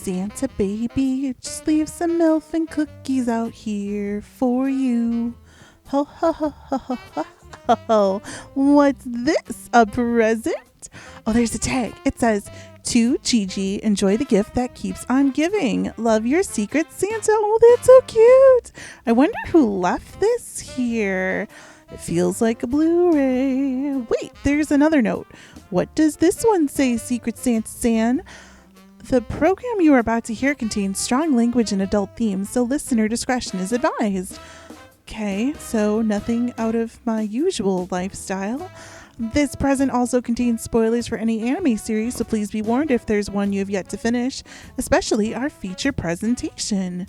Santa baby, just leave some milk and cookies out here for you. Ho ho ho ho ho ho ho. What's this? A present? Oh, there's a tag. It says, to Gigi, enjoy the gift that keeps on giving. Love your secret Santa. Oh, that's so cute. I wonder who left this here. It feels like a Blu-ray. Wait, there's another note. What does this one say, Secret Santa San? The program you are about to hear contains strong language and adult themes, so listener discretion is advised. Okay, so nothing out of my usual lifestyle. This present also contains spoilers for any anime series, so please be warned if there's one you have yet to finish, especially our feature presentation.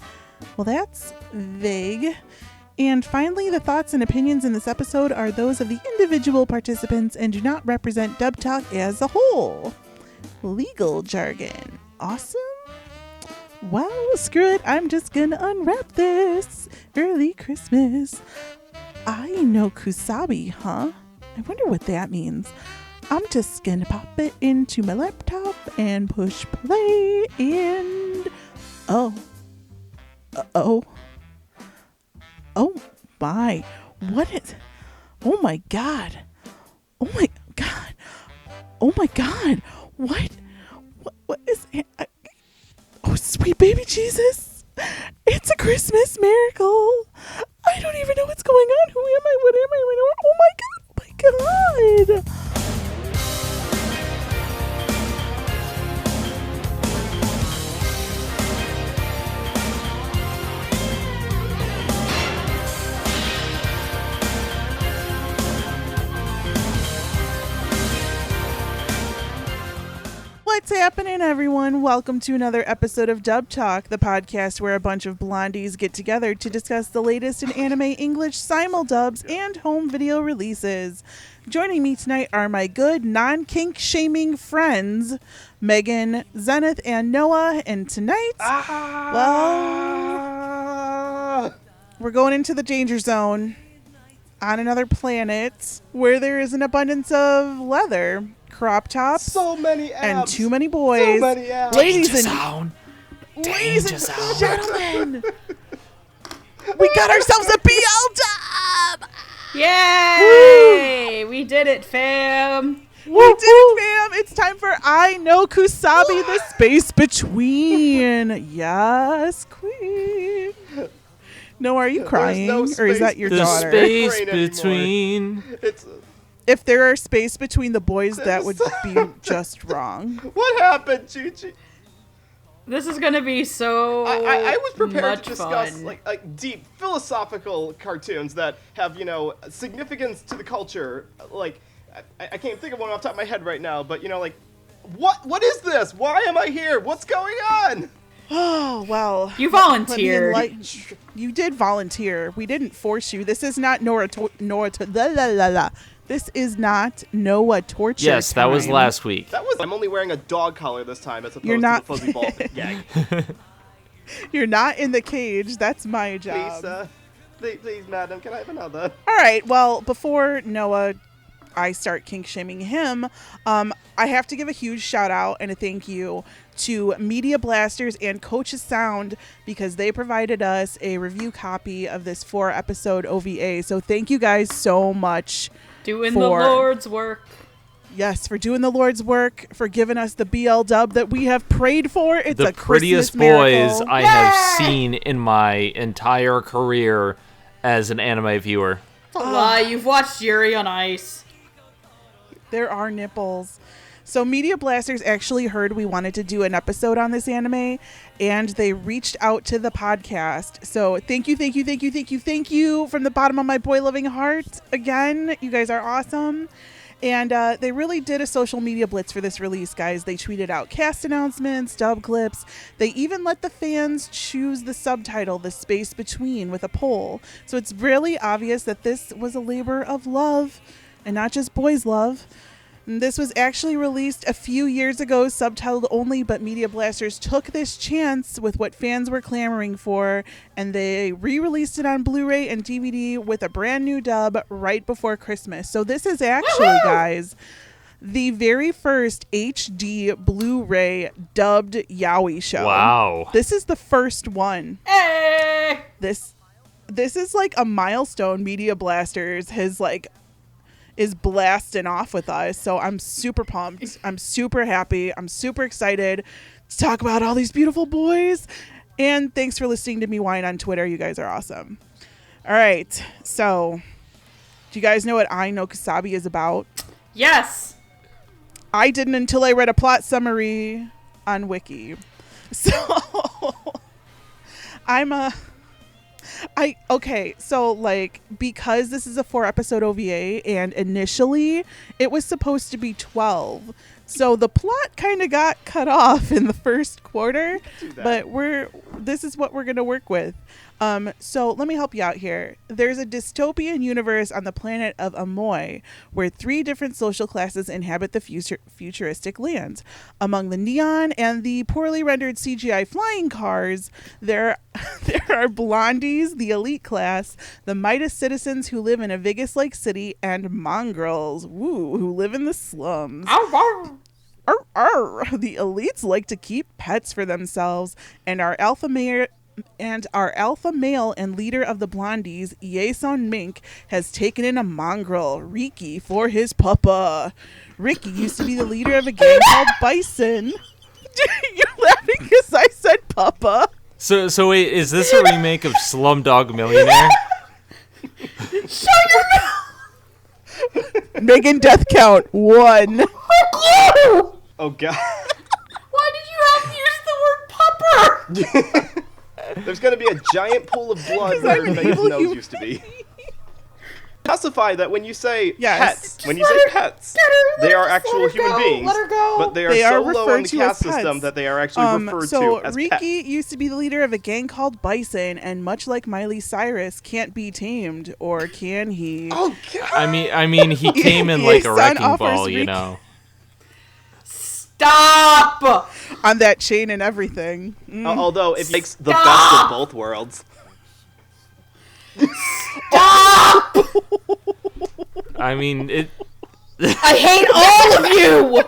Well, that's vague. And finally, the thoughts and opinions in this episode are those of the individual participants and do not represent Dub Talk as a whole. Legal jargon. Awesome. Well, screw it. I'm just gonna unwrap this. Early Christmas. I know Kusabi, huh? I wonder what that means. I'm just gonna pop it into my laptop and push play and... Oh my. What is... Oh my god. Oh my god. Oh my god. What is... Oh, sweet baby Jesus. It's a Christmas miracle. I don't even know what's going on. Who am I? What am I? Oh my god. Oh my god. What's happening, everyone? Welcome to another episode of Dub Talk, the podcast where a bunch of blondies get together to discuss the latest in anime English simuldubs and home video releases. Joining me tonight are my good non-kink shaming friends, Megan, Zenith, and Noah. And tonight, well, we're going into the danger zone on another planet where there is an abundance of leather, crop tops, so many abs, and too many boys. So many abs. Ladies and gentlemen, we got ourselves a BL dub! Yay! We did it, fam! We did it, fam! It's time for I Know Kusabi, the space between. Yes, queen. No, are you crying? No, or is that your daughter? The space between. If there are space between the boys, that would be just wrong. What happened, Gigi? This is gonna be so I was prepared to discuss fun. like deep philosophical cartoons that have, you know, significance to the culture. Like I can't think of one off the top of my head right now, but you know, like what is this? Why am I here? What's going on? Oh, well. You volunteered. You did volunteer. We didn't force you. This is not This is not Noah torture. Yes, that was last week. I'm only wearing a dog collar this time as opposed You're not, to the fuzzy ball gag. You're not in the cage. That's my job. Please, madam, can I have another? All right. Well, before Noah, I start kink shaming him, I have to give a huge shout out and a thank you to Media Blasters and Coach's Sound because they provided us a review copy of this 4-episode OVA. So thank you guys so much. Doing the Lord's work. Yes, for doing the Lord's work, for giving us the BL dub that we have prayed for. It's the a prettiest Christmas boys miracle. I have seen in my entire career as an anime viewer. That's a lie. You've watched Yuri on Ice. There are nipples. So Media Blasters actually heard we wanted to do an episode on this anime, and they reached out to the podcast. So thank you from the bottom of my boy-loving heart. Again, you guys are awesome. And they really did a social media blitz for this release, guys. They tweeted out cast announcements, dub clips. They even let the fans choose the subtitle, The Space Between, with a poll. So it's really obvious that this was a labor of love and not just boys' love. This was actually released a few years ago, subtitled only, but Media Blasters took this chance with what fans were clamoring for, and they re-released it on Blu-ray and DVD with a brand new dub right before Christmas. So this is actually, guys, the very first HD Blu-ray dubbed yaoi show. Wow. This is the first one. Hey! This is like a milestone. Media Blasters is blasting off with us. So I'm super pumped. I'm super happy. I'm super excited to talk about all these beautiful boys. And thanks for listening to me whine on Twitter. You guys are awesome. All right. So do you guys know what I Know Kusabi is about? Yes. I didn't until I read a plot summary on Wiki. So so like, because this is a 4-episode OVA and initially it was supposed to be 12. So the plot kind of got cut off in the first quarter, but this is what we're going to work with. So let me help you out here. There's a dystopian universe on the planet of Amoy where 3 different social classes inhabit the futuristic lands. Among the neon and the poorly rendered CGI flying cars, there are Blondies, the elite class, the Midas citizens who live in a Vegas-like city, and mongrels, who live in the slums. The elites like to keep pets for themselves, and our alpha male and leader of the Blondies, Yeson Mink, has taken in a mongrel, Riki, for his puppa. Riki used to be the leader of a gang called Bison. You're laughing because I said puppa. So wait, is this a remake of Slumdog Millionaire? Shut your mouth! Megan Death Count 1. Oh god. Why did you have to use the word pupper? There's gonna be a giant pool of blood where Megan's nose used to be. Specify that when you say pets, they are actual human beings, but they are so low on the caste system that they are actually referred to as Riki pets. used to be the leader of a gang called Bison, and much like Miley Cyrus, can't be tamed, or can he? Oh god! I mean, he came in like a wrecking ball, you know. Stop! On that chain and everything. Although it makes the best of both worlds. Stop! I mean, I hate all of you.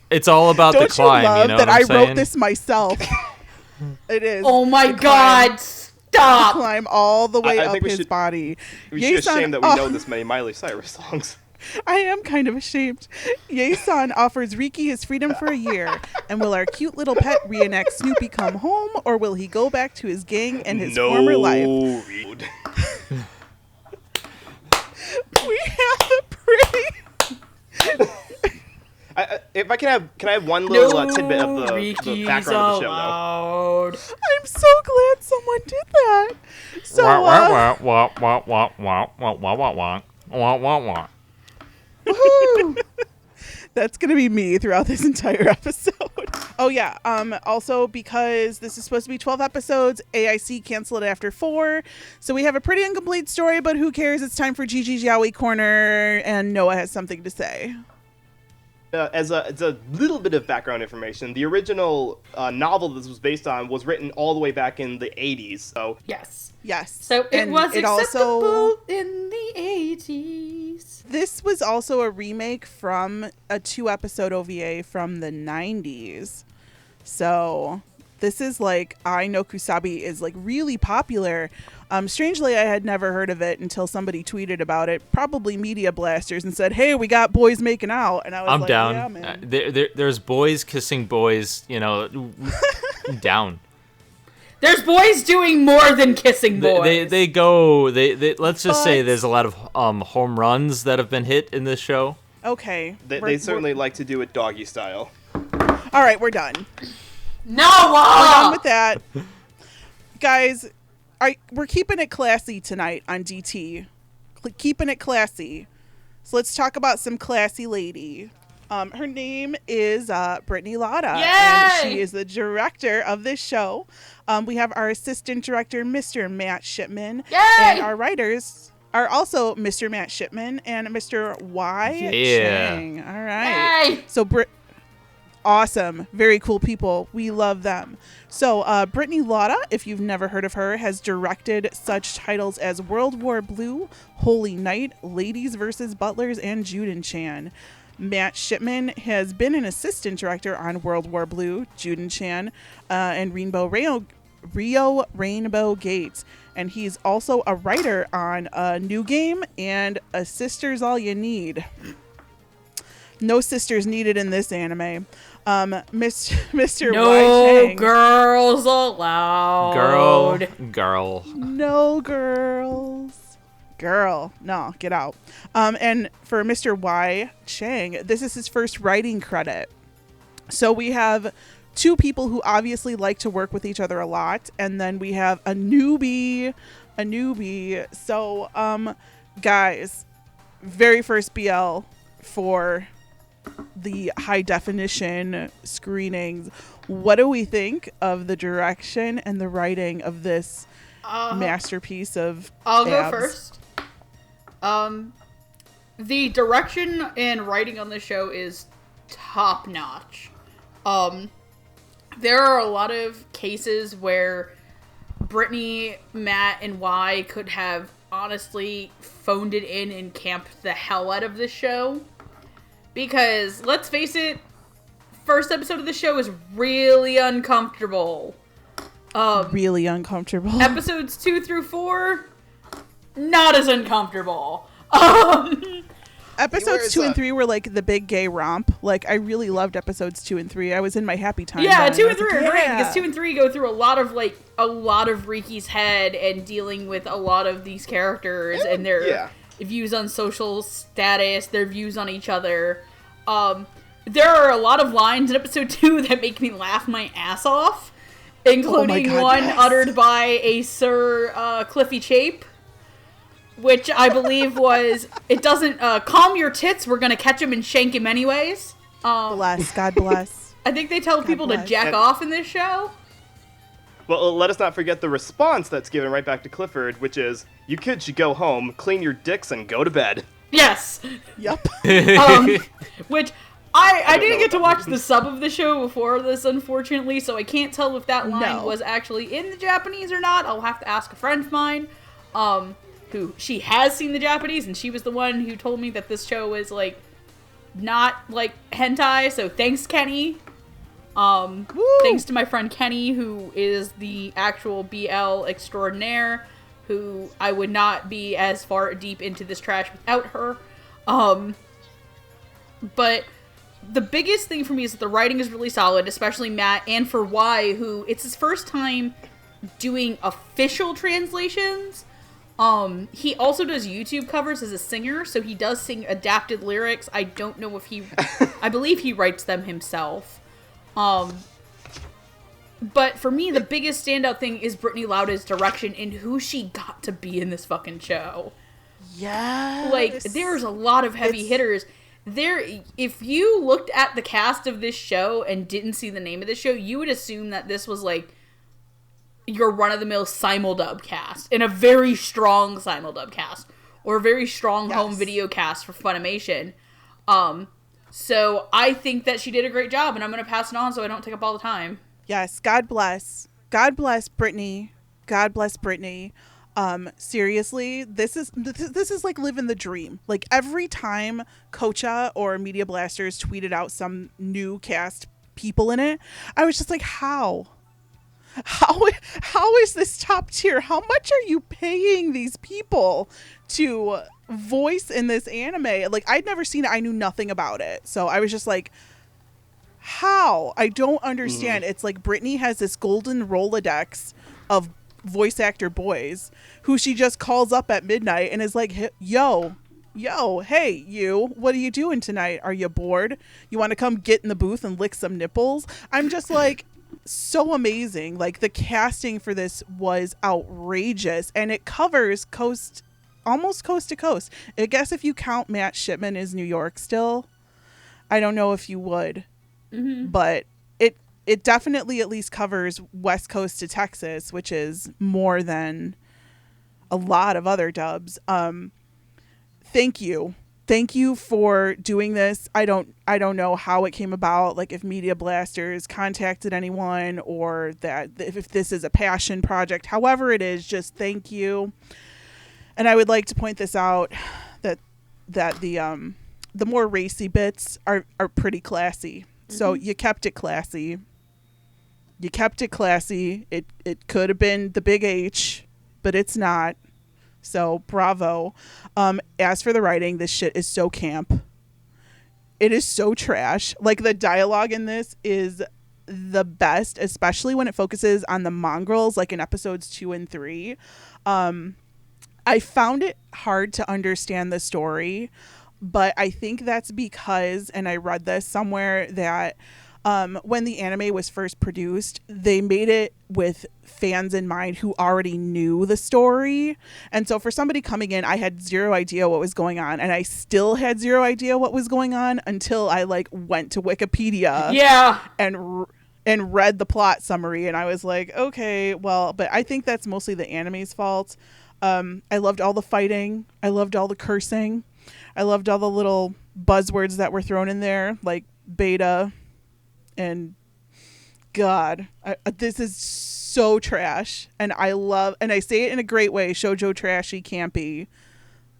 It's all about Don't the climb. You love know that what I'm I saying? wrote this myself. It is. Oh my god! Stop! Climb all the way I up think his body. We should be ashamed that we know this many Miley Cyrus songs. I am kind of ashamed. Yeson offers Riki his freedom for a year. And will our cute little pet reenact Snoopy Come Home, or will he go back to his gang and his former life? We have a pretty... Can I have one little tidbit of the background of the show, though? I'm so glad someone did that. So, woohoo! That's going to be me throughout this entire episode. Oh, yeah. Also, because this is supposed to be 12 episodes, AIC canceled it after 4. So we have a pretty incomplete story, but who cares? It's time for Gigi's Yaoi Corner, and Noah has something to say. As a little bit of background information, the original novel this was based on was written all the way back in the 80s. So Yes. So it was acceptable in the 80s. This was also a remake from a 2-episode OVA from the 90s. So this is like, I Know Kusabi is like really popular. Strangely, I had never heard of it until somebody tweeted about it, probably Media Blasters, and said, "Hey, we got boys making out." And I was I'm like, down. "Yeah, man." There's boys kissing boys, you know. I'm down. There's boys doing more than kissing boys. They go. Let's just say there's a lot of home runs that have been hit in this show. Okay. They certainly like to do it doggy style. All right, we're done. No, we're done with that, guys. We're keeping it classy tonight on DT. Keeping it classy. So let's talk about some classy lady. Her name is Brittany Lauda. Yay! And she is the director of this show. We have our assistant director, Mr. Matt Shipman. Yay! And our writers are also Mr. Matt Shipman and Mr. Y. Chang. All right. Yay! So Awesome. Very cool people. We love them. So Brittany Lauda, if you've never heard of her, has directed such titles as World War Blue, Holy Night, Ladies vs. Butlers, and Juden-chan. Matt Shipman has been an assistant director on World War Blue, Juden-chan, and Rio Rainbow Gates. And he's also a writer on a New Game and A Sister's All You Need. No sisters needed in this anime. Mr. No Y. Chang. girls allowed. Girl. No girls. Girl. No, get out. And for Mr. Y. Chang, this is his first writing credit. So we have two people who obviously like to work with each other a lot. And then we have a newbie. So, guys, very first BL for the high definition screenings. What do we think of the direction and the writing of this masterpiece of I'll abs? go first. The direction and writing on the show is top notch. There are a lot of cases where Brittany, Matt, and Y could have honestly phoned it in and camped the hell out of this show. Because, let's face it, first episode of the show is really uncomfortable. Really uncomfortable. Episodes 2 through 4, not as uncomfortable. Episodes 2 and 3 were like the big gay romp. Like, I really loved episodes 2 and 3. I was in my happy time. Yeah, then. 2 and 3 are great Yeah. because 2 and 3 go through a lot of Riki's head and dealing with a lot of these characters and their views on social status, their views on each other. There are a lot of lines in episode 2 that make me laugh my ass off, including one uttered by a Sir Cliffy Chape, which I believe was, it doesn't, calm your tits, we're gonna catch him and shank him anyways. Bless, God bless. I think they tell people to jack off in this show. Well, let us not forget the response that's given right back to Clifford, which is, you kids should go home, clean your dicks, and go to bed. Yes! Yep. Which, I didn't get to watch the sub of the show before this, unfortunately, so I can't tell if that line was actually in the Japanese or not. I'll have to ask a friend of mine, who, she has seen the Japanese, and she was the one who told me that this show is, like, not, like, hentai, so thanks, Kenny. Thanks to my friend Kenny, who is the actual BL extraordinaire, who I would not be as far deep into this trash without her. But the biggest thing for me is that the writing is really solid, especially Matt, and for Y, who, it's his first time doing official translations. He also does YouTube covers as a singer, so he does sing adapted lyrics. I don't know if I believe he writes them himself. But for me, the biggest standout thing is Brittany Lauda's direction and who she got to be in this fucking show. Yes. Like, there's a lot of heavy hitters. If you looked at the cast of this show and didn't see the name of the show, you would assume that this was, like, your run-of-the-mill simuldub cast. And a very strong simuldub cast. Or a very strong home video cast for Funimation. So I think that she did a great job, and I'm going to pass it on so I don't take up all the time. Yes, God bless. God bless Brittany. God bless Brittany. Seriously, this is like living the dream. Like, every time Kocha or Media Blasters tweeted out some new cast people in it, I was just like, how is this top tier? How much are you paying these people to voice in this anime? Like, I'd never seen it. I knew nothing about it. So I was just like, how? I don't understand. It's like Brittany has this golden Rolodex of voice actor boys who she just calls up at midnight and is like, yo, hey, you, what are you doing tonight? Are you bored? You want to come get in the booth and lick some nipples? I'm just like, so amazing. Like, the casting for this was outrageous, and it covers almost coast to coast. I guess if you count Matt Shipman as New York still, I don't know if you would. But it definitely at least covers West Coast to Texas, which is more than a lot of other dubs. Thank you thank you for doing this. I don't know how it came about, like if Media Blasters contacted anyone or that if this is a passion project. However it is, just thank you. And I would like to point this out that the more racy bits are pretty classy. So you kept it classy. It could have been the big H, but it's not. So bravo. As for the writing, this shit is so camp. It is so trash. Like the dialogue in this is the best, especially when it focuses on the mongrels, like in episodes 2 and 3. I found it hard to understand the story, but I think that's because, and I read this somewhere, that when the anime was first produced, they made it with fans in mind who already knew the story. And so for somebody coming in, I had zero idea what was going on. And I still had zero idea what was going on until I went to Wikipedia. Yeah. And read the plot summary. And I was like, okay, well, but I think that's mostly the anime's fault. I loved all the fighting. I loved all the cursing. I loved all the little buzzwords that were thrown in there, like beta. And God, this is so trash. And I say it in a great way, shoujo trashy campy,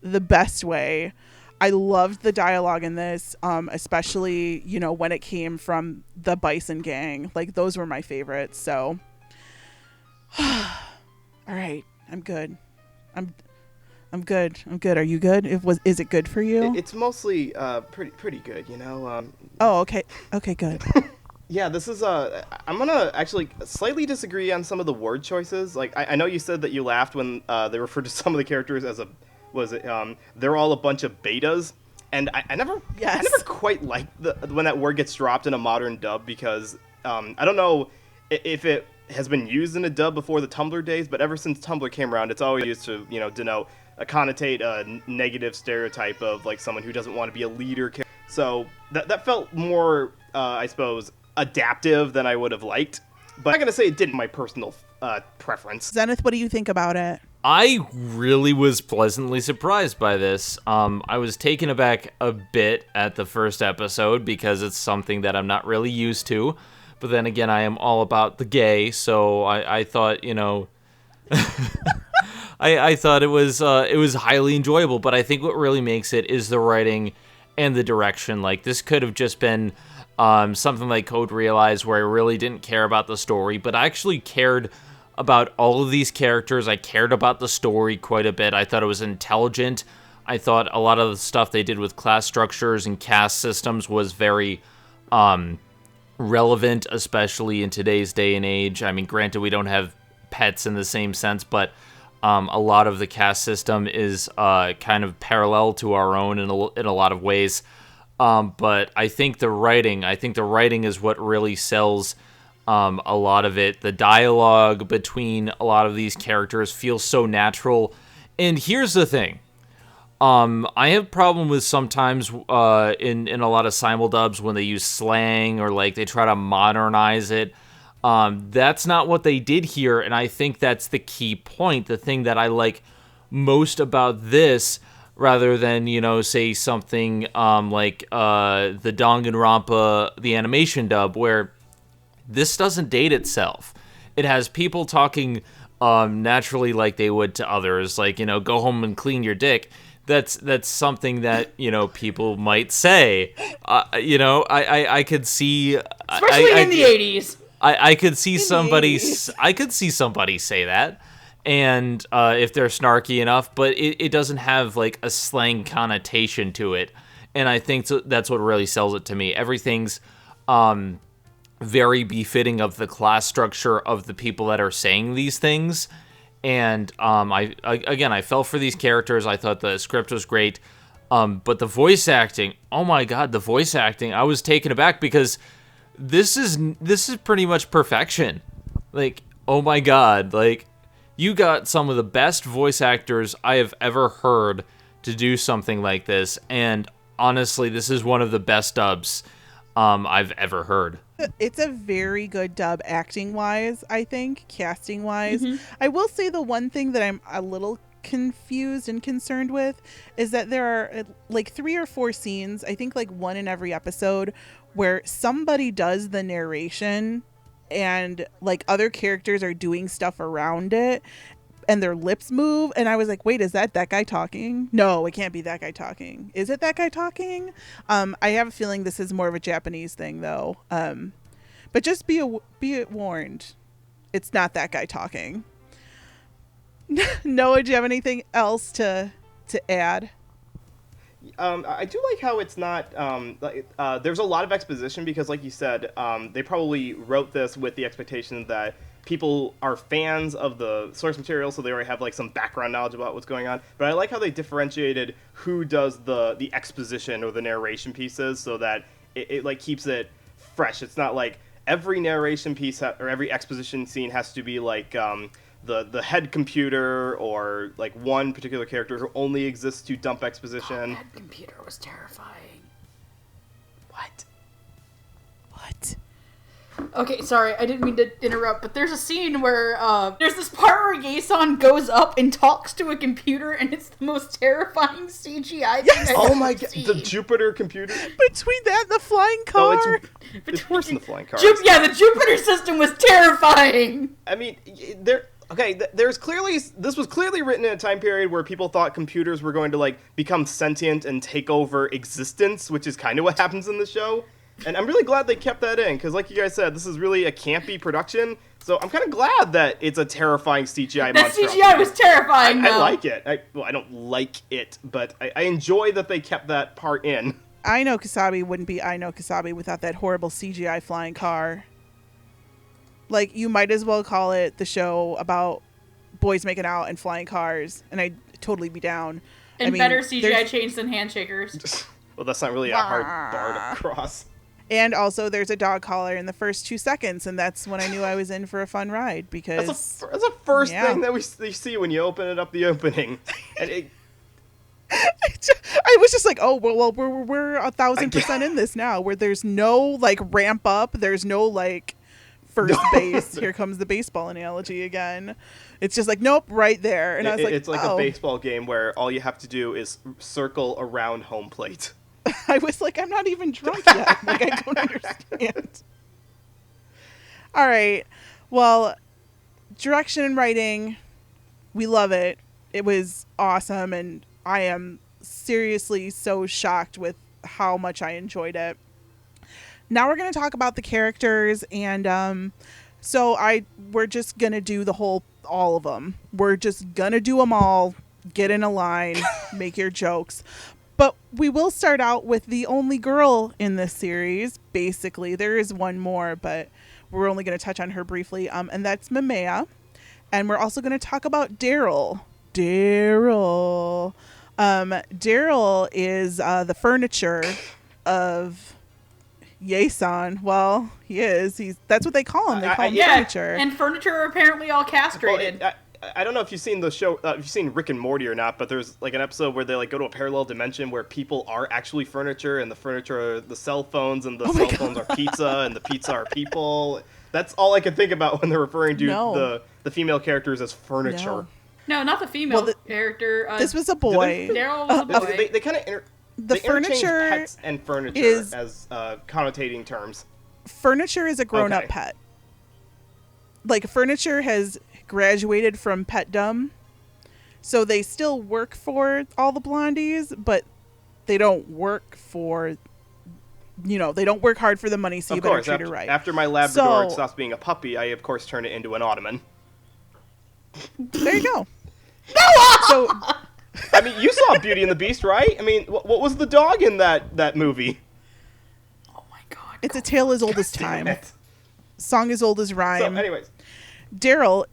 the best way. I loved the dialogue in this, especially, when it came from the Bison gang. Like, those were my favorites. So, all right, I'm good. I'm good. Are you good? Is it good for you? It's mostly pretty good, Oh, okay. Okay, good. Yeah, this is I'm gonna actually slightly disagree on some of the word choices. Like, I know you said that you laughed when they referred to some of the characters as they're all a bunch of betas, and I never quite liked when that word gets dropped in a modern dub, because I don't know if it has been used in a dub before the Tumblr days, but ever since Tumblr came around, it's always used to denote connotate a negative stereotype of like someone who doesn't want to be a leader. So that felt more I suppose adaptive than I would have liked, but I'm not gonna say it didn't my personal preference. Zenith, what do you think about it? I really was pleasantly surprised by this. I was taken aback a bit at the first episode because it's something that I'm not really used to, but then again, I am all about the gay, so I thought, I thought it was highly enjoyable, but I think what really makes it is the writing and the direction. Like, this could have just been something like Code Realize, where I really didn't care about the story, but I actually cared about all of these characters. I cared about the story quite a bit. I thought it was intelligent. I thought a lot of the stuff they did with class structures and caste systems was very relevant, especially in today's day and age. I mean, granted, we don't have pets in the same sense, but a lot of the caste system is kind of parallel to our own in a lot of ways. But I think the writing is what really sells a lot of it. The dialogue between a lot of these characters feels so natural. And here's the thing. I have problem with sometimes in a lot of simuldubs when they use slang or like they try to modernize it. That's not what they did here, and I think that's the key point. The thing that I like most about this, rather than, say something like the Danganronpa, the animation dub, where this doesn't date itself. It has people talking naturally like they would to others, like, go home and clean your dick. That's something that, people might say. I could see... Especially in the 80s. I could see somebody say that, and if they're snarky enough, but it doesn't have like a slang connotation to it, and I think that's what really sells it to me. Everything's very befitting of the class structure of the people that are saying these things, and I fell for these characters. I thought the script was great, but the voice acting, oh my god, the voice acting, I was taken aback because this is pretty much perfection. Like, oh my god, like, you got some of the best voice actors I have ever heard to do something like this, and honestly, this is one of the best dubs I've ever heard. It's a very good dub acting wise, I think, casting wise. Mm-hmm. I will say the one thing that I'm a little confused and concerned with is that there are like 3 or 4 scenes, I think like one in every episode, where somebody does the narration and like other characters are doing stuff around it and their lips move, and I was like, wait, is that guy talking? No, it can't be that guy talking. Is it that guy talking? I have a feeling this is more of a Japanese thing though, but just be warned, it's not that guy talking. Noah, do you have anything else to add? I do like how it's not there's a lot of exposition because, like you said, they probably wrote this with the expectation that people are fans of the source material, so they already have like some background knowledge about what's going on. But I like how they differentiated who does the exposition or the narration pieces, so that it like keeps it fresh. It's not like every narration piece or every exposition scene has to be like the head computer or like one particular character who only exists to dump exposition. The head computer was terrifying. What? Okay, sorry, I didn't mean to interrupt, but there's a scene where there's this part where Yason goes up and talks to a computer, and it's the most terrifying CGI thing I've Oh my ever god, seen. the Jupiter computer? Between that and the flying car? No, it's worse than the flying car. Yeah, the Jupiter system was terrifying! I mean, this was clearly written in a time period where people thought computers were going to like become sentient and take over existence, which is kind of what happens in the show. And I'm really glad they kept that in, because like you guys said, this is really a campy production, so I'm kind of glad that it's a terrifying CGI monster. That CGI was terrifying, I like it. I don't like it, but I enjoy that they kept that part in. I Know Kusabi wouldn't be I Know Kusabi without that horrible CGI flying car. Like, you might as well call it the show about boys making out and flying cars, and I'd totally be down. And better CGI change than handshakers. Well, that's not really a hard bar to cross. And also, there's a dog collar in the first 2 seconds, and that's when I knew I was in for a fun ride, because... That's a first thing that you see when you open it up the opening. And I was just like, oh, well, we're 1,000% in this now, where there's no, like, ramp up, there's no, like, first base. Here comes the baseball analogy again. It's just like, nope, right there. And I was like, it's like a baseball game where all you have to do is circle around home plate. I was like, I'm not even drunk yet. Like, I don't understand. All right. Well, direction and writing, we love it. It was awesome, and I am seriously so shocked with how much I enjoyed it. Now we're going to talk about the characters, and we're just going to do all of them. We're just going to do them all, get in a line, make your jokes. But we will start out with the only girl in this series, basically. There is one more, but we're only going to touch on her briefly, and that's Mimea. And we're also going to talk about Daryl. Daryl is the furniture of Yason. Well, he is. That's what they call him. They call him furniture. And furniture are apparently all castrated. Well, I don't know if you've seen the show, if you've seen Rick and Morty or not, but there's like an episode where they like go to a parallel dimension where people are actually furniture, and the furniture are the cell phones, and the cell phones are pizza, and the pizza are people. That's all I can think about when they're referring to the female characters as furniture. No, not the female character. This was a boy. Daryl was a boy. They kind of the furniture pets and furniture as connotating terms. Furniture is a grown-up pet. Like, furniture has graduated from petdom, so they still work for all the Blondies, but they don't work for, they don't work hard for the money, so you better treat her right. After my Labrador stops being a puppy, I of course turn it into an Ottoman. There you go. So, I mean, you saw Beauty and the Beast, right? I mean, what was the dog in that movie? Oh my god. It's a tale as old as time. Song as old as rhyme. So, anyways. Daryl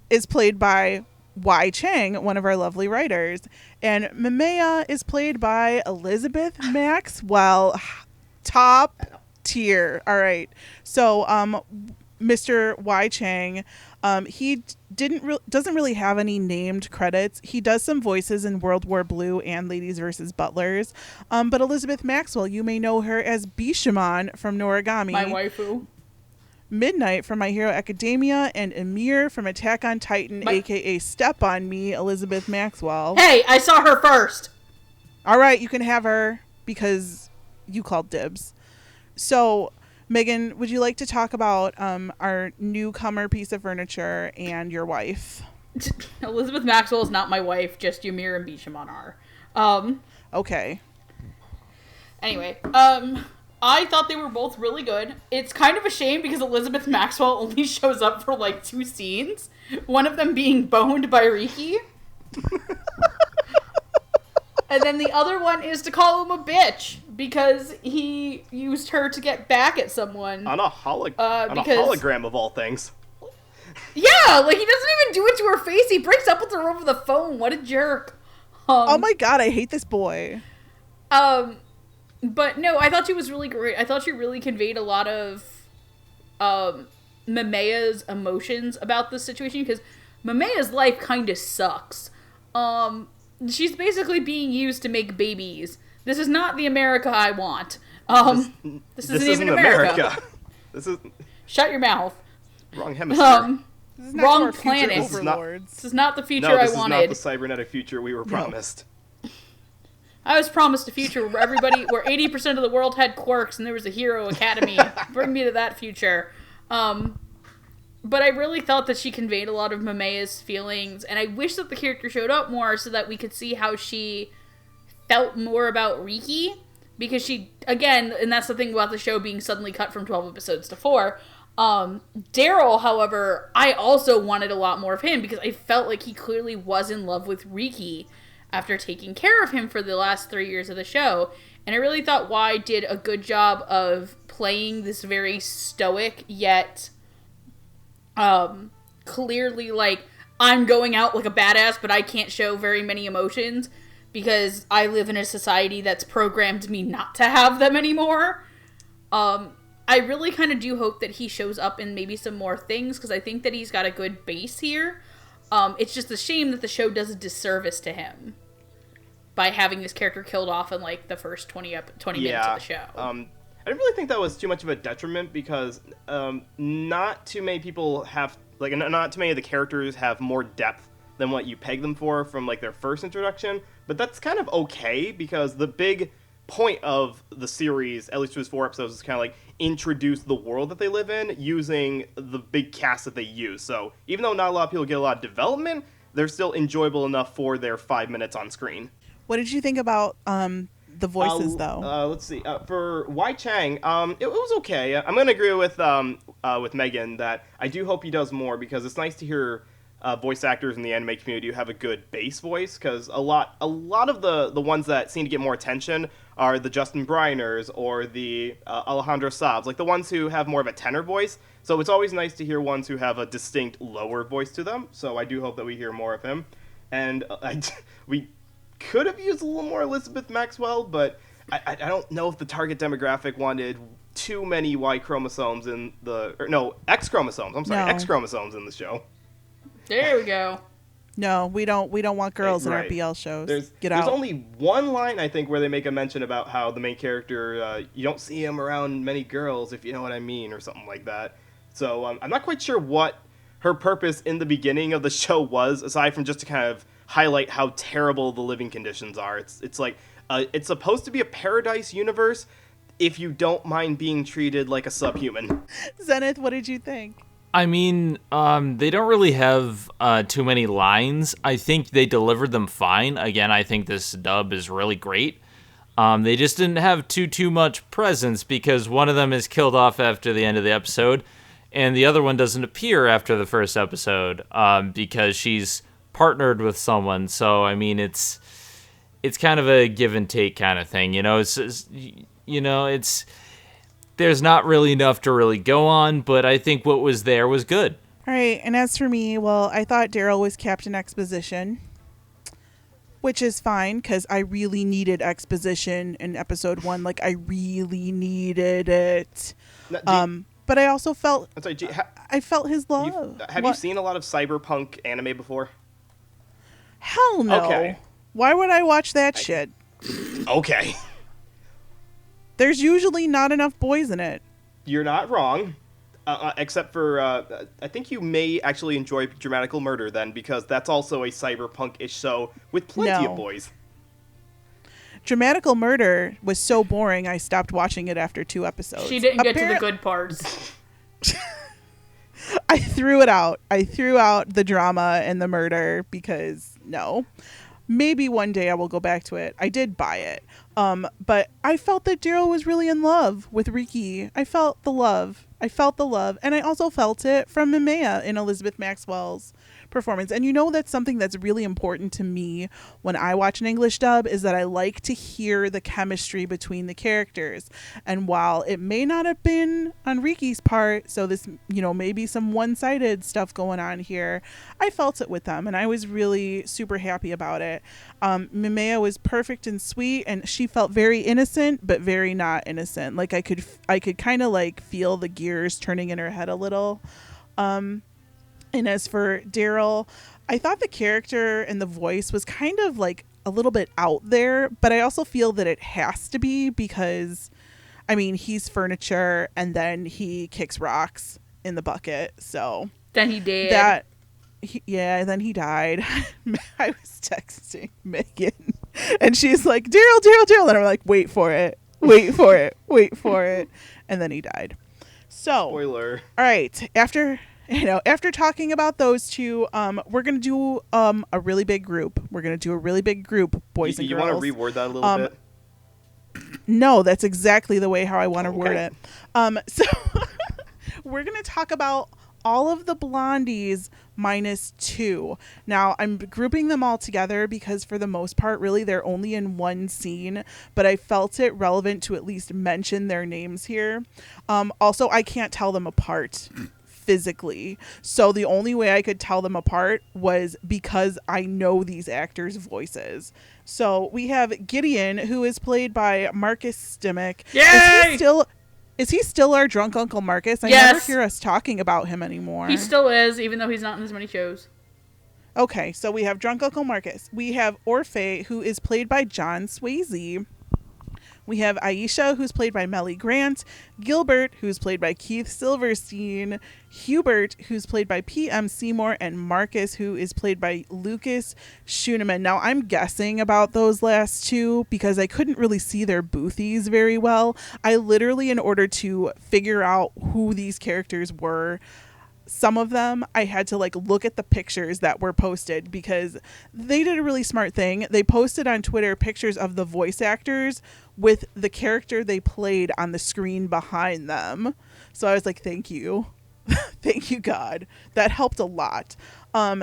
is played by Y. Chang, one of our lovely writers. And Mimea is played by Elizabeth Maxwell. Top tier. All right. So, Mr. Y. Chang, he doesn't really have any named credits. He does some voices in World War Blue and Ladies vs. Butlers. But Elizabeth Maxwell, you may know her as Bishamon from Noragami. My waifu. Midnight from My Hero Academia, and Emir from Attack on Titan, aka Step on Me, Elizabeth Maxwell. Hey, I saw her first. All right, you can have her because you called dibs. So, Megan, would you like to talk about our newcomer piece of furniture and your wife? Elizabeth Maxwell is not my wife, just Ymir and Bishamon are. Okay. Anyway, I thought they were both really good. It's kind of a shame because Elizabeth Maxwell only shows up for like 2 scenes. One of them being boned by Riki. And then the other one is to call him a bitch because he used her to get back at someone. On a hologram of all things. Yeah, like he doesn't even do it to her face. He breaks up with her over the phone. What a jerk. Oh my god, I hate this boy. But no, I thought she was really great. I thought she really conveyed a lot of Mimea's emotions about this situation because Mimea's life kind of sucks. She's basically being used to make babies. This is not the America I want. This isn't even America. This is... Shut your mouth. Wrong hemisphere. Wrong planet. This is not the future I wanted. This is not the cybernetic future we were promised. I was promised a future where where 80% of the world had quirks and there was a hero academy. Bring me to that future. But I really thought that she conveyed a lot of Mimea's feelings, and I wish that the character showed up more so that we could see how she felt more about Riki, because she, again, and that's the thing about the show being suddenly cut from 12 episodes to 4, Daryl, however, I also wanted a lot more of him, because I felt like he clearly was in love with Riki after taking care of him for the last 3 years of the show, and I really thought Y did a good job of playing this very stoic, yet clearly, like, I'm going out like a badass, but I can't show very many emotions because I live in a society that's programmed me not to have them anymore. I really kind of do hope that he shows up in maybe some more things because I think that he's got a good base here. It's just a shame that the show does a disservice to him by having this character killed off in, like, the first 20 minutes of the show. I didn't really think that was too much of a detriment because not too many people have, like, not too many of the characters have more depth than what you peg them for from, like, their first introduction. But that's kind of okay because the big point of the series, at least through 4 episodes, is kind of like introduce the world that they live in using the big cast that they use. So even though not a lot of people get a lot of development, they're still enjoyable enough for their 5 minutes on screen. What did you think about the voices, though? Let's see. For Wai Chang, it was okay. I'm going to agree with Megan that I do hope he does more because it's nice to hear voice actors in the anime community who have a good bass voice, because a lot of the ones that seem to get more attention are the Justin Briners or the Alejandro Sabs, like the ones who have more of a tenor voice. So it's always nice to hear ones who have a distinct lower voice to them. So I do hope that we hear more of him. And we could have used a little more Elizabeth Maxwell, but I don't know if the target demographic wanted too many Y chromosomes in X chromosomes. I'm sorry, X chromosomes in the show. There we go. No, we don't want girls in our BL shows. There's only one line, I think, where they make a mention about how the main character, you don't see him around many girls, if you know what I mean, or something like that. So I'm not quite sure what her purpose in the beginning of the show was, aside from just to kind of highlight how terrible the living conditions are. It's like, it's supposed to be a paradise universe if you don't mind being treated like a subhuman. Zenith, what did you think? I mean, they don't really have too many lines. I think they delivered them fine. Again, I think this dub is really great. They just didn't have too much presence because one of them is killed off after the end of the episode, and the other one doesn't appear after the first episode because she's partnered with someone. So, I mean, it's kind of a give and take kind of thing. There's not really enough to really go on, but I think what was there was good. All right, and as for me, well, I thought Daryl was Captain Exposition, which is fine because I really needed exposition in episode 1. Like, I really needed it. But I also felt I felt his love. Have you seen a lot of cyberpunk anime before? Hell no. Okay. Why would I watch that shit? Okay. There's usually not enough boys in it. You're not wrong. Except for, I think you may actually enjoy Dramatical Murder then, because that's also a cyberpunk-ish show with plenty of boys. Dramatical Murder was so boring, I stopped watching it after 2 episodes. She didn't get to the good parts. I threw it out. I threw out the drama and the murder because no. Maybe one day I will go back to it. I did buy it. But I felt that Daryl was really in love with Riki. I felt the love. And I also felt it from Mimea in Elizabeth Maxwell's performance. And you know, that's something that's really important to me when I watch an English dub, is that I like to hear the chemistry between the characters. And while it may not have been on Riki's part, so this, you know, maybe some one-sided stuff going on here, I felt it with them and I was really super happy about it. Mimea was perfect and sweet, and she felt very innocent but very not innocent. Like I could kind of like feel the gears turning in her head a little. And as for Daryl, I thought the character and the voice was kind of like a little bit out there, but I also feel that it has to be because, I mean, he's furniture and then he kicks rocks in the bucket. So then he did. Then he died. I was texting Megan and she's like, Daryl. And I'm like, wait for it. And then he died. So, spoiler. All right. After talking about those two, we're going to do a really big group. Boys and girls. You want to reword that a little bit? No, that's exactly the way how I want to word it. So we're going to talk about all of the Blondies minus 2. Now, I'm grouping them all together because for the most part, really, they're only in one scene, but I felt it relevant to at least mention their names here. Also, I can't tell them apart physically, so the only way I could tell them apart was because I know these actors' voices. So we have Gideon, who is played by Marcus Stimmick. Yay! Is he still our drunk Uncle Marcus? I never hear us talking about him anymore. He still is, even though he's not in as many shows. Okay, so we have drunk Uncle Marcus. We have Orphe, who is played by John Swayze. We have Aisha, who's played by Melly Grant, Gilbert, who's played by Keith Silverstein, Hubert, who's played by P.M. Seymour, and Marcus, who is played by Lucas Schuneman. Now, I'm guessing about those last two because I couldn't really see their boothies very well. I literally, in order to figure out who these characters were, some of them I had to like look at the pictures that were posted because they did a really smart thing. They posted on Twitter pictures of the voice actors with the character they played on the screen behind them. So I was like, thank you. Thank you, God. That helped a lot.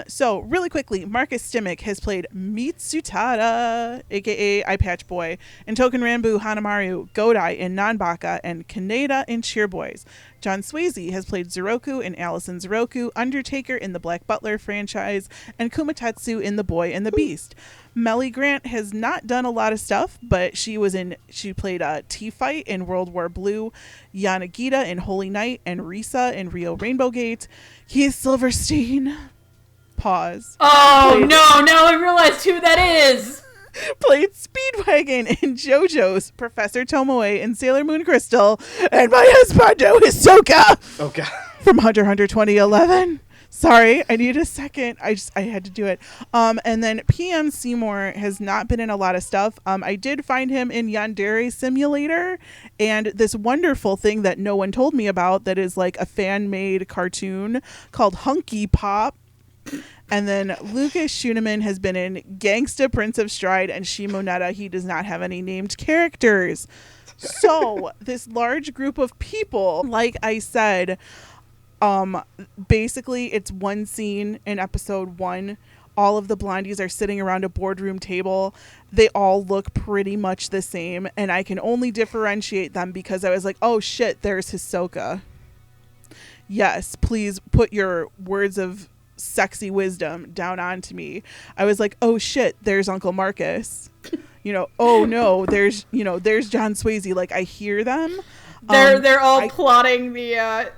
So really quickly, Marcus Stimmick has played Mitsutada, aka Eye Patch Boy, and Token Rambu Hanamaru, Godai in Nanbaka, and Kaneda in Cheer Boys. John Swayze has played Zuroku in Allison Zuroku, Undertaker in the Black Butler franchise, and Kumatetsu in The Boy and the Beast. Melly Grant has not done a lot of stuff, but she played T-Fight in World War Blue, Yanagita in Holy Night, and Risa in Rio Rainbow Gate. Keith Silverstein. Pause. Oh, no, now I realized who that is. Played Speedwagon in JoJo's, Professor Tomoe in Sailor Moon Crystal, and my husbando Hisoka. Oh, God. From Hunter x Hunter 2011. Sorry, I need a second. I had to do it. And then PM Seymour has not been in a lot of stuff. I did find him in Yandere Simulator and this wonderful thing that no one told me about that is like a fan-made cartoon called Hunky Pop. And then Lucas Schuneman has been in Gangsta Prince of Stride and Shimonetta. He does not have any named characters. So this large group of people, like I said, basically it's one scene in episode 1. All of the Blondies are sitting around a boardroom table. They all look pretty much the same, and I can only differentiate them because I was like, oh shit, there's Hisoka. Yes, please put your words of sexy wisdom down onto me. I was like, oh shit, there's Uncle Marcus. Oh no, there's John Swayze. Like, I hear them. They're all plotting the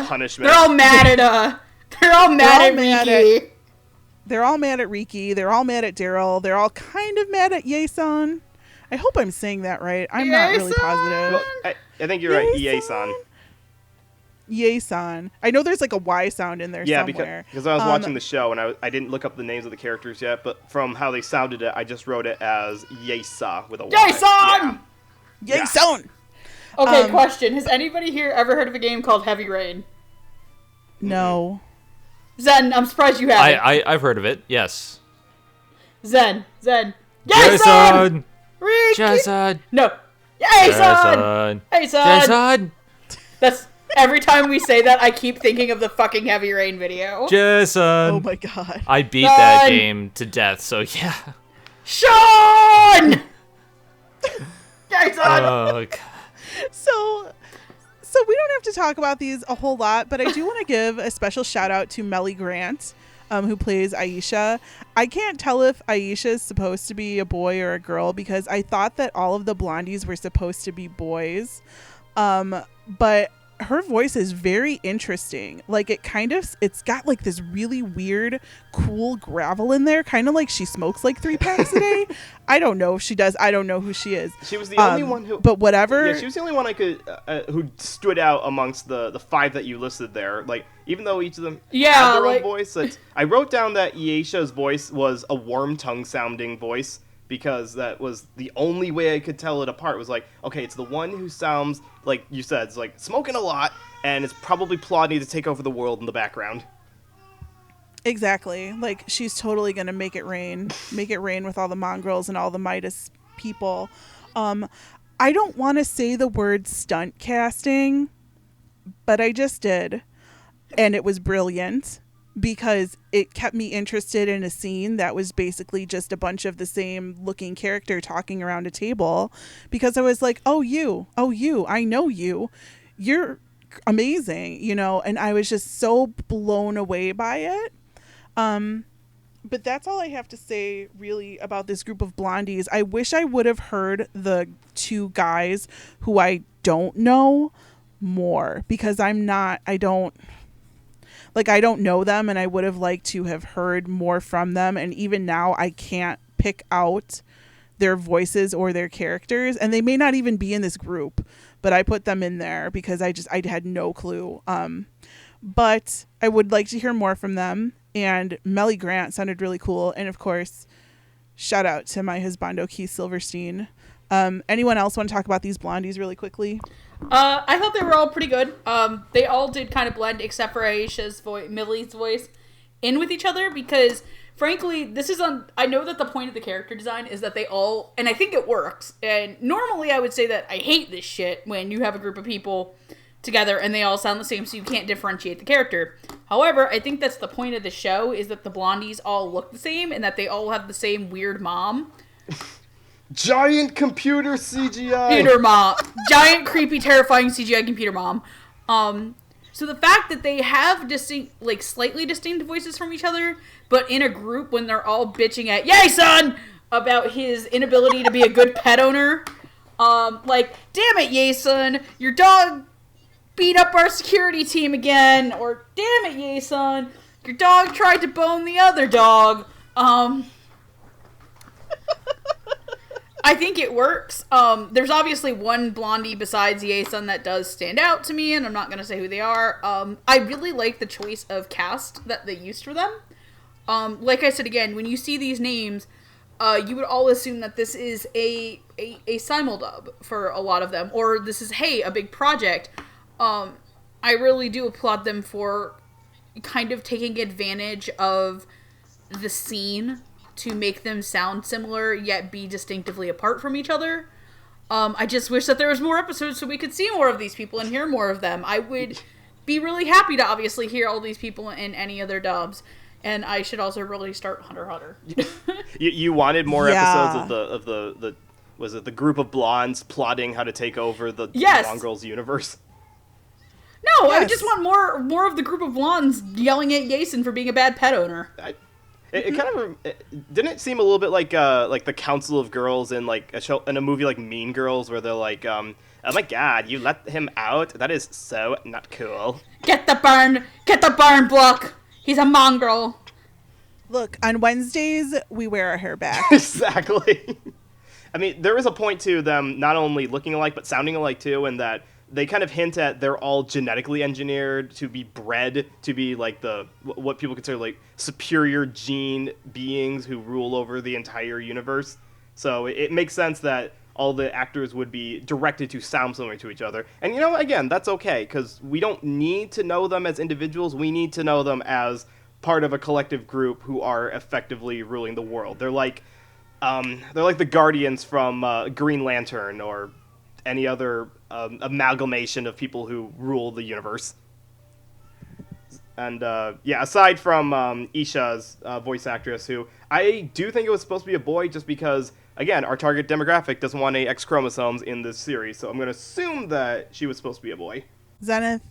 punishment. They're all mad at Riki. They're all mad at Riki. They're all mad at Daryl. They're all kind of mad at Yason. I hope I'm saying that right. I'm not really positive. Well, I think you're right, Ie-san. Yason. I know there's like a Y sound in there somewhere. because I was watching the show and I didn't look up the names of the characters yet, but from how they sounded it, I just wrote it as Yesa with a Y. Yason! Yeah. Yason! Okay, question. Has anybody here ever heard of a game called Heavy Rain? No. Zen, I'm surprised you haven't. I've heard of it. Yes. Zen. Yason! Jason! Ricky! Jason! No. Yason! Jason! That's every time we say that, I keep thinking of the fucking Heavy Rain video. Jason! Oh my god. I beat that game to death, so yeah. Sean! Jason! Oh, God. So we don't have to talk about these a whole lot, but I do want to give a special shout out to Melly Grant, who plays Aisha. I can't tell if Aisha is supposed to be a boy or a girl because I thought that all of the Blondies were supposed to be boys. But her voice is very interesting. Like it's got like this really weird, cool gravel in there, kind of like she smokes like 3 packs a day. I don't know if she does. I don't know who she is. She was the only one who. But whatever. Yeah, she was the only one I could who stood out amongst the 5 that you listed there. Like even though each of them had their own voice, I wrote down that Iesha's voice was a worm tongue sounding voice. Because that was the only way I could tell it apart. Was like, okay, it's the one who sounds like you said, it's like smoking a lot, and it's probably plotting to take over the world in the background. Exactly. Like she's totally gonna make it rain with all the mongrels and all the Midas people. I don't want to say the word stunt casting, but I just did, and it was brilliant. Because it kept me interested in a scene that was basically just a bunch of the same looking character talking around a table. Because I was like, oh, you, I know you. You're amazing, you know? And I was just so blown away by it. But that's all I have to say, really, about this group of Blondies. I wish I would have heard the 2 guys who I don't know more. Because I don't know them, and I would have liked to have heard more from them. And even now, I can't pick out their voices or their characters. And they may not even be in this group, but I put them in there because I had no clue. But I would like to hear more from them. And Melly Grant sounded really cool. And of course, shout out to my husbando, Keith Silverstein. Anyone else want to talk about these Blondies really quickly? I thought they were all pretty good. They all did kind of blend, except for Aisha's voice, Millie's voice, in with each other because, frankly, I know that the point of the character design is that they all, and I think it works. And normally I would say that I hate this shit when you have a group of people together and they all sound the same, so you can't differentiate the character. However, I think that's the point of the show is that the Blondies all look the same and that they all have the same weird mom. Giant computer CGI. Computer mom. Giant, creepy, terrifying CGI computer mom. So the fact that they have slightly distinct voices from each other, but in a group when they're all bitching at Yason about his inability to be a good pet owner. Damn it, Yason, your dog beat up our security team again. Or, damn it, Yason, your dog tried to bone the other dog. I think it works. There's obviously one Blondie besides Yason that does stand out to me, and I'm not going to say who they are. I really like the choice of cast that they used for them. Like I said again, when you see these names, you would all assume that this is a simuldub for a lot of them, or this is, hey, a big project. I really do applaud them for kind of taking advantage of the scene to make them sound similar, yet be distinctively apart from each other. I just wish that there was more episodes so we could see more of these people and hear more of them. I would be really happy to obviously hear all these people in any other dubs. And I should also really start Hunter x Hunter. You wanted more episodes of the was it the group of blondes plotting how to take over the Mongrels universe? No, yes. I just want more of the group of blondes yelling at Yason for being a bad pet owner. It kind of didn't it seem a little bit like the Council of Girls in like a show in a movie like Mean Girls where they're like, oh my god, you let him out? That is so not cool. Get the barn block. He's a mongrel. Look, on Wednesdays we wear our hair back. Exactly. I mean, there is a point to them not only looking alike but sounding alike too, and that they kind of hint at they're all genetically engineered to be bred to be like what people consider like superior gene beings who rule over the entire universe. So it makes sense that all the actors would be directed to sound similar to each other. And again, that's okay, because we don't need to know them as individuals. We need to know them as part of a collective group who are effectively ruling the world. They're like the Guardians from Green Lantern or any other amalgamation of people who rule the universe. And aside from Isha's voice actress, who I do think it was supposed to be a boy, just because, again, our target demographic doesn't want any X chromosomes in this series, so I'm going to assume that she was supposed to be a boy. Zenith,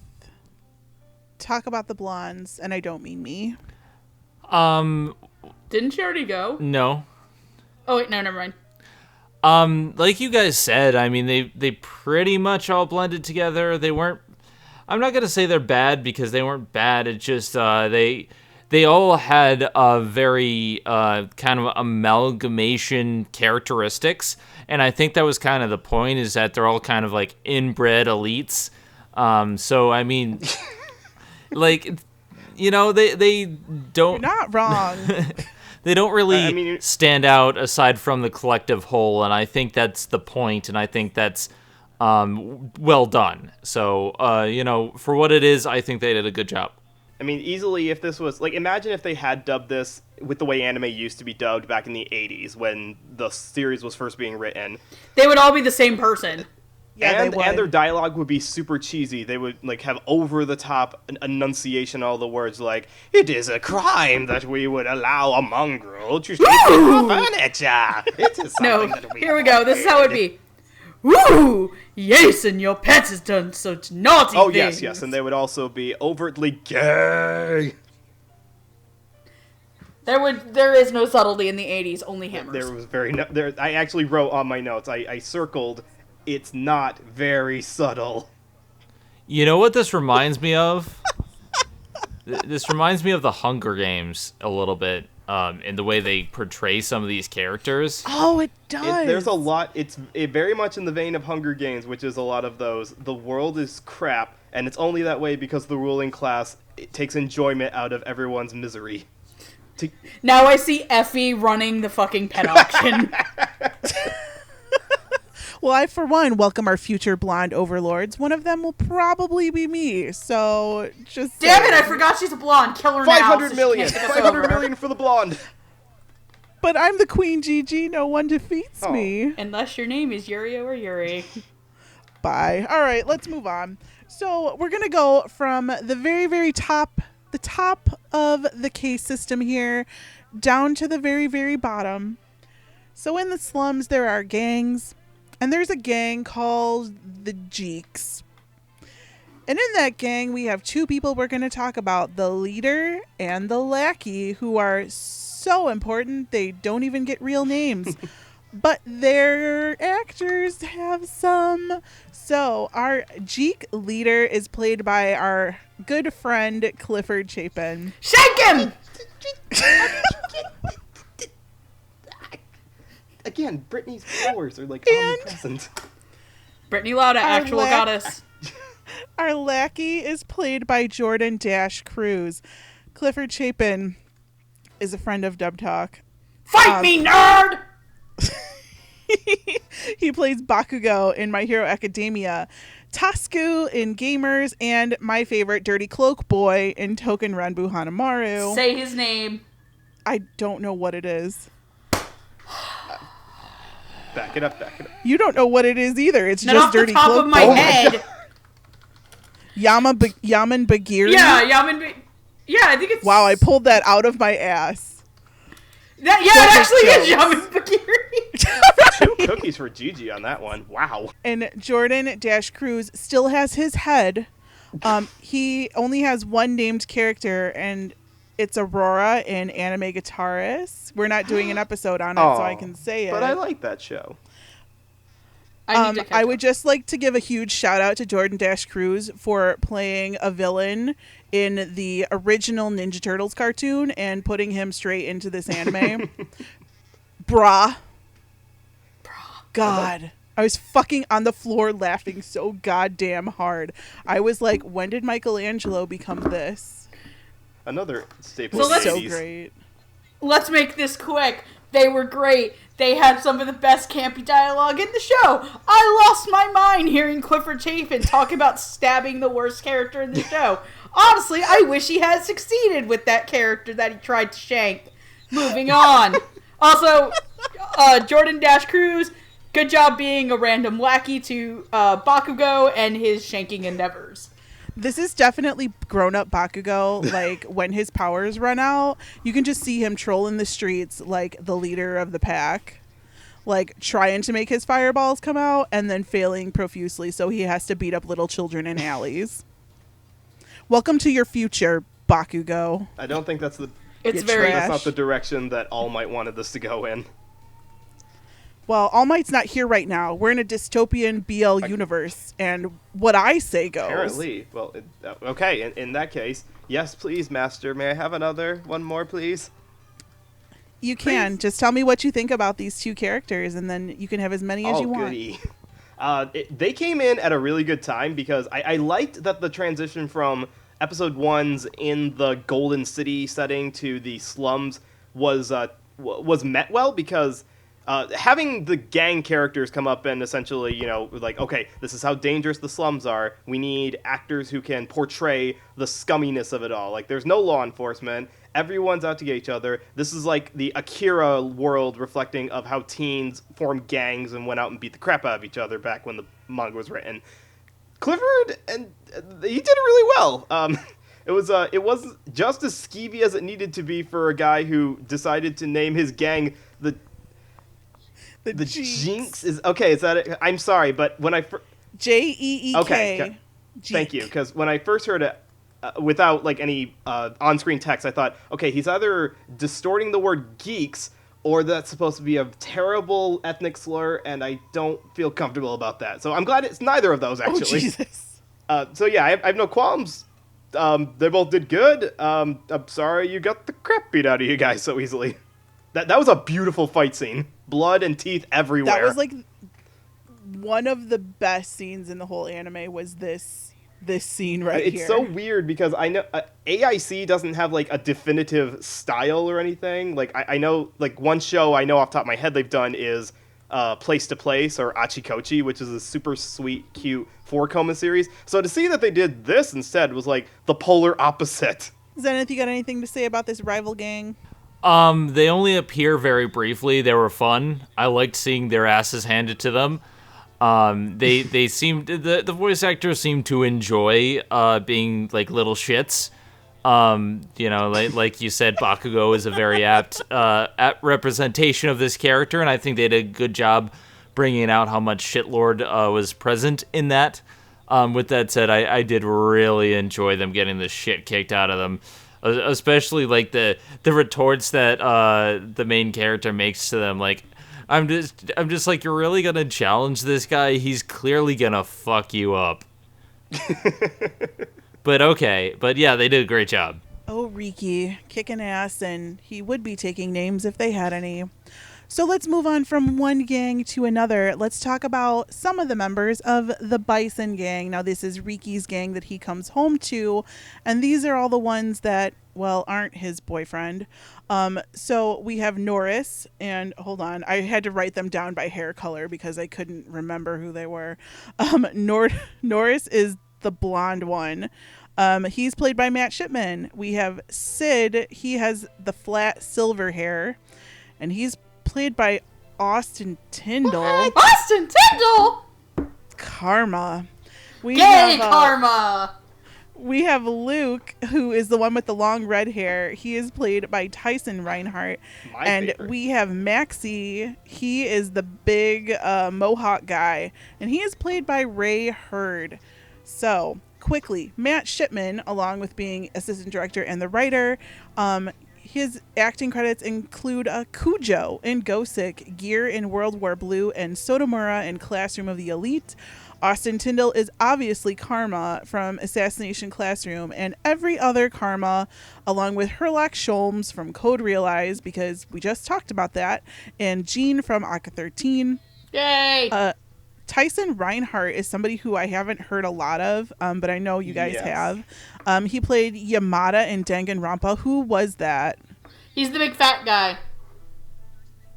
talk about the blondes, and I don't mean me. Didn't she already go? No. Oh wait, no, never mind. Like you guys said, I mean, they pretty much all blended together. They weren't, I'm not gonna say they're bad because they weren't bad. It's just they all had very kind of amalgamation characteristics, and I think that was kind of the point, is that they're all kind of like inbred elites. So I mean, like, they don't. You're not wrong. They don't really stand out aside from the collective whole, and I think that's the point, and I think that's well done. So, for what it is, I think they did a good job. I mean, easily, if this was, like, imagine if they had dubbed this with the way anime used to be dubbed back in the 80s when the series was first being written. They would all be the same person. Yeah, and their dialogue would be super cheesy. They would like have over-the-top enunciation, all the words like, "It is a crime that we would allow a mongrel to steal our furniture. It is something that we here we go. This is how it would be. Woo! Yes, and your pet has done such naughty things. Yes, and they would also be overtly gay. There is no subtlety in the 80s, only hammers. There was I actually wrote on my notes, I circled, it's not very subtle. You know what this reminds me of? This reminds me of the Hunger Games a little bit, in the way they portray some of these characters. Oh, it does. There's a lot. It's very much in the vein of Hunger Games, which is a lot of those. The world is crap, and it's only that way because the ruling class takes enjoyment out of everyone's misery. Now I see Effie running the fucking pet auction. Well, I, for one, welcome our future blonde overlords. One of them will probably be me, so just... Damn it, I forgot she's a blonde. Kill her now. 500 million! 500 million for the blonde! But I'm the queen, Gigi. No one defeats me. Unless your name is Yurio or Yuri. Bye. All right, let's move on. So we're going to go from the very, very top, the top of the case system here, down to the very, very bottom. So in the slums, there are gangs. And there's a gang called the Jeeks. And in that gang, we have two people we're going to talk about, the leader and the lackey, who are so important they don't even get real names. But their actors have some. So our Jeek leader is played by our good friend Clifford Chapin. Shake him! Again, Brittany's powers are like omnipresent. Brittany Lauda, actual goddess. Our lackey is played by Jordan Cruz. Clifford Chapin is a friend of Dub Talk. Fight me, nerd! He plays Bakugo in My Hero Academia, Tasku in Gamers, and my favorite, Dirty Cloak Boy in Token Renbu Hanamaru. Say his name. I don't know what it is. Back it up. You don't know what it is either. It's Not just off Dirty the top Cloak of my Boy. head. Yaman Bagiri? Yeah, yeah, I think it's... Wow, I pulled that out of my ass. It actually is Yaman Bagiri. 2 cookies for Gigi on that one. Wow. And Jordan Cruz still has his head. He only has one named character, and it's Aurora in Anime Guitarist. We're not doing an episode on it, so I can say it. But I like that show. I would just like to give a huge shout out to Jordan Cruz for playing a villain in the original Ninja Turtles cartoon and putting him straight into this anime. Bruh. God. I was fucking on the floor laughing so goddamn hard. I was like, when did Michelangelo become this? Another staple. So of the So 80s. great. Let's make this quick. They were great. They had some of the best campy dialogue in the show. I lost my mind hearing Clifford Chafin talk about stabbing the worst character in the show. Honestly, I wish he had succeeded with that character that he tried to shank. Moving on. Also, Jordan Dash Cruz, good job being a random lackey to Bakugo and his shanking endeavors. This is definitely grown-up Bakugo. Like, when his powers run out, you can just see him trolling the streets like the leader of the pack. Like, trying to make his fireballs come out and then failing profusely, so he has to beat up little children in alleys. Welcome to your future, Bakugo. I don't think that's It's Get very... trash. that's not the direction that All Might wanted this to go in. Well, All Might's not here right now. We're in a dystopian BL universe, and what I say goes. Apparently. Well, okay, in that case, yes, please, Master. May I have one more, please? You can. Just tell me what you think about these two characters, and then you can have as many as you want. Goody. They came in at a really good time because I liked that the transition from episode 1's in the Golden City setting to the slums was met well, because having the gang characters come up and essentially, like, okay, this is how dangerous the slums are. We need actors who can portray the scumminess of it all. Like, there's no law enforcement. Everyone's out to get each other. This is like the Akira world reflecting of how teens formed gangs and went out and beat the crap out of each other back when the manga was written. Clifford, and he did it really well. It was just as skeevy as it needed to be for a guy who decided to name his gang the Jeeks. Is okay. Is that it? I'm sorry, but when I Jeek. okay, thank you, because when I first heard it without like any on-screen text, I thought, okay, he's either distorting the word geeks or that's supposed to be a terrible ethnic slur, and I don't feel comfortable about that. So I'm glad it's neither of those, actually. Oh, Jesus. So yeah, I have no qualms. They both did good. I'm sorry you got the crap beat out of you guys so easily. That was a beautiful fight scene. Blood and teeth everywhere. That was like one of the best scenes in the whole anime was this scene right here. It's so weird because I know AIC doesn't have like a definitive style or anything. Like I know like one show I know off the top of my head they've done is Place to Place or Achikochi, which is a super sweet, cute 4-coma series. So to see that they did this instead was like the polar opposite. Zenith, you got anything to say about this rival gang? They only appear very briefly. They were fun. I liked seeing their asses handed to them. They seemed the voice actors seemed to enjoy being like little shits. Like you said, Bakugo is a very apt representation of this character, and I think they did a good job bringing out how much shitlord was present in that. With that said, I did really enjoy them getting the shit kicked out of them. Especially like the retorts that the main character makes to them. Like, I'm just like, you're really gonna challenge this guy? He's clearly gonna fuck you up. But okay, but yeah, they did a great job. Oh, Riki, kicking ass, and he would be taking names if they had any. So let's move on from one gang to another. Let's talk about some of the members of the Bison gang. Now, this is Riki's gang that he comes home to, and these are all the ones that, well, aren't his boyfriend. So we have Norris, and hold on, I had to write them down by hair color because I couldn't remember who they were. Norris is the blonde one. He's played by Matt Shipman. We have Sid. He has the flat silver hair, and he's played by Austin Tyndall. What? Austin Tyndall? Karma. Yay, Karma! We have Luke, who is the one with the long red hair. He is played by Tyson Reinhardt. And favorite. we have Maxie. He is the big Mohawk guy. And he is played by Ray Hurd. So, quickly, Matt Shipman, along with being assistant director and the writer, his acting credits include Kujo in Gosick, Gear in World War Blue, and Sotomura in Classroom of the Elite. Austin Tyndall is obviously Karma from Assassination Classroom, and every other Karma, along with Herlock Sholmes from Code Realize, because we just talked about that, and Jean from Aka 13. Yay! Tyson Reinhardt is somebody who I haven't heard a lot of, but I know you guys Yes. have. He played Yamada in Danganronpa. Who was that? He's the big fat guy.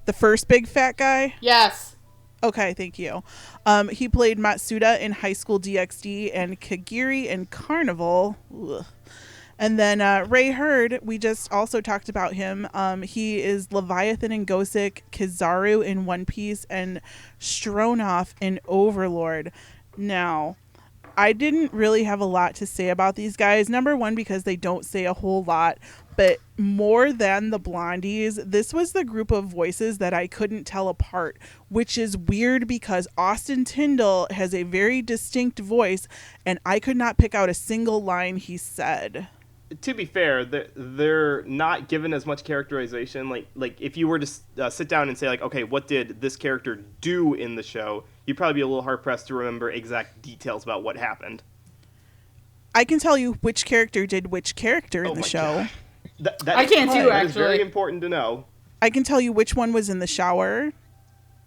The first big fat guy? Yes. Okay, thank you. He played Matsuda in High School DxD and Kagiri in Carnival. Ugh. And then Ray Hurd, we just also talked about him. He is Leviathan in Gosick, Kizaru in One Piece, and Stronov in Overlord. Now, I didn't really have a lot to say about these guys. Number one, because they don't say a whole lot. But more than the Blondies, this was the group of voices that I couldn't tell apart, which is weird because Austin Tyndall has a very distinct voice, and I could not pick out a single line he said. To be fair, they're not given as much characterization. Like if you were to sit down and say, like, okay, what did this character do in the show, you'd probably be a little hard-pressed to remember exact details about what happened. I can tell you which character did which character in the show. I can too, That is very actually. important to know. I can tell you which one was in the shower.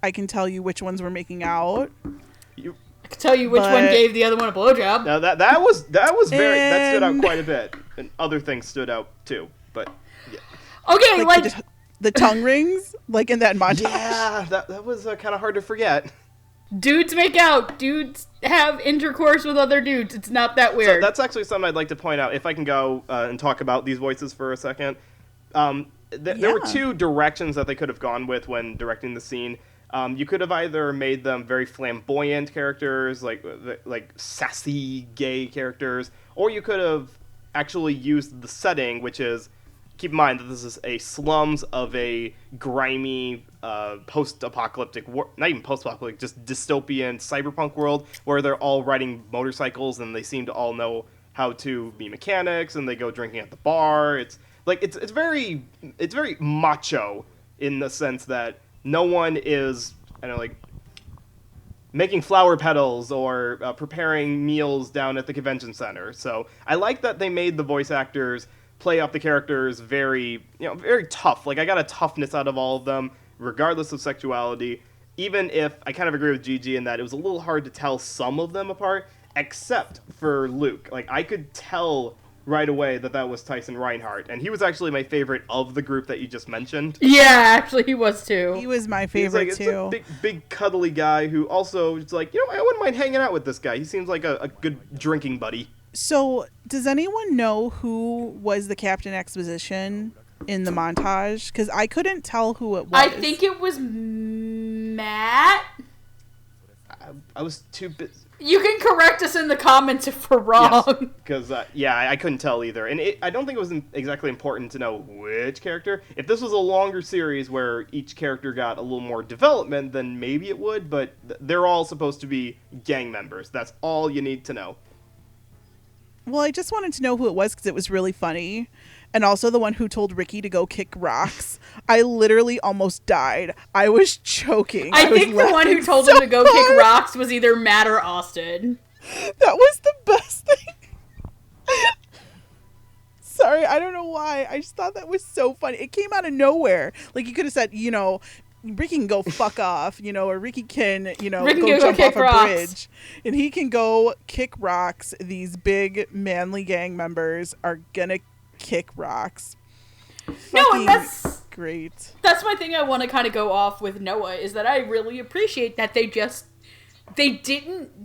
I can tell you which ones were making out. I can tell you which one gave the other one a blowjob. Now that was very that stood out quite a bit, and other things stood out too. But yeah, Okay, like the tongue rings, like in that montage. yeah, that was kind of hard to forget. dudes make out. Dudes have intercourse with other dudes. It's not that So weird. that's actually something I'd like to point out. If I can go and talk about these voices for a second, there were two directions that they could have gone with when directing the scene. You could have either made them very flamboyant characters, like sassy gay characters, or you could have actually used the setting, which is, keep in mind that this is a slums of a grimy post-apocalyptic, not even post-apocalyptic, just dystopian cyberpunk world where they're all riding motorcycles and they seem to all know how to be mechanics and they go drinking at the bar. It's very macho in the sense that no one is, making flower petals or preparing meals down at the convention center. So I like that they made the voice actors play up the characters very tough. Like, I got a toughness out of all of them, regardless of sexuality, even if I kind of agree with Gigi in that it was a little hard to tell some of them apart, except for Luke. Like, I could tell right away that was Tyson Reinhardt, and he was actually my favorite of the group that you just mentioned. Yeah, actually, he was too. He was my favorite too. It's a big cuddly guy who also is like, I wouldn't mind hanging out with this guy. He seems like a good drinking buddy. So, does anyone know who was the Captain Exposition in the montage? Because I couldn't tell who it was. I think it was Matt. I was too busy. You can correct us in the comments if we're wrong. Because, I couldn't tell either. And I don't think it was exactly important to know which character. If this was a longer series where each character got a little more development, then maybe it would, but they're all supposed to be gang members. That's all you need to know. Well, I just wanted to know who it was because it was really funny. And also the one who told Ricky to go kick rocks. I literally almost died. I was choking. I think the one who told him to go kick rocks was either Matt or Austin. That was the best thing. Sorry, I don't know why. I just thought that was so funny. It came out of nowhere. Like, you could have said, Ricky can go fuck off, or Ricky can, Ricky go can jump kick off a rocks. bridge. And he can go kick rocks. These big, manly gang members are gonna kick rocks. No, and that's great. That's my thing I want to kind of go off with Noah, is that I really appreciate that they didn't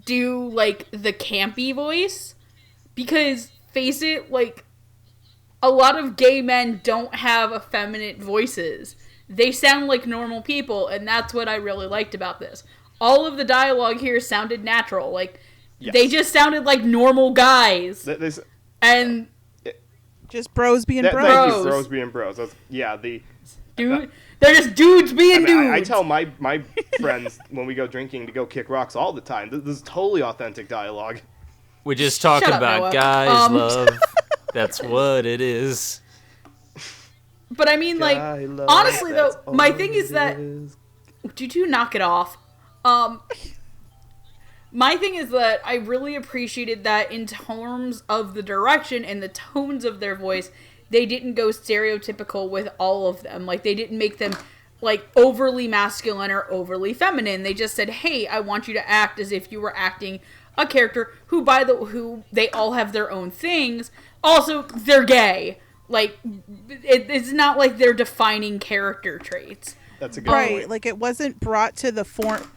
do, like, the campy voice. Because, face it, like, a lot of gay men don't have effeminate voices. They sound like normal people, and that's what I really liked about this. All of the dialogue here sounded natural. Like, Yes. They just sounded like normal guys. And... just bros being bros. Thank you, bros being bros. Dude, they're just dudes being dudes. I tell my friends when we go drinking to go kick rocks all the time. This is totally authentic dialogue. We're just talking Shut up, about Noah. guys love. That's what it is. But I mean, like, honestly, though, my thing is that... Did you knock it off? My thing is that I really appreciated that in terms of the direction and the tones of their voice, they didn't go stereotypical with all of them. Like, they didn't make them like overly masculine or overly feminine. They just said, hey, I want you to act as if you were acting a character who they all have their own things. Also, they're gay. Like, it's not like they're defining character traits. That's a good Right. point. Like, it wasn't brought to the forefront.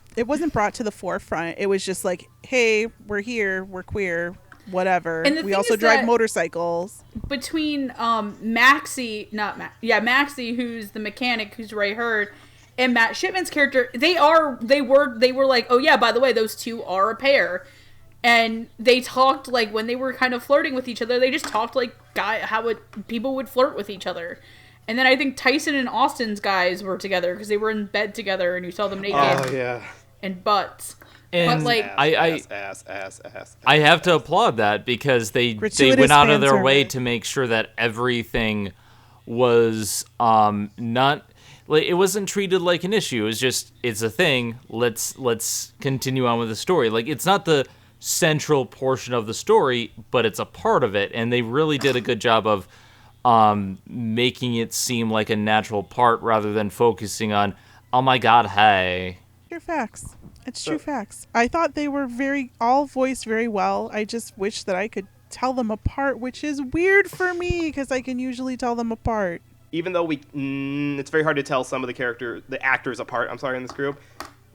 It was just like, hey, we're here, we're queer, whatever. And we also drive motorcycles. Between Maxie, who's the mechanic, who's Ray Hurd, and Matt Shipman's character, they were like, oh yeah, by the way, those two are a pair. And they talked like when they were kind of flirting with each other, they just talked like people would flirt with each other. And then I think Tyson and Austin's guys were together because they were in bed together and you saw them naked. Oh yeah. And butts. And but like ass. I have to applaud that because they went out of their way to make sure that everything was not like, it wasn't treated like an issue. It was just, it's a thing. Let's continue on with the story. Like, it's not the central portion of the story, but it's a part of it, and they really did a good job of making it seem like a natural part rather than focusing on, oh my god, hey. True facts. It's true facts. I thought they were all voiced very well. I just wish that I could tell them apart, which is weird for me because I can usually tell them apart. Even though it's very hard to tell some of the actors apart, in this group,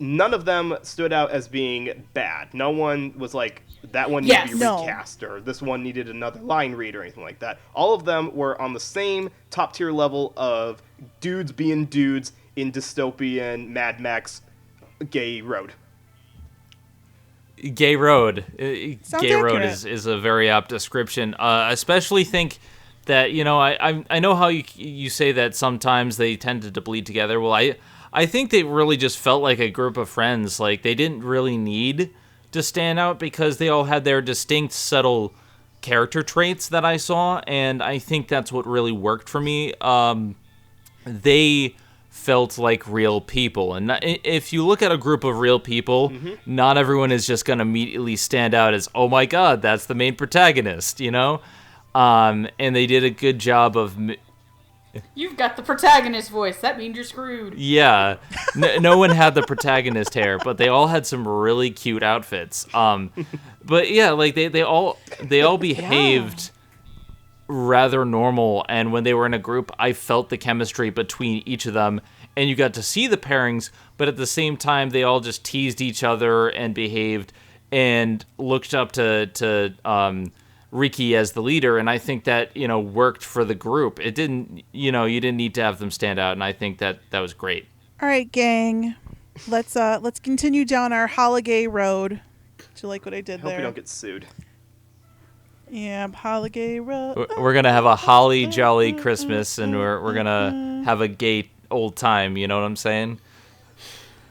none of them stood out as being bad. No one was like, that one needed to be recast, or this one needed another line read, or anything like that. All of them were on the same top-tier level of dudes being dudes in dystopian Mad Max gay road. Gay road. Gay accurate. road is a very apt description. I especially think that, I know how you say that sometimes they tended to bleed together. Well, I think they really just felt like a group of friends. Like, they didn't really need to stand out because they all had their distinct, subtle character traits that I saw, and I think that's what really worked for me. They felt like real people, and if you look at a group of real people, not everyone is just going to immediately stand out as, oh my god, that's the main protagonist, and they did a good job of... You've got the protagonist voice. That means you're screwed. Yeah. No one had the protagonist hair, but they all had some really cute outfits. But yeah, like they all behaved rather normal, and when they were in a group, I felt the chemistry between each of them, and you got to see the pairings, but at the same time, they all just teased each other and behaved and looked up to Riki as the leader, and I think that, worked for the group. It didn't, you didn't need to have them stand out, and I think that was great. All right, gang. Let's continue down our holiday road. Do you like what I did there? Hope we don't get sued. Yeah, holiday road. We're gonna have a holly jolly Christmas, and we're gonna have a gay old time. You know what I'm saying?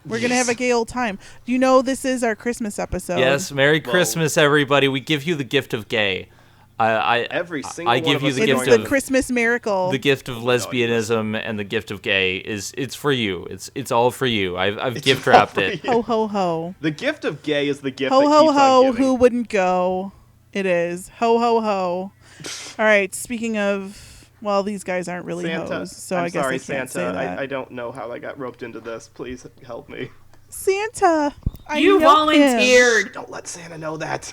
We're going to have a gay old time. This is our Christmas episode. Yes, Merry Christmas, everybody. We give you the gift of gay. Every single I give one you of the us gift It's of the Christmas miracle. the gift of lesbianism and the gift of gay it's for you. It's all for you. I've gift wrapped it. Ho ho ho. The gift of gay is the gift Ho that ho keeps on ho. giving. Who wouldn't go? It is ho ho ho. All right. Speaking of, well, these guys aren't really Santa. hoes, so I'm I guess sorry, I can't Santa. say that. I don't know how I got roped into this. Please help me. Santa. You volunteered. Don't let Santa know that.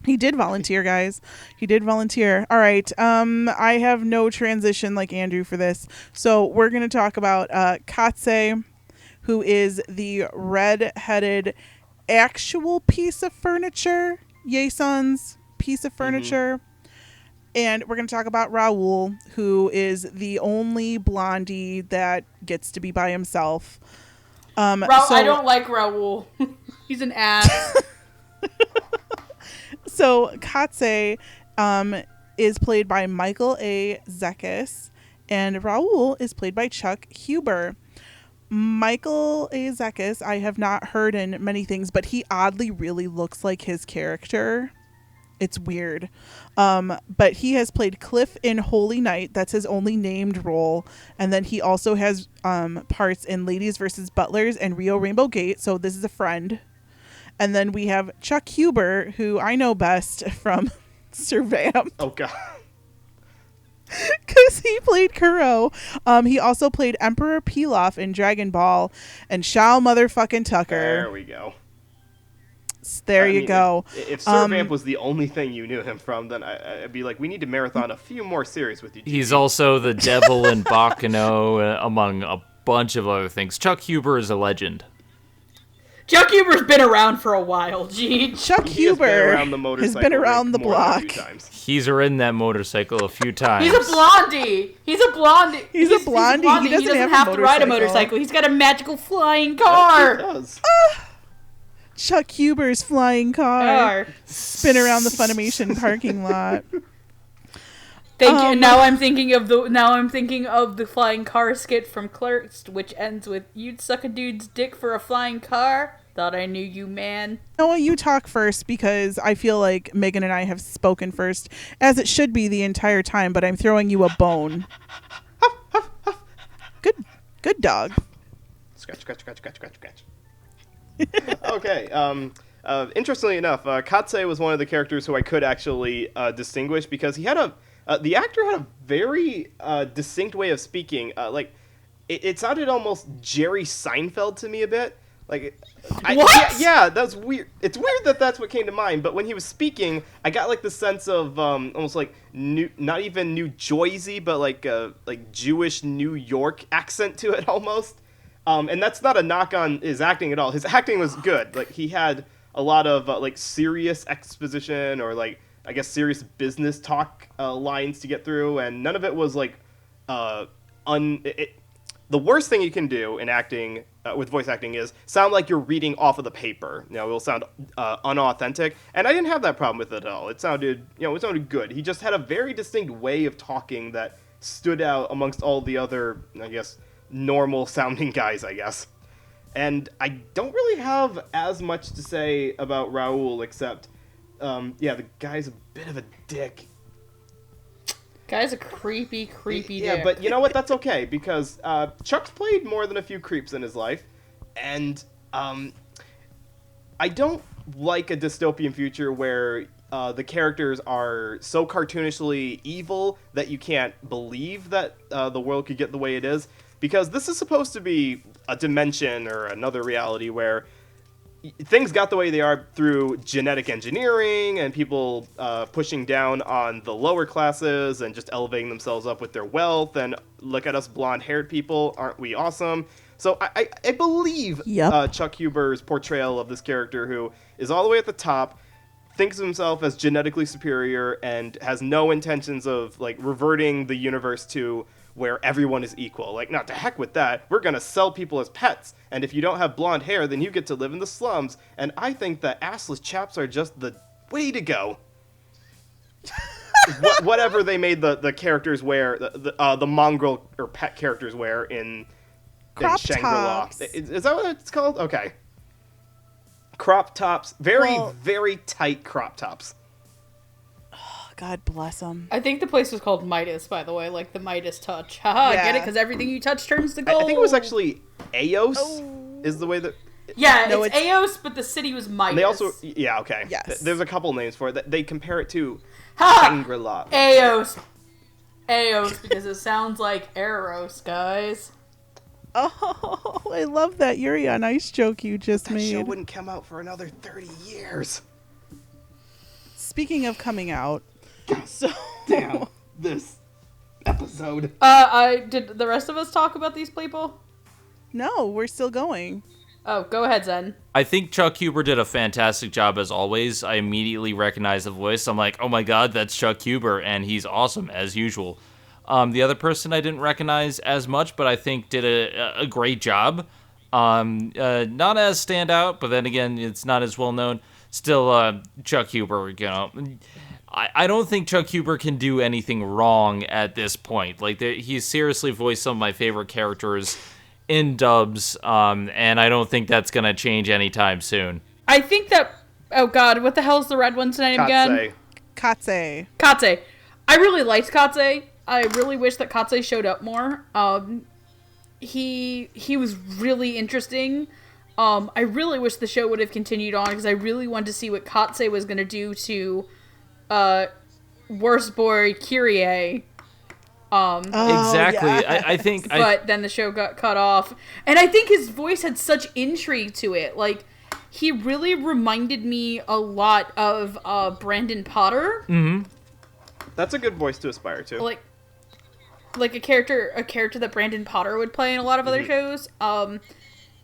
He did volunteer, guys. He did volunteer. All right. I have no transition like Andrew for this. So we're going to talk about Katze, who is the red-headed actual piece of furniture. Yason's piece of furniture. And we're going to talk about Raoul, who is the only blondie that gets to be by himself. I don't like Raoul. He's an ass. So Katze is played by Michael A. Zekis, and Raoul is played by Chuck Huber. Michael A. Zekis, I have not heard in many things, but he oddly really looks like his character. It's weird. But he has played Cliff in Holy Night. That's his only named role. And then he also has parts in Ladies vs. Butlers and Rio Rainbow Gate. So this is a friend. And then we have Chuck Huber, who I know best from Sir Vamp. Oh, God. Because he played Kuro. He also played Emperor Pilaf in Dragon Ball and Shao motherfucking Tucker. There we go. There you go. If Servamp was the only thing you knew him from, then I'd be like, we need to marathon a few more series with you. Gigi. He's also the devil in Bakano, among a bunch of other things. Chuck Huber is a legend. Chuck Huber's been around for a while, gee. Chuck Huber has been around the block. He's ridden that motorcycle a few times. He's a blondie. He's a blondie. He's a blondie. He doesn't have to ride a motorcycle. He's got a magical flying car. He does. Chuck Huber's flying car. Spin around the Funimation parking lot. Thank you. Now I'm thinking of the flying car skit from Clerks, which ends with "You'd suck a dude's dick for a flying car. Thought I knew you, man." Noah, you talk first because I feel like Megan and I have spoken first, as it should be the entire time. But I'm throwing you a bone. Good dog. Scratch. Okay. Interestingly enough, Katze was one of the characters who I could actually distinguish because he had the actor had a very distinct way of speaking. It sounded almost Jerry Seinfeld to me a bit. What? Yeah, that's weird. It's weird that that's what came to mind. But when he was speaking, I got like the sense of almost like not even New Jersey, but like Jewish New York accent to it almost. And that's not a knock on his acting at all. His acting was good. Like he had a lot of like serious exposition or like I guess serious business talk lines to get through, and none of it was like the worst thing you can do in acting with voice acting is sound like you're reading off of the paper. You know, it'll sound unauthentic, and I didn't have that problem with it at all. It sounded good. He just had a very distinct way of talking that stood out amongst all the other, I guess, normal sounding guys, I guess. And I don't really have as much to say about Raoul except, the guy's a bit of a dick. Guy's a creepy dick. Yeah, but you know what? That's okay, because Chuck's played more than a few creeps in his life, and I don't like a dystopian future where the characters are so cartoonishly evil that you can't believe that the world could get the way it is, because this is supposed to be a dimension or another reality where things got the way they are through genetic engineering and people pushing down on the lower classes and just elevating themselves up with their wealth. And look at us blonde-haired people. Aren't we awesome? So I believe Chuck Huber's portrayal of this character who is all the way at the top, thinks of himself as genetically superior, and has no intentions of like reverting the universe to where everyone is equal. Like, not to heck with that. We're going to sell people as pets. And if you don't have blonde hair, then you get to live in the slums. And I think that assless chaps are just the way to go. Whatever they made the characters wear, the mongrel or pet characters wear in Shangri-La. Is that what it's called? Okay. Crop tops. Very tight crop tops. God bless them. I think the place was called Midas, by the way, like the Midas touch. Haha, get it? Because everything you touch turns to gold. I think it was actually Eos, is the way that... Yeah, no, it's Eos, but the city was Midas. They also... Yeah, okay. Yes. There's a couple names for it. They compare it to Shangri-La. Eos, because it sounds like Eros, guys. Oh, I love that Yuri on Ice joke you just made. That show wouldn't come out for another 30 years. Speaking of coming out... So damn this episode. Did the rest of us talk about these people? No, we're still going. Oh, go ahead, Zen. I think Chuck Huber did a fantastic job as always. I immediately recognized the voice. I'm like, oh my god, that's Chuck Huber, and he's awesome as usual. The other person I didn't recognize as much, but I think did a great job. Not as standout, but then again, it's not as well known. Still, Chuck Huber, you know. I don't think Chuck Huber can do anything wrong at this point. Like, he's seriously voiced some of my favorite characters in dubs, and I don't think that's going to change anytime soon. I think that... Oh, God, what the hell's the red one's name again? Katze. I really liked Katze. I really wish that Katze showed up more. He was really interesting. I really wish the show would have continued on, because I really wanted to see what Katze was going to do to... worst boy Kyrie. Exactly. Yes. I think. But then the show got cut off. And I think his voice had such intrigue to it. Like, he really reminded me a lot of Brandon Potter. Mm-hmm. That's a good voice to aspire to. Like a character that Brandon Potter would play in a lot of other shows. And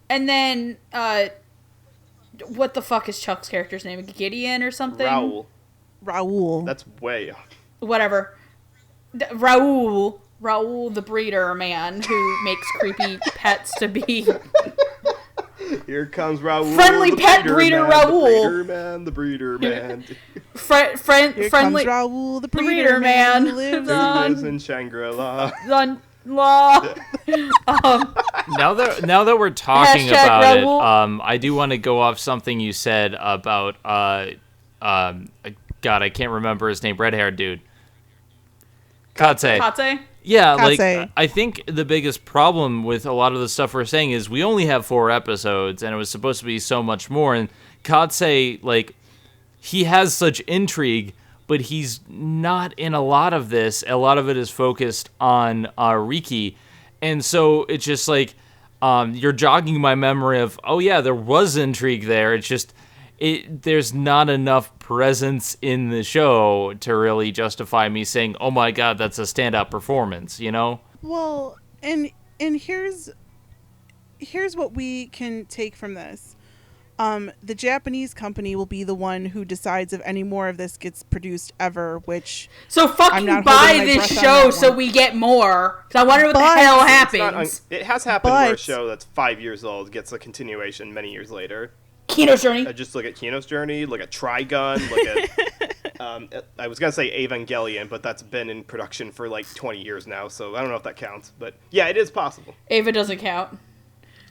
then, what the fuck is Chuck's character's name? Gideon or something? Raoul. That's way off. Whatever. Raoul the breeder man who makes creepy pets to be. Here comes Raoul. Friendly pet breeder Raoul. The breeder man. Here Friendly comes Raoul, the breeder man. Who lives in Shangri-La. Now that we're talking about Raoul. it, I do want to go off something you said about God, I can't remember his name. Red-haired dude. Katze. Yeah, Katze. like, I think the biggest problem with a lot of the stuff we're saying is we only have 4 episodes, and it was supposed to be so much more, and Katze, like, he has such intrigue, but he's not in a lot of this. A lot of it is focused on Riki, and so it's just like, you're jogging my memory of, oh yeah, there was intrigue there, it's just... there's not enough presence in the show to really justify me saying, oh my god, that's a standout performance, you know? Well, and here's what we can take from this. The Japanese company will be the one who decides if any more of this gets produced ever, which... So fucking buy this show so we get more. Because I wonder what the hell happens. It has happened where a show that's 5 years old gets a continuation many years later. Kino's Journey. Just look at Kino's Journey, look at Trigun, look at... I was going to say Evangelion, but that's been in production for like 20 years now, so I don't know if that counts. But yeah, it is possible. Ava doesn't count.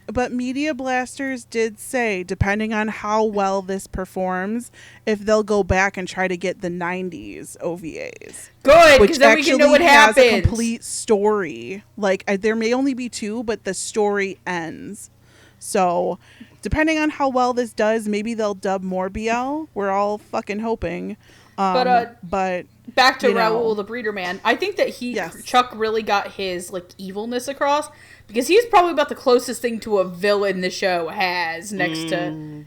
But Media Blasters did say, depending on how well this performs, if they'll go back and try to get the 90s OVAs. Good, because then we can know what happens. Which actually has a complete story. Like, there may only be 2, but the story ends. So... depending on how well this does, maybe they'll dub more BL. We're all fucking hoping. But back to Raoul the breeder man. I think that Yes. Chuck really got his like evilness across because he's probably about the closest thing to a villain the show has next to,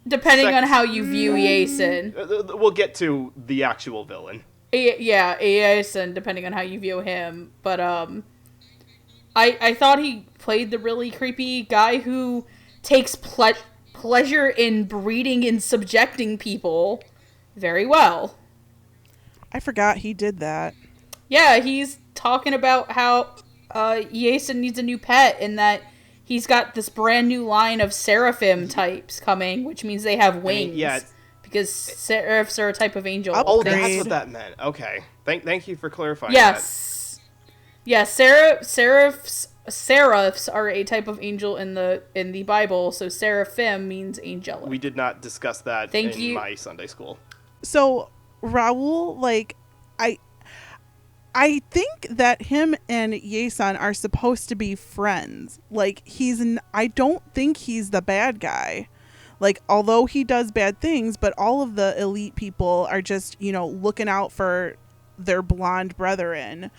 depending on how you view Jason. We'll get to the actual villain. Yeah, Jason, depending on how you view him. But I thought he played the really creepy guy who takes pleasure in breeding and subjecting people very well. I forgot he did that. Yeah, he's talking about how Jason needs a new pet and that he's got this brand new line of seraphim types coming, which means they have wings. Because seraphs are a type of angel. Oh, that's what that meant. Okay. Thank you for clarifying that. Yes, seraphs are a type of angel in the Bible, so seraphim means angelic. We did not discuss that in my Sunday school. So Raoul, like, I think that him and Jason are supposed to be friends. Like, I don't think he's the bad guy. Like, although he does bad things, but all of the elite people are just, looking out for their blonde brethren.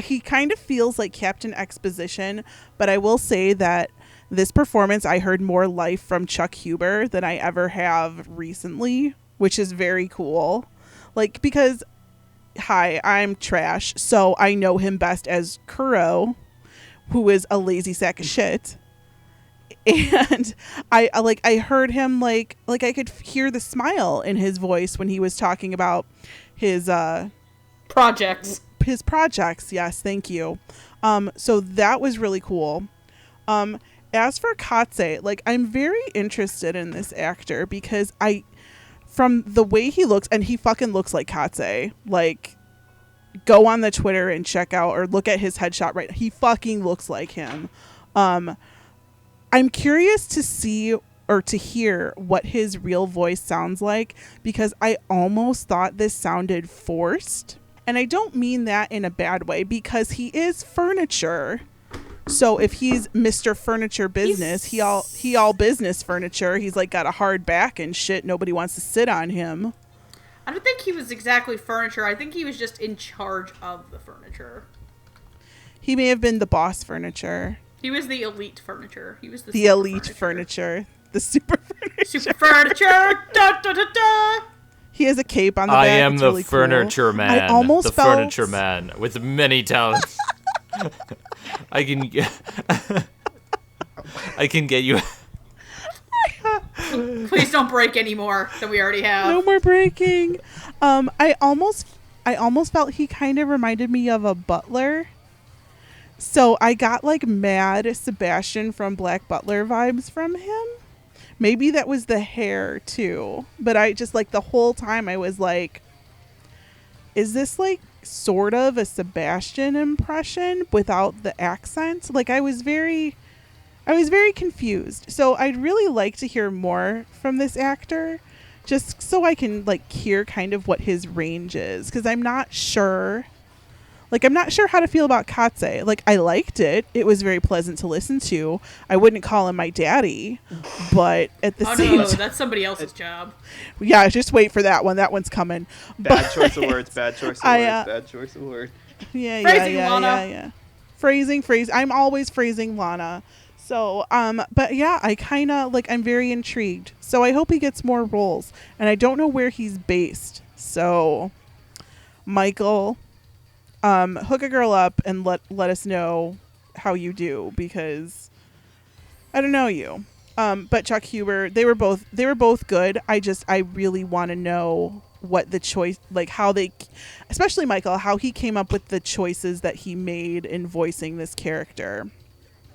He kind of feels like Captain Exposition, but I will say that this performance, I heard more life from Chuck Huber than I ever have recently, which is very cool. Like, because, hi, I'm trash, so I know him best as Kuro, who is a lazy sack of shit. And I heard him like I could hear the smile in his voice when he was talking about his projects. His projects, yes, thank you. So that was really cool. As for Katze, like, I'm very interested in this actor because from the way he looks, and he fucking looks like Katze. Like, go on the Twitter and check out or look at his headshot right. He fucking looks like him. I'm curious to see or to hear what his real voice sounds like because I almost thought this sounded forced. And I don't mean that in a bad way because he is furniture. So if he's Mr. Furniture Business, he all business furniture. He's like got a hard back and shit. Nobody wants to sit on him. I don't think he was exactly furniture. I think he was just in charge of the furniture. He may have been the boss furniture. He was the elite furniture. He was the The super elite furniture. The super furniture. Super furniture. Da, da, da, da. He has a cape on the back. I am it's the really furniture cool. man. I almost the felt... furniture man with many talents. I can get you. Please don't break any more than we already have. No more breaking. I almost felt he kind of reminded me of a butler. So I got like mad Sebastian from Black Butler vibes from him. Maybe that was the hair too. But I just like the whole time I was like, is this like sort of a Sebastian impression without the accent? Like I was very confused. So I'd really like to hear more from this actor just so I can like hear kind of what his range is. Cause I'm not sure. Like, I'm not sure how to feel about Katze. Like, I liked it. It was very pleasant to listen to. I wouldn't call him my daddy, but at the same time... that's somebody else's job. Yeah, just wait for that one. That one's coming. Bad choice of words, bad choice of words, bad choice of words. Yeah. Phrasing. I'm always phrasing Lana. So, but yeah, I kind of, like, I'm very intrigued. So I hope he gets more roles. And I don't know where he's based. So, Michael... hook a girl up and let us know how you do, because I don't know you. But Chuck Huber, they were both good. I really want to know what the choice, like how they, especially Michael, how he came up with the choices that he made in voicing this character.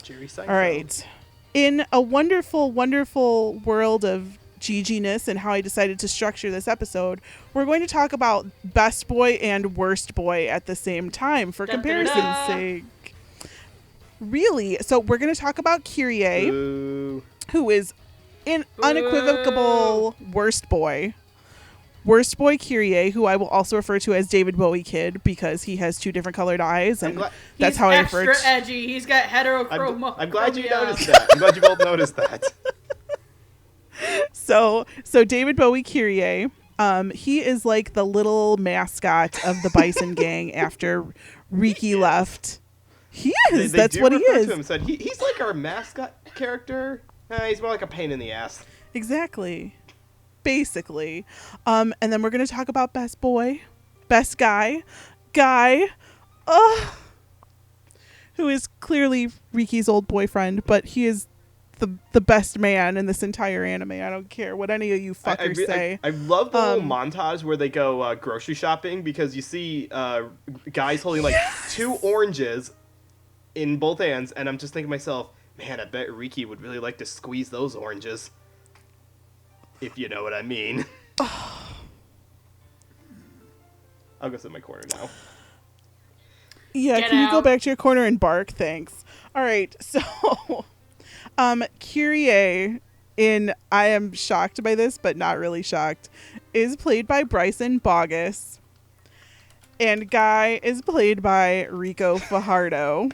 Jerry Seinfeld. All right. In a wonderful, wonderful world of Gigi-ness and how I decided to structure this episode, we're going to talk about best boy and worst boy at the same time for comparison's sake. Really? So we're going to talk about Kyrie, who is an unequivocal worst boy. Worst boy Kyrie, who I will also refer to as David Bowie Kid because he has two different colored eyes, and that's how I refer to. He's extra edgy. He's got heterochroma. I'm glad you noticed that. I'm glad you both noticed that. So David Bowie Kyrie, he is like the little mascot of the Bison gang after Riki left. He is. That's what he is. To him, said he's like our mascot character. He's more like a pain in the ass. Exactly. Basically. And then we're going to talk about best boy, best guy, who is clearly Riki's old boyfriend, but he is the best man in this entire anime. I don't care what any of you fuckers say. I love the little montage where they go grocery shopping, because you see guys holding like two oranges in both hands, and I'm just thinking to myself, man, I bet Riki would really like to squeeze those oranges. If you know what I mean. I'll go sit in my corner now. Yeah, Get can you out. go back to your corner and bark? Thanks. All right, so... Kyrie, in I am shocked by this, but not really shocked, is played by Bryson Bogus. And Guy is played by Rico Fajardo.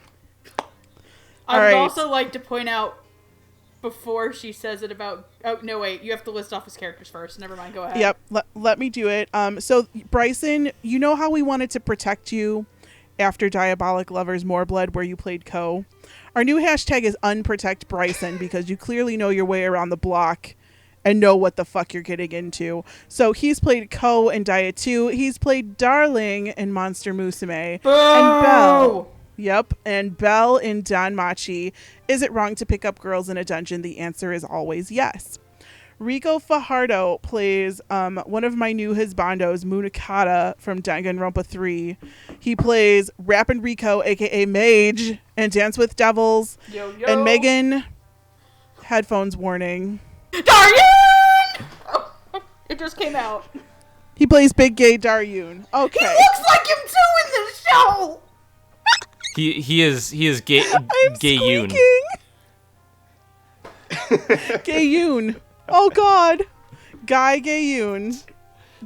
I would also like to point out, before she says it about... Oh, no, wait. You have to list off his characters first. Never mind. Go ahead. Yep. Let me do it. So, Bryson, you know how we wanted to protect you after Diabolic Lovers Moorblood, where you played Ko? Our new hashtag is Unprotect Bryson, because you clearly know your way around the block and know what the fuck you're getting into. So he's played Ko in Dia 2. He's played Darling in Monster Musume. Boo! And Belle. Yep. And Belle in Danmachi. Is it wrong to pick up girls in a dungeon? The answer is always yes. Rico Fajardo plays one of my new husbandos, Munakata from Danganronpa 3. He plays Rappin' Rico, a.k.a. Mage, and Dance with Devils. Yo, yo. And Megan, headphones warning. Daryun! Oh, it just came out. He plays Big Gay Daryun. Okay. He looks like him too in this show! He is gay. I'm Gay-yoon. Gay-yoon. Oh God, Guy Gay-yoon,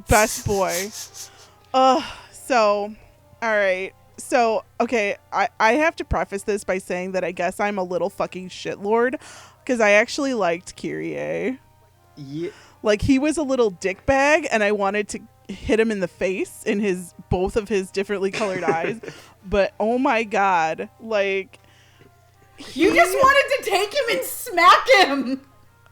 best boy. So, all right. So, okay, I have to preface this by saying that I guess I'm a little fucking shitlord, because I actually liked Kyrie. Yeah. Like, he was a little dickbag, and I wanted to hit him in the face in both of his differently colored eyes. But oh my god, like you just wanted to take him and smack him,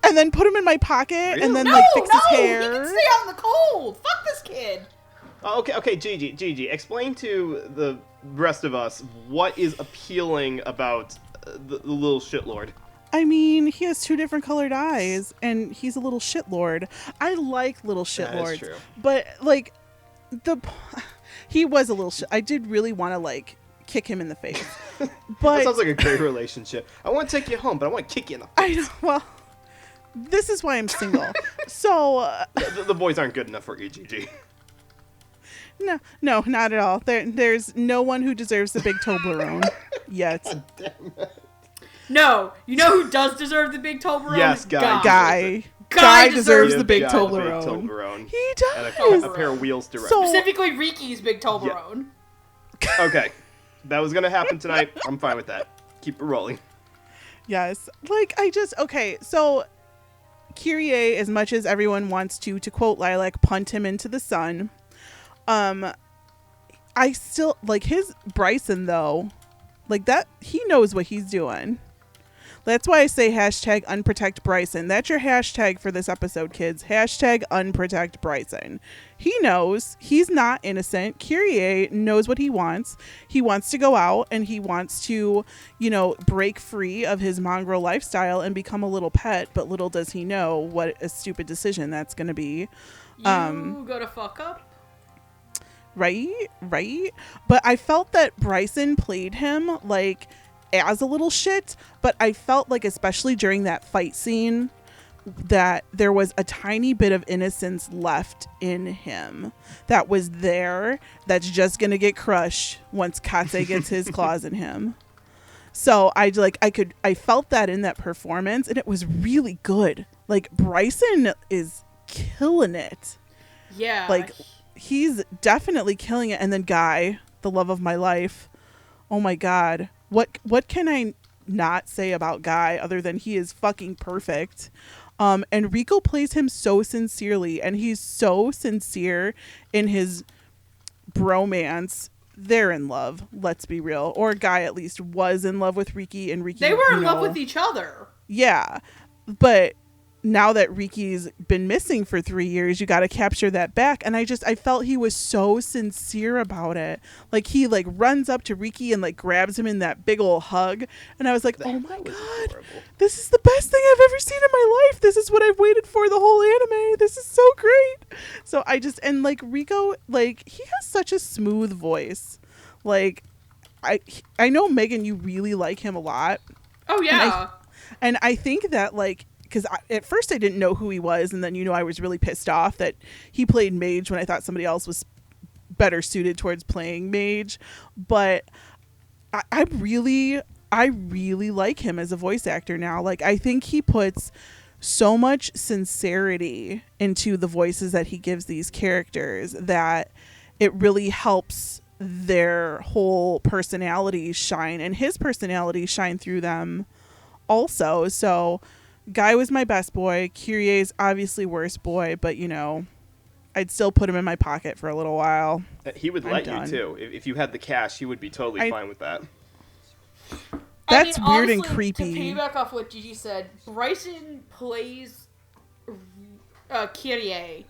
and then put him in my pocket, Really? and then no, fix his hair. He can stay out in the cold. Fuck this kid. Oh, okay, Gigi, explain to the rest of us what is appealing about the little shitlord. I mean, he has 2 different colored eyes, and he's a little shitlord. I like little shitlords. That is true. But, like, he was a little I did really want to, like, kick him in the face. But That sounds like a great relationship. I want to take you home, but I want to kick you in the face. I know, well, this is why I'm single. So... The boys aren't good enough for you, Gigi. No, not at all. There's no one who deserves the big Toblerone yet. Damn it. No, you know who does deserve the big Toblerone? Yes, Guy. Guy deserves the big Guy Toblerone. He does. And a pair of wheels to ride. So- Specifically Riki's big Toblerone. Okay. That was going to happen tonight. I'm fine with that. Keep it rolling. Yes. Like, okay, so Kyrie, as much as everyone wants to quote Lilac, punt him into the sun, I still, like, his Bryson, though, like, that, he knows what he's doing. That's why I say hashtag unprotect Bryson. That's your hashtag for this episode, kids. Hashtag unprotect Bryson. He knows he's not innocent. Kyrie knows what he wants. He wants to go out and he wants to, break free of his mongrel lifestyle and become a little pet. But little does he know what a stupid decision that's going to be. You go to fuck up. Right. But I felt that Bryson played him like as a little shit, but I felt like, especially during that fight scene, that there was a tiny bit of innocence left in him that was there, that's just gonna get crushed once Katze gets his claws in him. So I felt that in that performance, and it was really good. Like, Bryson is killing it. Yeah. Like, he's definitely killing it. And then Guy, the love of my life, oh my god, what can I not say about Guy other than he is fucking perfect. And Rico plays him so sincerely, and he's so sincere in his bromance. They're in love, let's be real. Or Guy at least was in love with Riki, and Riki, they were in love with each other. Yeah, but now that Riki's been missing for 3 years, you got to capture that back. And I felt he was so sincere about it. Like, he runs up to Riki and grabs him in that big old hug. And I was like, oh my god, adorable. This is the best thing I've ever seen in my life. This is what I've waited for the whole anime. This is so great. So Rico, he has such a smooth voice. I know, Megan, you really like him a lot. Oh yeah. And I think that because at first I didn't know who he was, and then I was really pissed off that he played mage when I thought somebody else was better suited towards playing mage. But I really like him as a voice actor now. I think he puts so much sincerity into the voices that he gives these characters that it really helps their whole personalities shine, and his personality shine through them also. So Guy was my best boy. Kyrie's obviously worst boy, but I'd still put him in my pocket for a little while. He would let you too. If you had the cash, he would be totally fine with that. That's weird and honestly, creepy. To piggyback off what Gigi said, Bryson plays Kyrie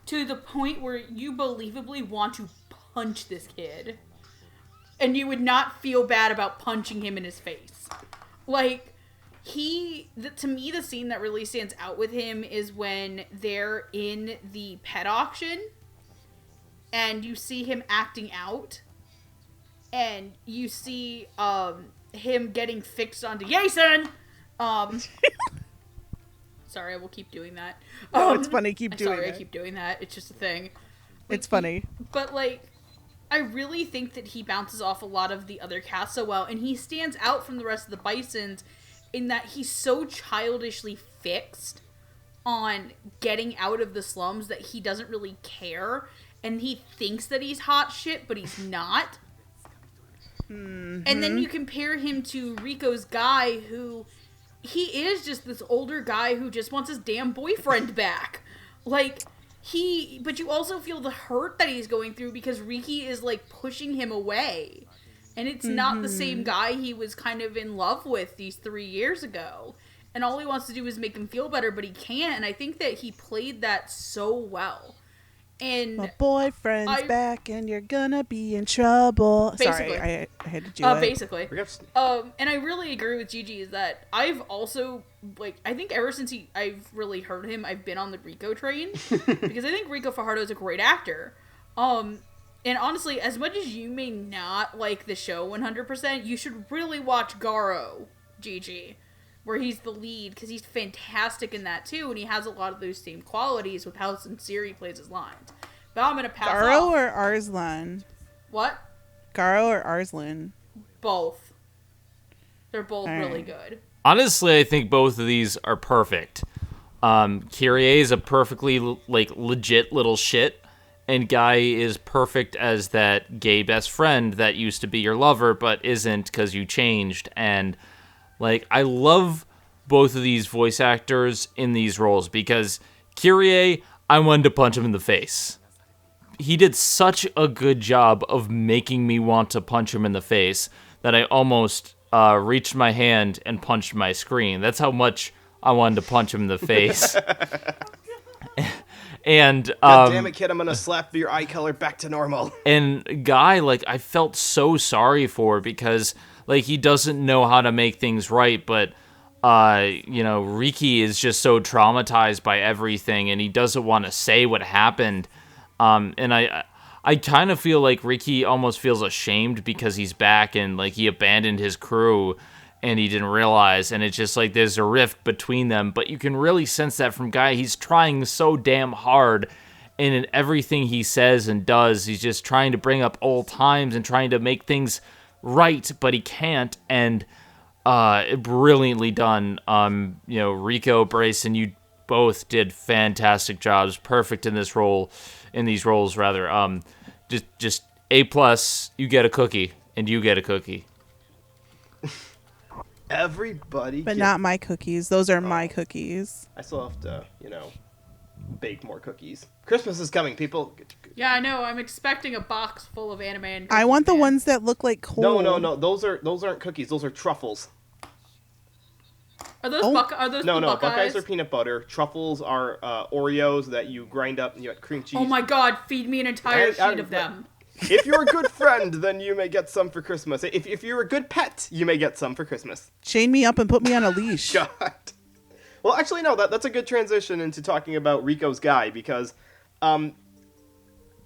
to the point where you believably want to punch this kid, and you would not feel bad about punching him in his face. To me, the scene that really stands out with him is when they're in the pet auction and you see him acting out, and you see him getting fixed onto Jason. Sorry, I will keep doing that. It's funny. Keep doing sorry, it. I keep doing that. It's just a thing. It's funny. But I really think that he bounces off a lot of the other cast so well, and he stands out from the rest of the Bisons in that he's so childishly fixed on getting out of the slums that he doesn't really care, and he thinks that he's hot shit, but he's not. Mm-hmm. And then you compare him to Rico's Guy, who he is just this older guy who just wants his damn boyfriend back. but you also feel the hurt that he's going through because Riki is like pushing him away. And it's not the same guy he was kind of in love with these 3 years ago. And all he wants to do is make him feel better, but he can't. And I think that he played that so well. And my boyfriend's back and you're gonna be in trouble. Basically. Sorry, I had to do it. Basically. And I really agree with Gigi is that I've also, like, I think ever since I've really heard him, I've been on the Rico train. Because I think Rico Fajardo is a great actor. And honestly, as much as you may not like the show 100%, you should really watch Garo, Gigi, where he's the lead, because he's fantastic in that too, and he has a lot of those same qualities with how sincere he plays his lines. But I'm gonna pass Garo off. or Arslan? What? Garo or Arslan? Both. They're both really good. Honestly, I think both of these are perfect. Kyrie is a perfectly legit little shit, and Guy is perfect as that gay best friend that used to be your lover but isn't because you changed. And I love both of these voice actors in these roles because Kyrie, I wanted to punch him in the face. He did such a good job of making me want to punch him in the face that I almost reached my hand and punched my screen. That's how much I wanted to punch him in the face. And God damn it, kid, I'm gonna slap your eye color back to normal. And Guy, I felt so sorry for because he doesn't know how to make things right, but Riki is just so traumatized by everything and he doesn't want to say what happened. And I kind of feel like Riki almost feels ashamed because he's back and he abandoned his crew and he didn't realize, and it's just there's a rift between them, but you can really sense that from Guy. He's trying so damn hard, and in everything he says and does, he's just trying to bring up old times and trying to make things right, but he can't, and brilliantly done. Rico, Bryson, you both did fantastic jobs, perfect in these roles rather. Just A+, you get a cookie, and you get a cookie. Everybody, but not my cookies. Those are my cookies. I still have to, bake more cookies. Christmas is coming, people. Yeah, I know. I'm expecting a box full of anime and I want the ones that look like coal. No. Those aren't cookies. Those are truffles. Are those Buckeyes? No, Buckeyes are peanut butter. Truffles are Oreos that you grind up and you add cream cheese. Oh my god, feed me an entire sheet of them. If you're a good friend, then you may get some for Christmas. If you're a good pet, you may get some for Christmas. Chain me up and put me on a leash. God. Well, actually, no. That's a good transition into talking about Rico's Guy because,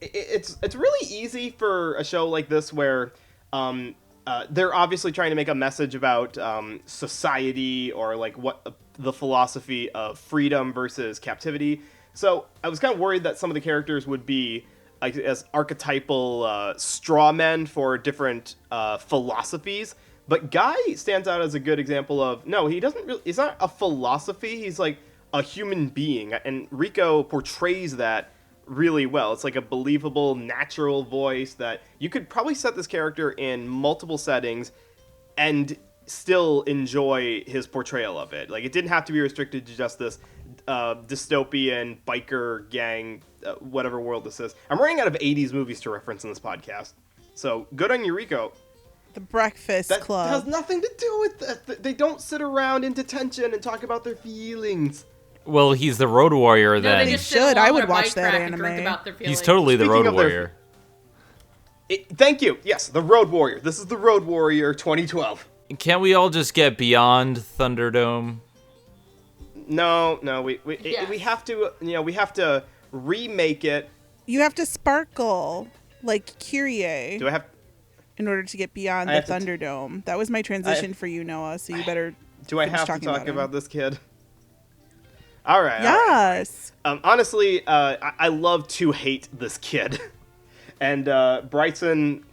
it's really easy for a show like this where, they're obviously trying to make a message about society or what the philosophy of freedom versus captivity. So I was kind of worried that some of the characters would be as archetypal straw men for different philosophies. But Guy stands out as a good example of, no, he's not a philosophy, he's a human being. And Rico portrays that really well. It's a believable, natural voice that you could probably set this character in multiple settings and still enjoy his portrayal of it. It didn't have to be restricted to just this dystopian biker gang, whatever world this is. I'm running out of 80s movies to reference in this podcast. So, good on you, Rico. The Breakfast Club. That has nothing to do with that. They don't sit around in detention and talk about their feelings. Well, he's the Road Warrior then. No, they just should. I would watch that anime. He's totally the Road Warrior. Thank you. Yes, the Road Warrior. This is the Road Warrior 2012. Can't we all just get beyond Thunderdome? No, we have to. We have to remake it. You have to sparkle like Kyrie. Do I have? In order to get beyond the Thunderdome. That was my transition for you, Noah. So you better. Do I have to talk about this kid? All right. Yes. All right. Honestly, I love to hate this kid, and Bryson.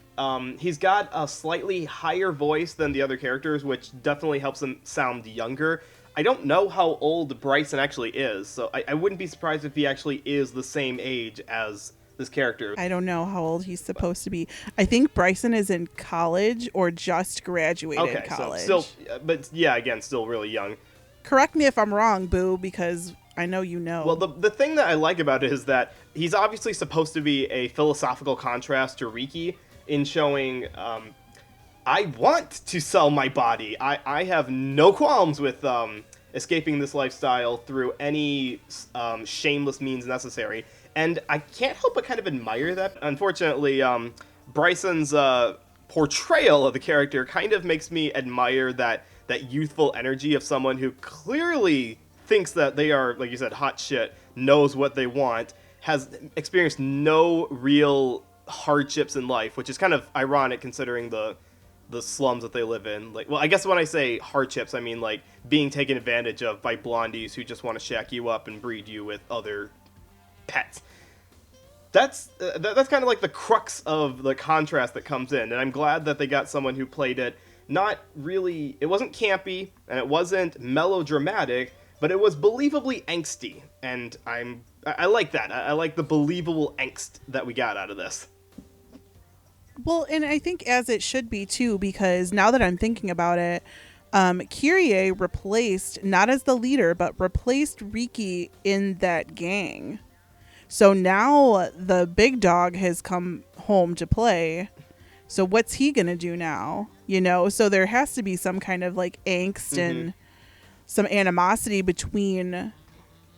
He's got a slightly higher voice than the other characters, which definitely helps him sound younger. I don't know how old Bryson actually is, so I wouldn't be surprised if he actually is the same age as this character. I don't know how old he's supposed to be. I think Bryson is in college or just graduated college. So still, but yeah, again, still really young. Correct me if I'm wrong, Boo, because I know you know. Well, the thing that I like about it is that he's obviously supposed to be a philosophical contrast to Riki in showing, I want to sell my body. I have no qualms with escaping this lifestyle through any shameless means necessary. And I can't help but kind of admire that. Unfortunately, Bryson's portrayal of the character kind of makes me admire that youthful energy of someone who clearly thinks that they are, like you said, hot shit, knows what they want, has experienced no real hardships in life, which is kind of ironic considering the slums that they live in. Like, well, I guess when I say hardships, I mean like being taken advantage of by blondies who just want to shack you up and breed you with other pets. That's kind of like the crux of the contrast that comes in, and I'm glad that they got someone who played it not really, it wasn't campy and it wasn't melodramatic, but it was believably angsty, and I like that. I like the believable angst that we got out of this. Well, and I think as it should be too, because now that I'm thinking about it, Kyrie replaced, not as the leader, but replaced Riki in that gang. So now the big dog has come home to play. So what's he going to do now? You know, so there has to be some kind of like angst and some animosity between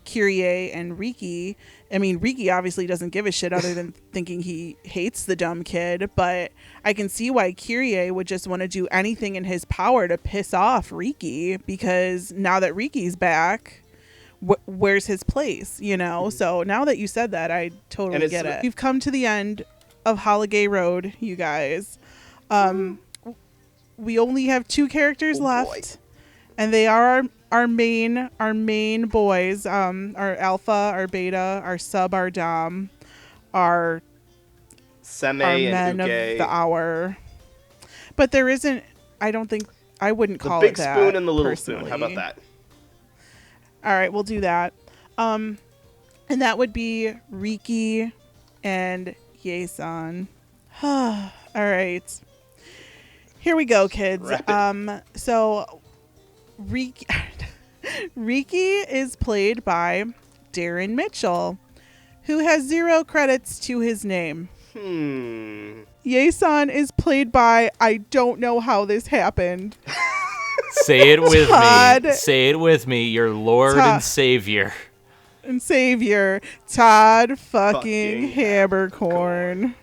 Kyrie and Riki. I mean, Riki obviously doesn't give a shit other than thinking he hates the dumb kid, but I can see why Kyrie would just want to do anything in his power to piss off Riki, because now that Riki's back, where's his place, you know? So now that you said that, I totally get it. We've come to the end of Holiday Road, you guys. We only have 2 characters left, and they are our main boys, our alpha, our beta, our sub, our dom, our Seme our and men Uke. of the hour. But there isn't, I don't think, I wouldn't call the it that. big spoon and the little personally. spoon. How about that? All right, we'll do that. And that would be Riki and Yason. All right. Here we go, kids. So Riki is played by Darren Mitchell, who has 0 credits to his name. Yason is played by, I don't know how this happened. Say it with me. Say it with me. Your Lord and Savior. Todd fucking Habercorn.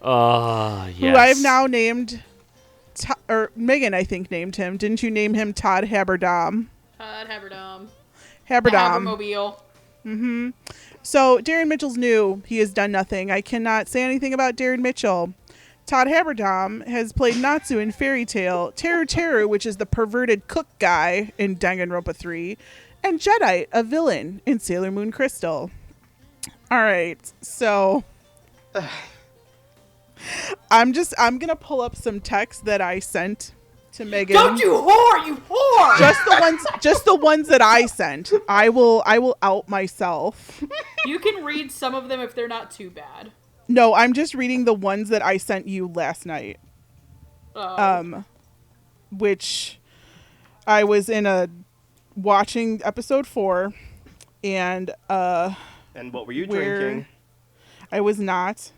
Yes. Who I've now named, or Megan, I think, named him. Didn't you name him Todd Haberdom? Todd Haberdom. Habermobile. Mm-hmm. So Darren Mitchell's new. He has done nothing. I cannot say anything about Darren Mitchell. Todd Haberdom has played Natsu in Fairy Tail, Teru, which is the perverted cook guy in Danganronpa 3, and Jedi, a villain in Sailor Moon Crystal. All right, so I'm gonna pull up some text that I sent to Megan. Don't you whore, you whore! Just the ones that I sent. I will out myself. You can read some of them if they're not too bad. No, I'm just reading the ones that I sent you last night. Which I was watching episode 4, and what were you drinking? I was not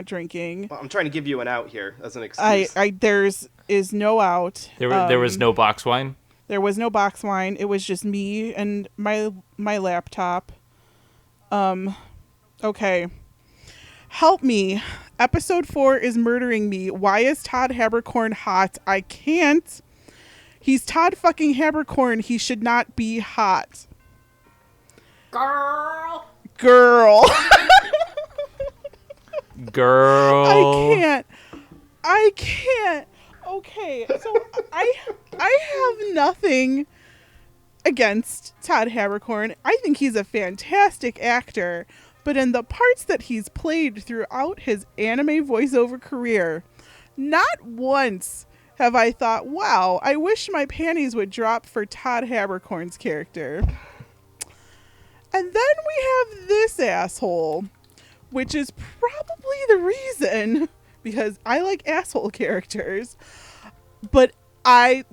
drinking. Well, I'm trying to give you an out here as an excuse. There's no out. There was no box wine? There was no box wine. It was just me and my laptop. Okay. Help me. Episode 4 is murdering me. Why is Todd Habercorn hot? I can't. He's Todd fucking Habercorn. He should not be hot. Girl. Girl. I can't. Okay, so I have nothing against Todd Habercorn. I think he's a fantastic actor. But in the parts that he's played throughout his anime voiceover career, not once have I thought, wow, I wish my panties would drop for Todd Habercorn's character. And then we have this asshole, which is probably the reason, because I like asshole characters, but I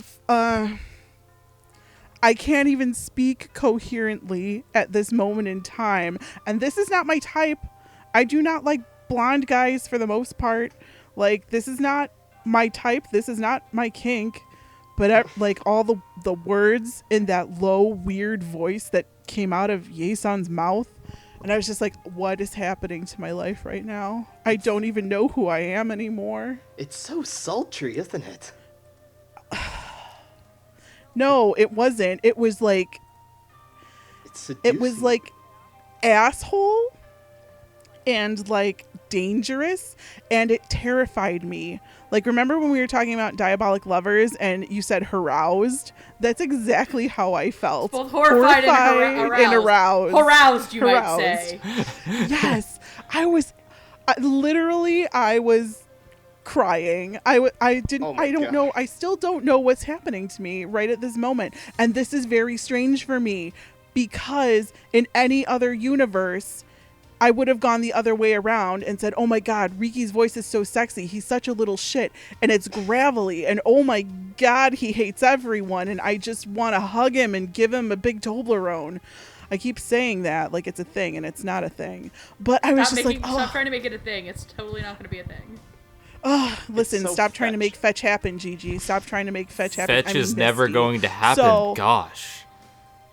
I can't even speak coherently at this moment in time. And this is not my type. I do not like blonde guys for the most part. Like, this is not my type. This is not my kink. But like all the words in that low, weird voice that came out of Ye-san's mouth. And I was just like, what is happening to my life right now? I don't even know who I am anymore. It's so sultry, isn't it? No, it wasn't. It was like... It's seducing. It was like asshole and like dangerous, and it terrified me. Like, remember when we were talking about diabolic lovers and you said aroused? That's exactly how I felt. Both horrified and aroused. Aroused, you might say. Yes. I was crying. I don't know. I still don't know what's happening to me right at this moment. And this is very strange for me because in any other universe, I would have gone the other way around and said, oh my God, Riki's voice is so sexy. He's such a little shit. And it's gravelly. And oh my God, he hates everyone. And I just want to hug him and give him a big Toblerone. I keep saying that like it's a thing, and it's not a thing. But I was stop trying to make it a thing. It's totally not going to be a thing. Listen, so stop trying to make fetch happen, Gigi. Stop trying to make fetch happen. Fetch is never going to happen. So, gosh.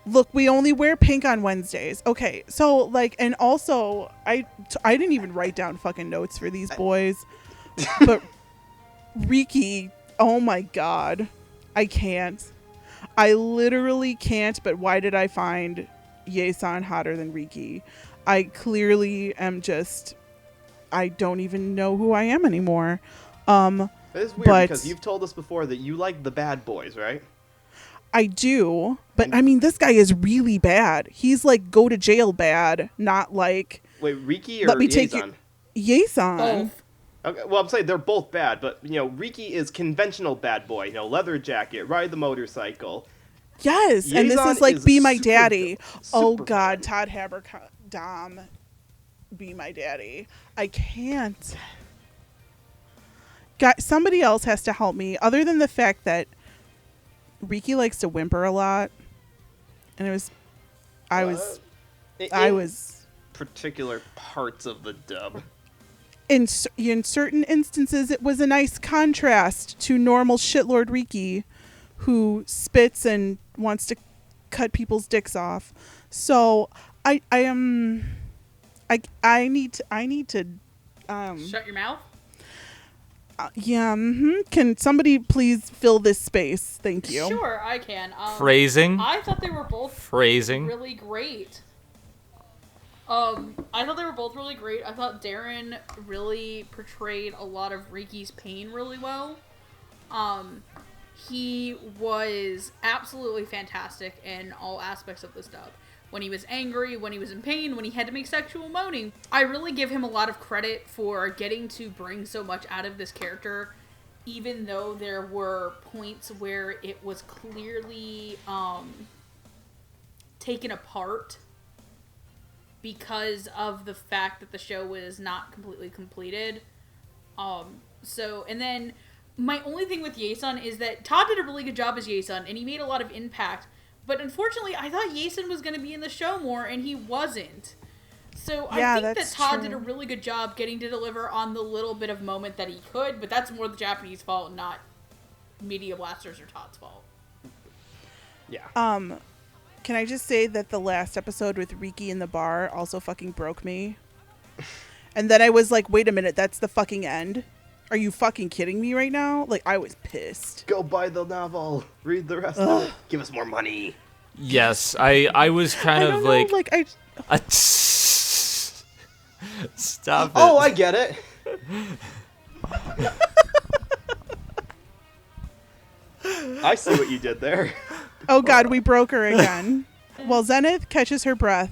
Look, we only wear pink on Wednesdays. Okay, so like, and also, I didn't even write down fucking notes for these boys, but Riki, oh my God, I can't. I literally can't. But why did I find Ye-san hotter than Riki? I clearly am just. I don't even know who I am anymore. It is weird because you've told us before that you like the bad boys, right? I do, but I mean, this guy is really bad. He's like go to jail bad, not like. Wait, Riki or Ye-san? Ye-san. Both. Okay, well, I'm saying they're both bad, but Riki is conventional bad boy. Leather jacket, ride the motorcycle. Yes, Ye-san and this is like be my daddy. Oh God, bad. Todd Habercom, be my daddy. I can't. Somebody else has to help me, other than the fact that Riki likes to whimper a lot, and I was particular parts of the dub. In certain instances, it was a nice contrast to normal shitlord Riki, who spits and wants to cut people's dicks off. So I need to shut your mouth. Yeah. Can somebody please fill this space? Thank you. Sure, I can. Phrasing. I thought they were both really great. I thought they were both really great. I thought Darren really portrayed a lot of Riki's pain really well. He was absolutely fantastic in all aspects of this dub. When he was angry, when he was in pain, when he had to make sexual moaning. I really give him a lot of credit for getting to bring so much out of this character, even though there were points where it was clearly taken apart because of the fact that the show was not completely completed. And then my only thing with Ye-san is that Todd did a really good job as Ye-san, and he made a lot of impact. But unfortunately, I thought Ye-san was going to be in the show more, and he wasn't. So I think that Todd did a really good job getting to deliver on the little bit of moment that he could, but that's more the Japanese fault, not Media Blasters or Todd's fault. Yeah. Can I just say that the last episode with Riki in the bar also fucking broke me? And then I was like, wait a minute, that's the fucking end? Are you fucking kidding me right now? Like, I was pissed. Go buy the novel. Read the rest of it. Give us more money. Yes, I was kind of like... Stop it. Oh, I get it. I see what you did there. Oh God, we broke her again. Well, Zenith catches her breath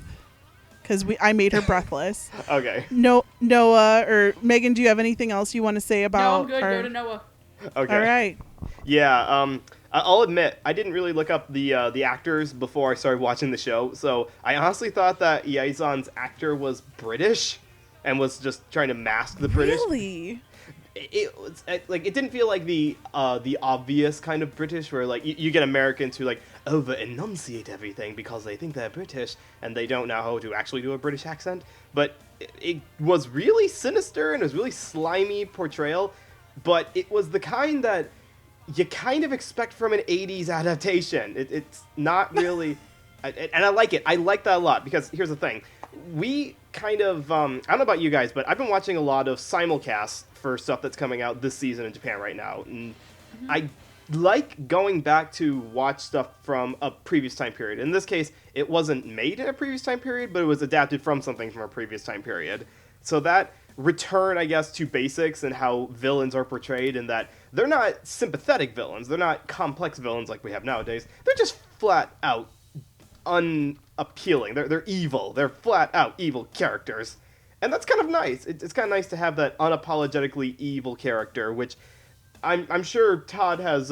because I made her breathless. Okay. Noah or Megan, do you have anything else you want to say about? No, I'm good. Go to Noah. Okay. All right. Yeah. I'll admit I didn't really look up the actors before I started watching the show, so I honestly thought that Ye-san's actor was British and was just trying to mask the British. Really? It didn't feel like the obvious kind of British where like you get Americans who like over-enunciate everything because they think they're British and they don't know how to actually do a British accent. But it was really sinister and it was really slimy portrayal, but it was the kind that you kind of expect from an 80s adaptation. It's not really... and I like it. I like that a lot because here's the thing. We kind of... I don't know about you guys, but I've been watching a lot of simulcasts for stuff that's coming out this season in Japan right now. And I like going back to watch stuff from a previous time period. In this case, it wasn't made in a previous time period, but it was adapted from something from a previous time period. So that return, I guess, to basics and how villains are portrayed, and that they're not sympathetic villains. They're not complex villains like we have nowadays. They're just flat out unappealing. They're evil. They're flat out evil characters. And that's kind of nice. It's kind of nice to have that unapologetically evil character, which I'm sure Todd has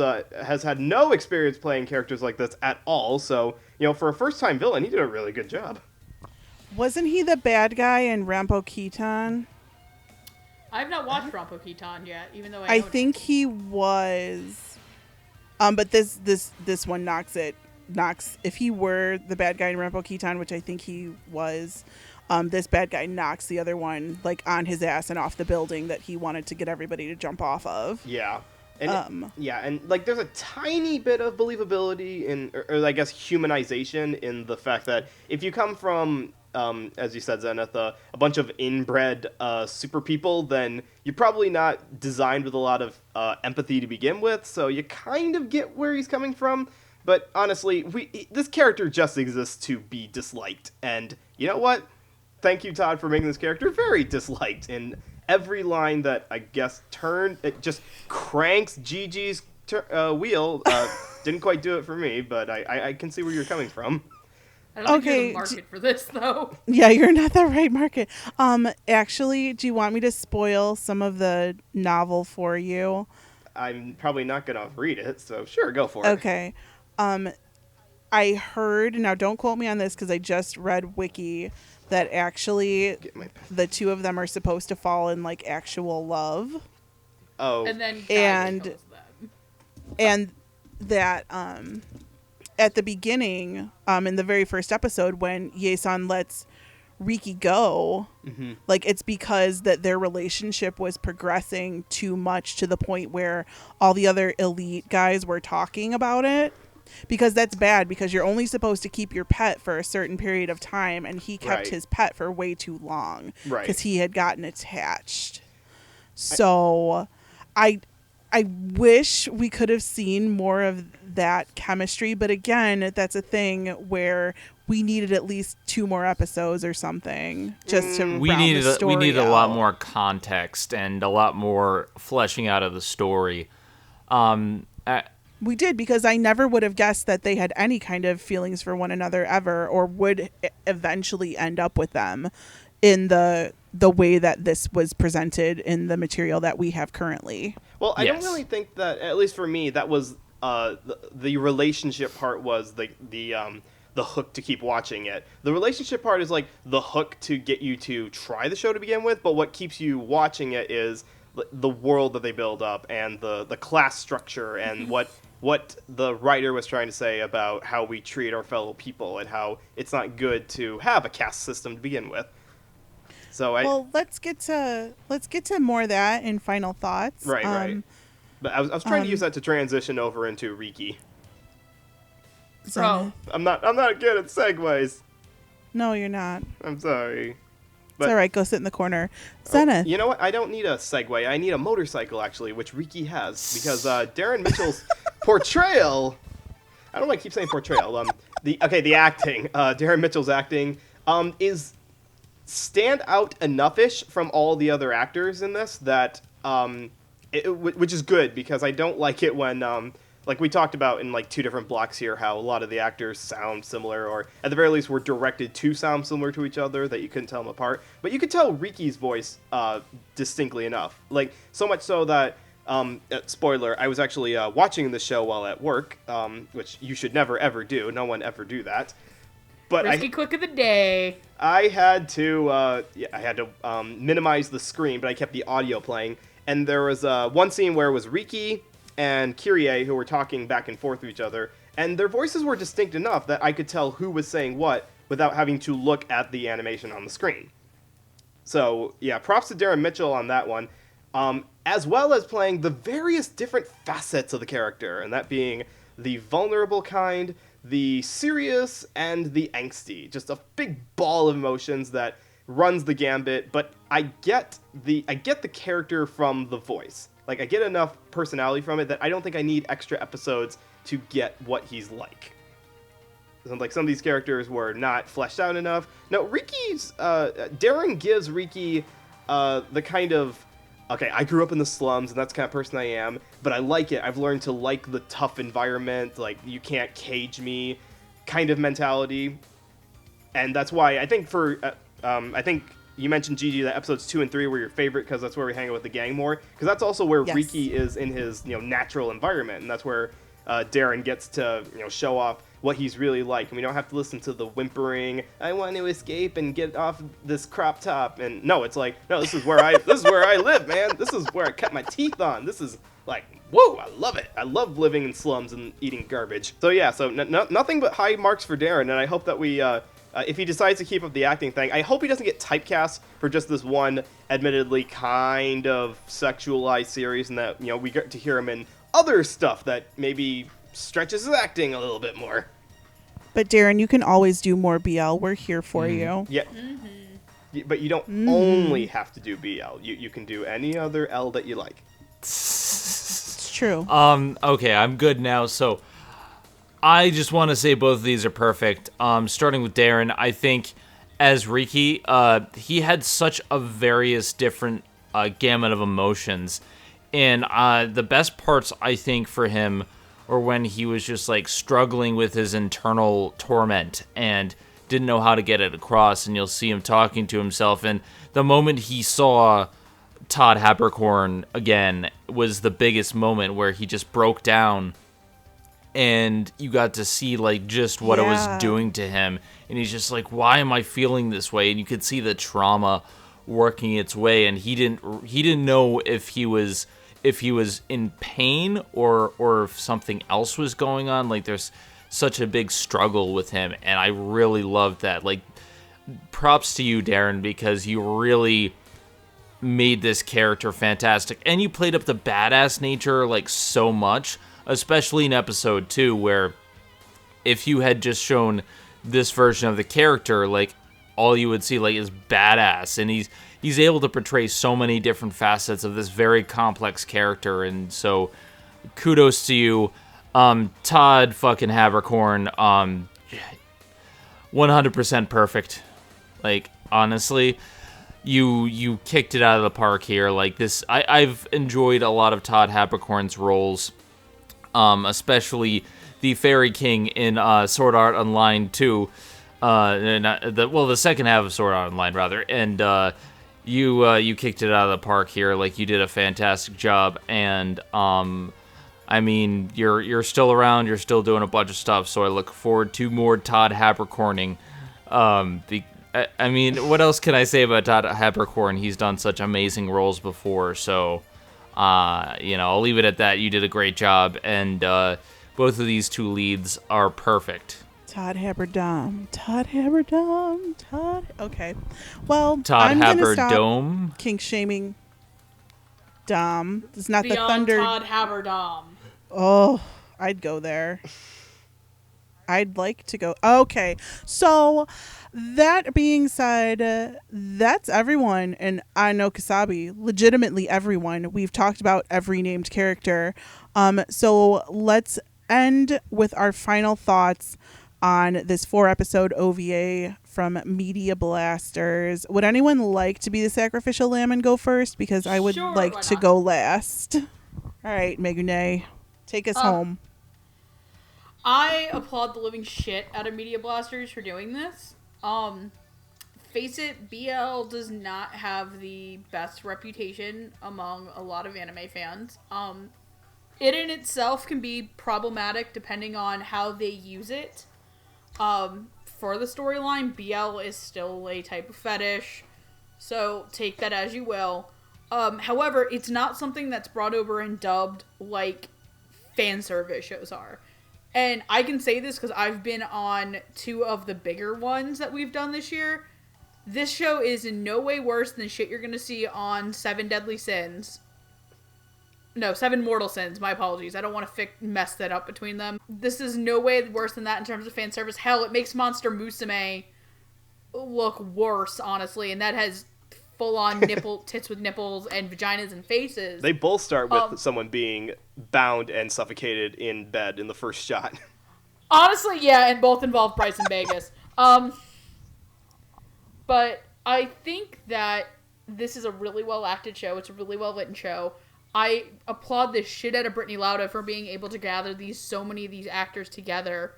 had no experience playing characters like this at all. So, for a first-time villain, he did a really good job. Wasn't he the bad guy in Rampo Kitan? I've not watched Rampo Kitan yet, even though I think he was. But this one knocks. If he were the bad guy in Rampo Kitan, which I think he was, this bad guy knocks the other one on his ass and off the building that he wanted to get everybody to jump off of. Yeah. And there's a tiny bit of believability or I guess humanization in the fact that if you come from, as you said, Zenith, a bunch of inbred super people, then you're probably not designed with a lot of empathy to begin with, so you kind of get where he's coming from. But honestly, this character just exists to be disliked, and you know what? Thank you, Todd, for making this character very disliked. In every line that I guess it just cranks Gigi's wheel. Didn't quite do it for me, but I can see where you're coming from. I don't think you're the market for this, though. Yeah, you're not the right market. Actually, do you want me to spoil some of the novel for you? I'm probably not going to read it, so sure, go for it. Okay. I heard, now don't quote me on this because I just read Wiki, that actually the two of them are supposed to fall in actual love. Oh. And then and that at the beginning, in the very first episode when Ye-san lets Riki go, mm-hmm. It's because that their relationship was progressing too much to the point where all the other elite guys were talking about it. Because that's bad, because you're only supposed to keep your pet for a certain period of time, and he kept his pet for way too long because he had gotten attached. So I wish we could have seen more of that chemistry, but again, that's a thing where we needed at least 2 more episodes or something just to round the story We needed out. a lot more context and a lot more fleshing out of the story. We did, because I never would have guessed that they had any kind of feelings for one another ever, or would eventually end up with them in the way that this was presented in the material that we have currently. Well, I don't really think that, at least for me, that was the relationship part was the hook to keep watching it. The relationship part is the hook to get you to try the show to begin with, but what keeps you watching it is the world that they build up and the class structure and what the writer was trying to say about how we treat our fellow people and how it's not good to have a caste system to begin with. So let's get to more of that in final thoughts. Right. But I was trying to use that to transition over into Riki. So I'm not good at segues. No, you're not. I'm sorry. It's all right. Go sit in the corner. Zenith. You know what? I don't need a Segway. I need a motorcycle, actually, which Riki has. Because Darren Mitchell's portrayal... I don't know why I keep saying portrayal. The acting. Darren Mitchell's acting is stand out enough-ish from all the other actors in this that... which is good, because I don't like it when... like we talked about in 2 different blocks here, how a lot of the actors sound similar, or at the very least were directed to sound similar to each other, that you couldn't tell them apart. But you could tell Riki's voice distinctly enough. So much so that, spoiler, I was actually watching the show while at work, which you should never ever do. No one ever do that. But Risky click of the day. I had to minimize the screen, but I kept the audio playing. And there was one scene where it was Riki and Kyrie who were talking back and forth with each other, And their voices were distinct enough that I could tell who was saying what without having to look at the animation on the screen. So, yeah, props to Darren Mitchell on that one. As well as playing the various different facets of the character, and that being the vulnerable kind, the serious, and the angsty. Just a big ball of emotions that runs the gambit, but I get the character from the voice. Like, I get enough personality from it that I don't think I need extra episodes to get what he's like. Like, some of these characters were not fleshed out enough. No, Riki's, Darren gives Riki, the kind of, okay, I grew up in the slums, and that's the kind of person I am, but I like it. I've learned to like the tough environment, like, you can't cage me kind of mentality. And that's why I think I think you mentioned, Gigi, that episodes 2 and 3 were your favorite because that's where we hang out with the gang more. Because that's also where Riki is in his, natural environment, and that's where Darren gets to, show off what he's really like, and we don't have to listen to the whimpering, I want to escape and get off this crop top, and no, it's like, no, this is where I live, man. This is where I cut my teeth on. This is like, whoa, I love it. I love living in slums and eating garbage. So yeah, so nothing but high marks for Darren, and I hope that we, if he decides to keep up the acting thing, I hope he doesn't get typecast for just this one, admittedly kind of sexualized series, and that, we get to hear him in other stuff that maybe stretches his acting a little bit more. But Darren, you can always do more BL. We're here for you. Yeah. But you don't only have to do BL. You can do any other L that you like. It's true. Okay, I'm good now. So I just want to say both of these are perfect. Starting with Darren, I think as Riki, he had such a various different gamut of emotions. And the best parts, I think, for him or when he was just like struggling with his internal torment and didn't know how to get it across, and you'll see him talking to himself, and the moment he saw Todd Haberkorn again was the biggest moment where he just broke down, and you got to see like just what it was doing to him, and he's just like, why am I feeling this way? And you could see the trauma working its way, and he didn't know if he was in pain or if something else was going on. Like, there's such a big struggle with him, and I really loved that. Like, props to you, Darren, because you really made this character fantastic, and you played up the badass nature like so much, especially in episode 2, where if you had just shown this version of the character, like, all you would see like is badass, and he's able to portray so many different facets of this very complex character, and so kudos to you. Todd fucking Haberkorn, 100% perfect. Like, honestly, you kicked it out of the park here. Like, this, I've enjoyed a lot of Todd Haberkorn's roles, especially the Fairy King in Sword Art Online 2. The second half of Sword Art Online, rather, and you kicked it out of the park here. Like, you did a fantastic job, and I mean, you're still around, you're still doing a bunch of stuff, so I look forward to more Todd Haberkorning. I mean, what else can I say about Todd Haberkorn? He's done such amazing roles before, so I'll leave it at that. You did a great job, and both of these two leads are perfect. Todd Haberdom. Okay. Well, Todd I'm going to stop Haberdome. kink shaming Dom. It's not Beyond the Thunder. Todd Haberdom. Oh, I'd go there. I'd like to go. Okay. So, that being said, that's everyone. And I know Kusabi, legitimately everyone. We've talked about every named character. So, let's end with our final thoughts on this 4-episode OVA from Media Blasters. Would anyone like to be the sacrificial lamb and go first? Because I would like to go last. All right, Megune, take us home. I applaud the living shit out of Media Blasters for doing this. Face it, BL does not have the best reputation among a lot of anime fans. It in itself can be problematic depending on how they use it. For the storyline, BL is still a type of fetish, so take that as you will. However, it's not something that's brought over and dubbed like fan service shows are. and I can say this because I've been on 2 of the bigger ones that we've done this year. This show is in no way worse than shit you're going to see on 7 Deadly Sins. No, 7 Mortal Sins. My apologies. I don't want to mess that up between them. This is no way worse than that in terms of fan service. Hell, it makes Monster Musume look worse, honestly, and that has full-on tits with nipples and vaginas and faces. They both start with someone being bound and suffocated in bed in the first shot. Honestly, yeah, and both involve Bryson Vegas. But I think that this is a really well-acted show. It's a really well-written show. I applaud the shit out of Brittany Lauda for being able to gather so many of these actors together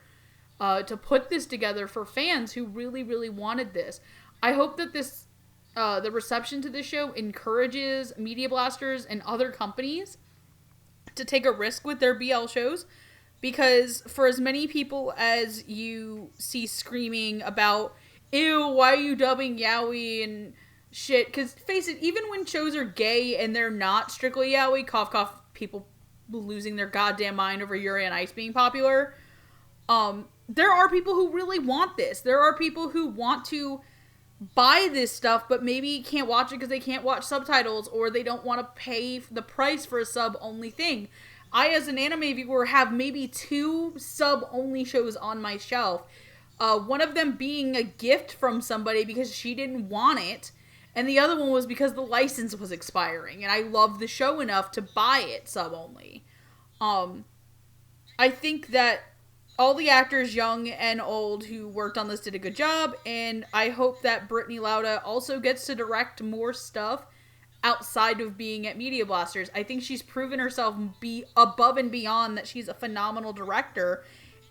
to put this together for fans who really, really wanted this. I hope that the reception to this show encourages Media Blasters and other companies to take a risk with their BL shows, because for as many people as you see screaming about, ew, why are you dubbing yaoi and shit, because face it, even when shows are gay and they're not strictly yaoi, cough cough, people losing their goddamn mind over Yuri on Ice being popular, there are people who really want this. There are people who want to buy this stuff but maybe can't watch it because they can't watch subtitles, or they don't want to pay the price for a sub-only thing. I, as an anime viewer, have maybe 2 sub-only shows on my shelf. One of them being a gift from somebody because she didn't want it, and the other one was because the license was expiring, and I loved the show enough to buy it sub-only. I think that all the actors, young and old, who worked on this did a good job, and I hope that Brittany Lauda also gets to direct more stuff outside of being at Media Blasters. I think she's proven herself be above and beyond that she's a phenomenal director,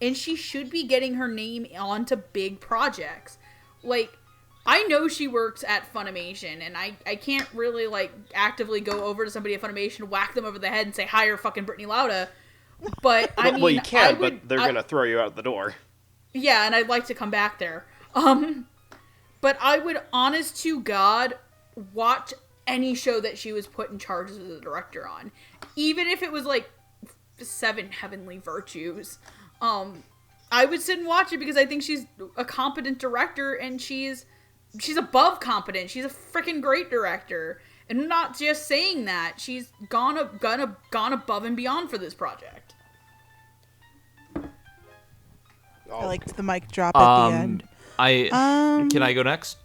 and she should be getting her name onto big projects. Like, I know she works at Funimation, and I can't really, like, actively go over to somebody at Funimation, whack them over the head, and say, hire fucking Brittany Lauda. But, I mean, well, you can, but they're going to throw you out the door. Yeah, and I'd like to come back there. But I would, honest to God, watch any show that she was put in charge as a director on. Even if it was, like, 7 Heavenly Virtues. I would sit and watch it because I think she's a competent director, and she's above competent. She's a freaking great director. And I'm not just saying that. She's gone above and beyond for this project. I liked the mic drop at the end. Can I go next?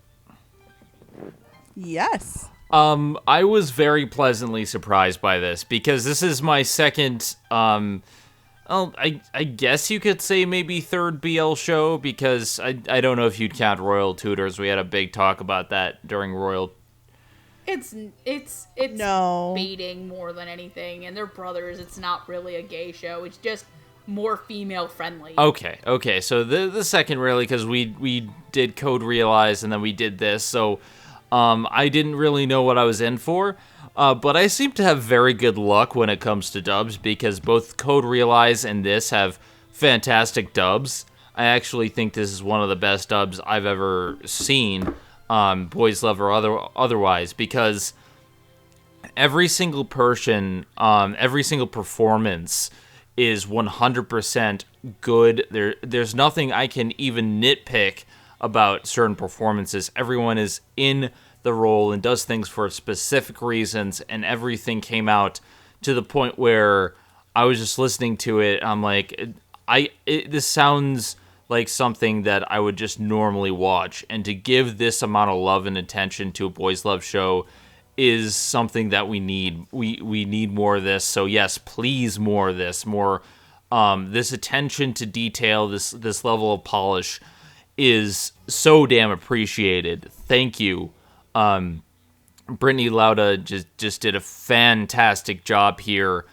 Yes. I was very pleasantly surprised by this because this is my second, I guess you could say maybe third BL show, because I don't know if you'd count Royal Tutors. We had a big talk about that during Royal. It's no baiting more than anything, and they're brothers. It's not really a gay show. It's just more female friendly. Okay. So the second, really, because we did Code Realize and then we did this. So I didn't really know what I was in for. But I seem to have very good luck when it comes to dubs, because both Code Realize and this have fantastic dubs. I actually think this is one of the best dubs I've ever seen, boys love or otherwise, because every single person, every single performance is 100% good. There's nothing I can even nitpick about certain performances. Everyone is in the role and does things for specific reasons, and everything came out to the point where I was just listening to it. I'm like, this sounds like something that I would just normally watch, and to give this amount of love and attention to a boys love show is something that we need. We need more of this. So yes, please, more of this. More this attention to detail, this level of polish is so damn appreciated. Thank you. Brittany Lauda just did a fantastic job here.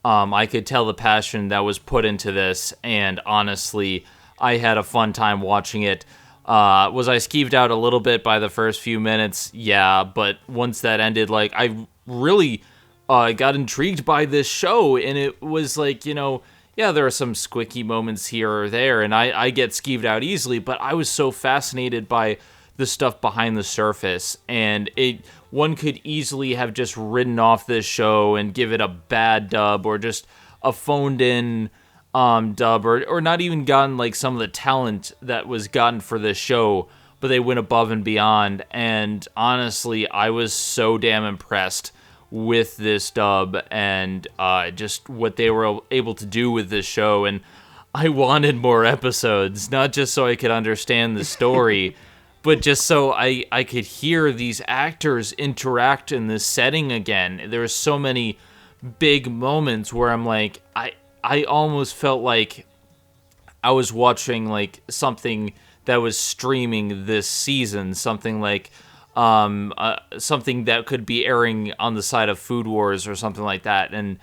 I could tell the passion that was put into this, and honestly, I had a fun time watching it. Was I skeeved out a little bit by the first few minutes? Yeah, but once that ended, like, I really got intrigued by this show, and it was like, yeah, there are some squicky moments here or there, and I get skeeved out easily, but I was so fascinated by the stuff behind the surface, and one could easily have just written off this show and give it a bad dub or just a phoned in dub, or not even gotten like some of the talent that was gotten for this show, but they went above and beyond. And honestly, I was so damn impressed with this dub and just what they were able to do with this show. And I wanted more episodes, not just so I could understand the story, but just so I could hear these actors interact in this setting again. There were so many big moments where I'm like, I almost felt like I was watching like something that was streaming this season, something like something that could be airing on the side of Food Wars or something like that. And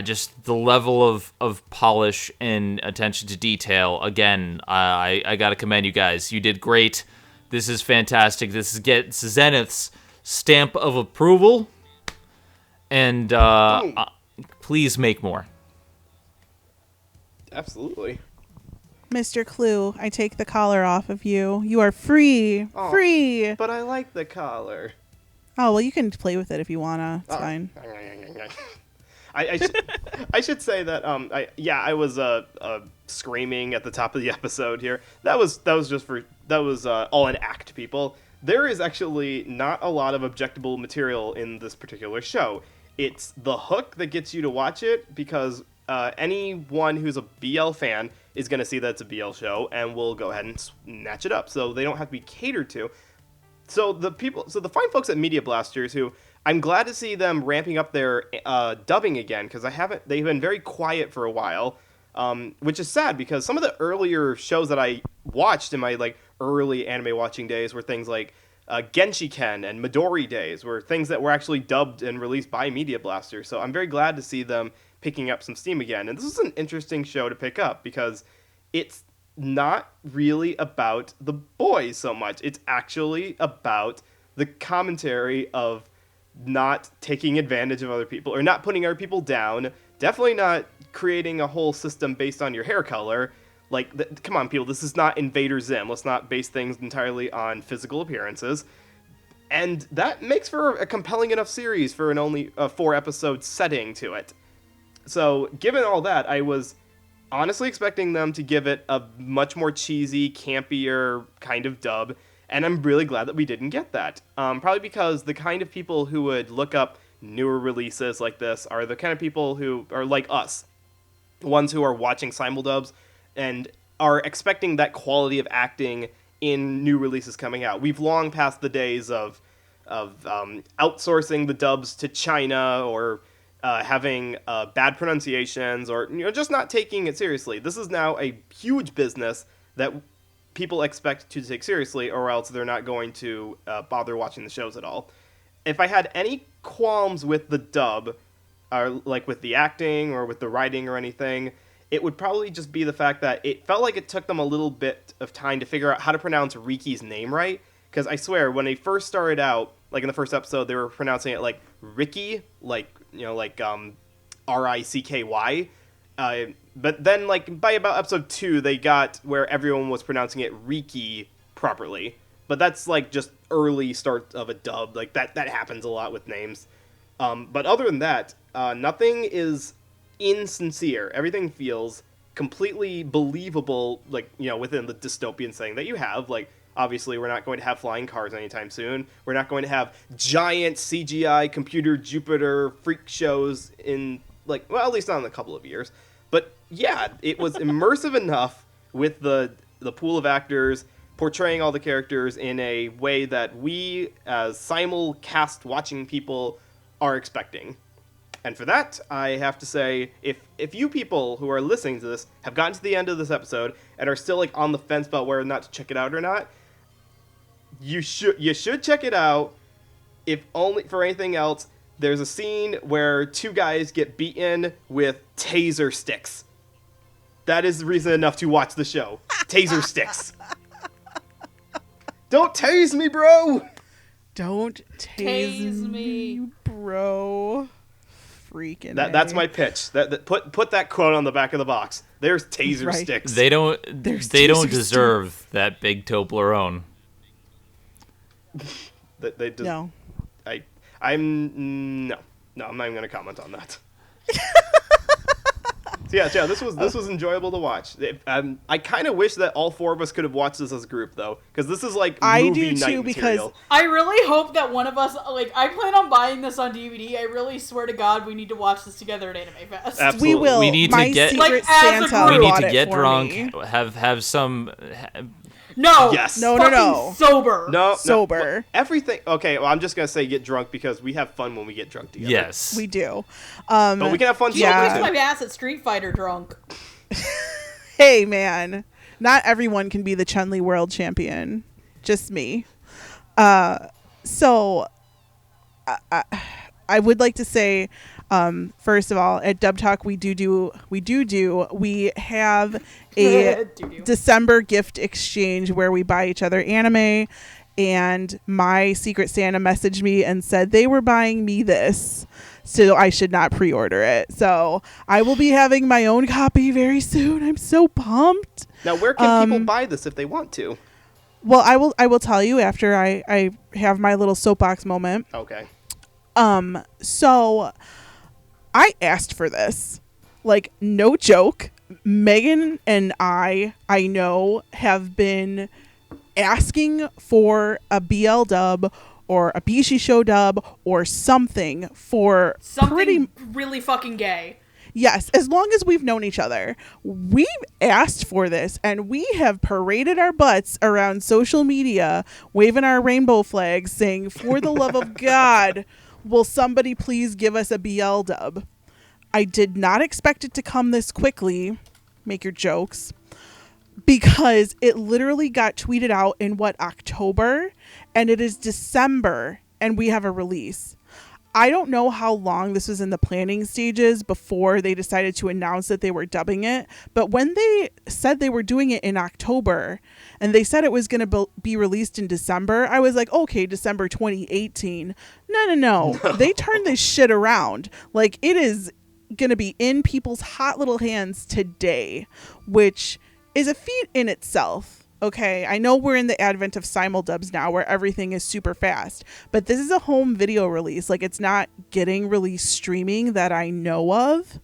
just the level of polish and attention to detail. Again, I gotta commend you guys. You did great. This is fantastic. This gets Zenith's stamp of approval. And please make more. Absolutely. Mr. Clue, I take the collar off of you. You are free. Oh, free. But I like the collar. Oh, well, you can play with it if you wanna. It's fine. I should say that I was screaming at the top of the episode here. That was all an act, people. There is actually not a lot of objectable material in this particular show. It's the hook that gets you to watch it, because anyone who's a BL fan is going to see that it's a BL show and will go ahead and snatch it up. So they don't have to be catered to. So the fine folks at Media Blasters, who I'm glad to see them ramping up their dubbing again, because they've been very quiet for a while, which is sad, because some of the earlier shows that I watched in my like early anime watching days were things like Genshiken and Midori Days, were things that were actually dubbed and released by Media Blasters. So I'm very glad to see them picking up some steam again. And this is an interesting show to pick up, because it's not really about the boys so much. It's actually about the commentary of not taking advantage of other people, or not putting other people down. Definitely not creating a whole system based on your hair color. Like, come on, people, this is not Invader Zim. Let's not base things entirely on physical appearances. And that makes for a compelling enough series for an only 4-episode setting to it. So, given all that, I was honestly expecting them to give it a much more cheesy, campier kind of dub, and I'm really glad that we didn't get that. Probably because the kind of people who would look up newer releases like this are the kind of people who are like us, ones who are watching simuldubs and are expecting that quality of acting in new releases coming out. We've long passed the days of outsourcing the dubs to China, or having bad pronunciations, or just not taking it seriously. This is now a huge business that people expect to take seriously, or else they're not going to bother watching the shows at all. If I had any qualms with the dub, like with the acting or with the writing or anything, it would probably just be the fact that it felt like it took them a little bit of time to figure out how to pronounce Riki's name right. Because I swear, when they first started out, like in the first episode, they were pronouncing it like Ricky, like Ricky. But then, like, by about episode 2, they got where everyone was pronouncing it Riki properly. But that's, like, just early start of a dub. Like, that happens a lot with names. But other than that, nothing is insincere. Everything feels completely believable, like, within the dystopian setting that you have. Like, obviously, we're not going to have flying cars anytime soon. We're not going to have giant CGI computer Jupiter freak shows in, like, well, at least not in a couple of years. But yeah, it was immersive enough with the pool of actors portraying all the characters in a way that we, as simulcast watching people, are expecting. And for that, I have to say, if you people who are listening to this have gotten to the end of this episode and are still like on the fence about whether or not to check it out or not, you should check it out. If only for anything else, there's a scene where 2 guys get beaten with taser sticks. That is reason enough to watch the show. Taser sticks. Don't tase me, bro! Don't tase me, bro. Freaking That's my pitch. Put that quote on the back of the box. There's taser sticks. They don't deserve that big Toblerone. No. I'm not even going to comment on that. So yeah, this was enjoyable to watch. I kind of wish that all four of us could have watched this as a group, though, because this is like movie night material. I really hope that one of us, like, I plan on buying this on DVD. I really swear to God we need to watch this together at Anime Fest. Absolutely. We will. We need to get Secret like, as a Santa. group. We need bought to it get for drunk, me. have some. No. Yes. No. Sober. No, Sober. well, everything. Okay, well, I'm just gonna say get drunk because we have fun when we get drunk together. Yes. We do. But we can have fun. Yeah. Yeah. I my ass at Street Fighter drunk. Hey, man. Not everyone can be the Chun-Li world champion. Just me. So I would like to say, first of all, at Dub Talk we have a December gift exchange where we buy each other anime, and my Secret Santa messaged me and said they were buying me this, so I should not pre-order it. So I will be having my own copy very soon. I'm so pumped. Now, where can people buy this if they want to? Well, I will tell you after I have my little soapbox moment. Okay. So I asked for this. Like, no joke. Megan and I know, have been asking for a BL dub or a Bishi show dub or something for Something really fucking gay. Yes, as long as we've known each other. We've asked for this, and we have paraded our butts around social media, waving our rainbow flags, saying, for the love of God, will somebody please give us a BL dub? I did not expect it to come this quickly. Make your jokes. Because it literally got tweeted out in, October? And it is December, and we have a release. I don't know how long this was in the planning stages before they decided to announce that they were dubbing it. But when they said they were doing it in October and they said it was going to be released in December, I was like, okay, December 2018. No. They turned this shit around. Like, it is going to be in people's hot little hands today, which is a feat in itself. Okay, I know we're in the advent of simuldubs now where everything is super fast, but this is a home video release. Like, it's not getting released streaming that I know of.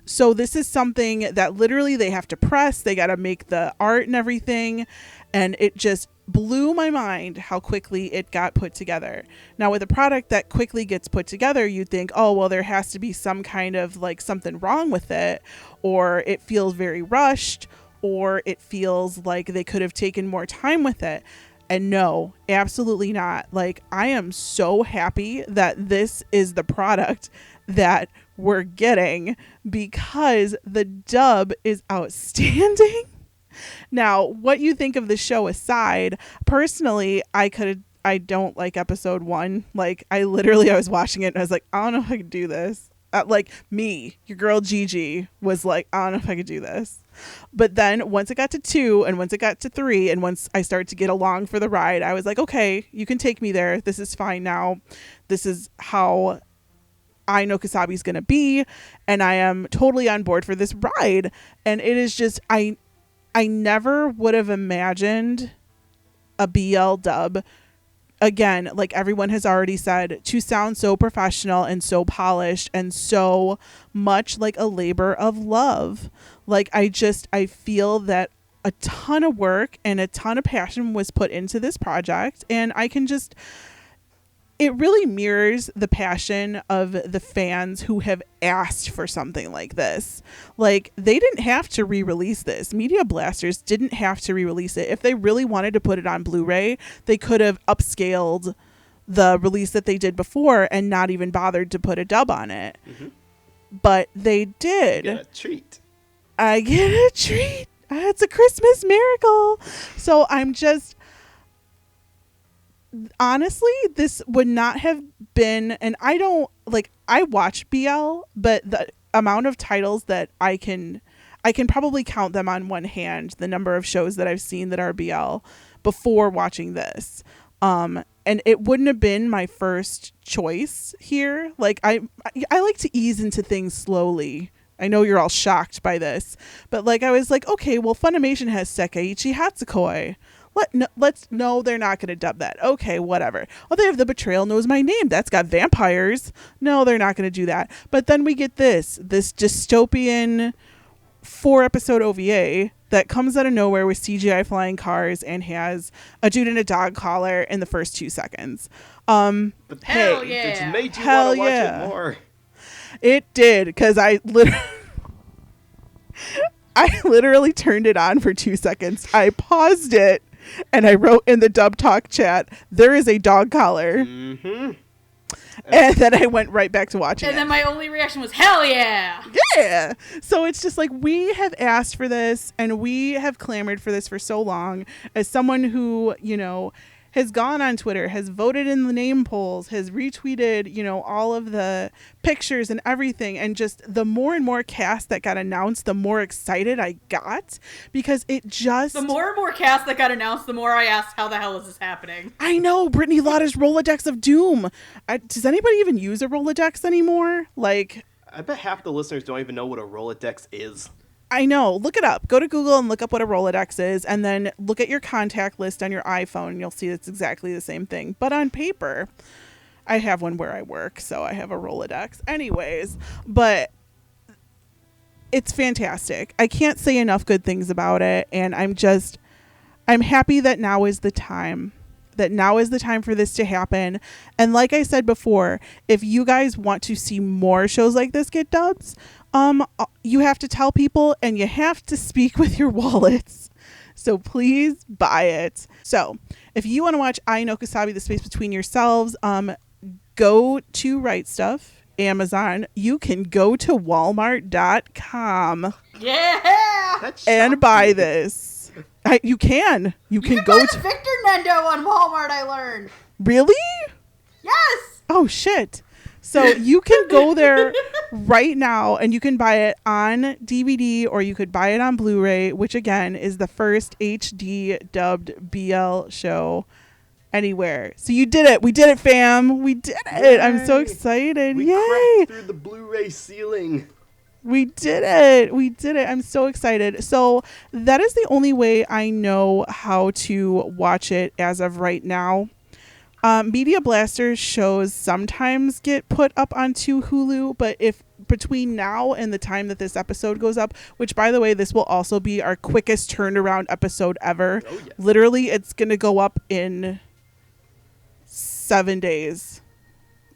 So this is something that literally they have to press. They got to make the art and everything. And it just blew my mind how quickly it got put together. Now, with a product that quickly gets put together, you'd think, oh, well, there has to be some kind of like something wrong with it, or it feels very rushed, or it feels like they could have taken more time with it. And no, absolutely not. Like, I am so happy that this is the product that we're getting because the dub is outstanding. Now, what you think of the show aside, personally, I don't like episode 1. Like, I was watching it and I was like, I don't know if I could do this. Like me, your girl Gigi was like, I don't know if I could do this. But then once it got to 2 and once it got to 3 and once I started to get along for the ride, I was like, okay, you can take me there. This is fine now. This is how I know Kusabi's going to be. And I am totally on board for this ride. And it is just, I never would have imagined a BL dub, again, like everyone has already said, to sound so professional and so polished and so much like a labor of love. Like, I feel that a ton of work and a ton of passion was put into this project, and it really mirrors the passion of the fans who have asked for something like this. Like, they didn't have to re-release this. Media Blasters didn't have to re-release it. If they really wanted to put it on Blu-ray, they could have upscaled the release that they did before and not even bothered to put a dub on it. Mm-hmm. But they did. You get a treat. I get a treat. It's a Christmas miracle. So I'm just... honestly, this would not have been, and I don't like, I watch BL, but the amount of titles that I can probably count them on one hand, the number of shows that I've seen that are BL before watching this. And it wouldn't have been my first choice here. Like, I like to ease into things slowly. I know you're all shocked by this, but like, I was like, okay, well, Funimation has Sekaiichi Hatsukoi. No, they're not going to dub that. Okay, whatever. Oh, they have The Betrayal Knows My Name. That's got vampires. No, they're not going to do that. But then we get this dystopian 4-episode OVA that comes out of nowhere with CGI flying cars and has a dude in a dog collar in the first 2 seconds. But hell hey, yeah. it just made you Hell want to watch yeah. it more. It did, because I literally turned it on for 2 seconds. I paused it and I wrote in the Dub Talk chat, there is a dog collar. Mm-hmm. And then I went right back to watching And it. then my only reaction was, hell yeah! Yeah. So it's just like, we have asked for this and we have clamored for this for so long. As someone who, you know, has gone on Twitter, has voted in the name polls, has retweeted, you know, all of the pictures and everything. And just the more and more cast that got announced, the more excited I got, because it just... The more and more cast that got announced, the more I asked, how the hell is this happening? I know, Brittany Lauda's Rolodex of Doom. Does anybody even use a Rolodex anymore? Like... I bet half the listeners don't even know what a Rolodex is. I know. Look it up. Go to Google and look up what a Rolodex is, and then look at your contact list on your iPhone, and you'll see it's exactly the same thing. But on paper, I have one where I work, so I have a Rolodex. Anyways, but it's fantastic. I can't say enough good things about it, and I'm happy that now is the time. That now is the time for this to happen. And like I said before, if you guys want to see more shows like this get dubs, you have to tell people and you have to speak with your wallets. So please buy it. So if you want to watch I Know Kusabi, The Space Between Yourselves, go to Right Stuff, Amazon. You can go to walmart.com Yeah! and buy this. You can go to Victor Nendo on Walmart, I learned. Really? Yes! Oh shit. So you can go there right now and you can buy it on DVD, or you could buy it on Blu-ray, which again is the first HD dubbed BL show anywhere. So you did it. We did it, fam. We did it. Yay. I'm so excited. We Yay. cracked through the Blu-ray ceiling. We did it. We did it. I'm so excited. So that is the only way I know how to watch it as of right now. Media Blasters shows sometimes get put up onto Hulu, but if between now and the time that this episode goes up, which by the way, this will also be our quickest turnaround episode ever. Oh, yes. Literally, it's going to go up in 7 days.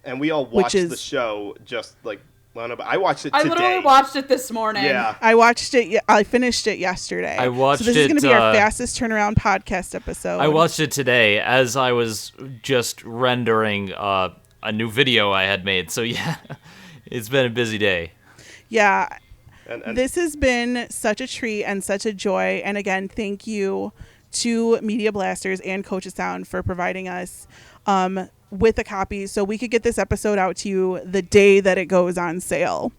And we all watched the show just like, I watched it today. I literally watched it this morning. Yeah. I watched it. I finished it yesterday. I watched it. So this is going to be our fastest turnaround podcast episode. I watched it today as I was just rendering a new video I had made. So yeah, it's been a busy day. Yeah. And this has been such a treat and such a joy. And again, thank you to Media Blasters and Coach of Sound for providing us with a copy so we could get this episode out to you the day that it goes on sale.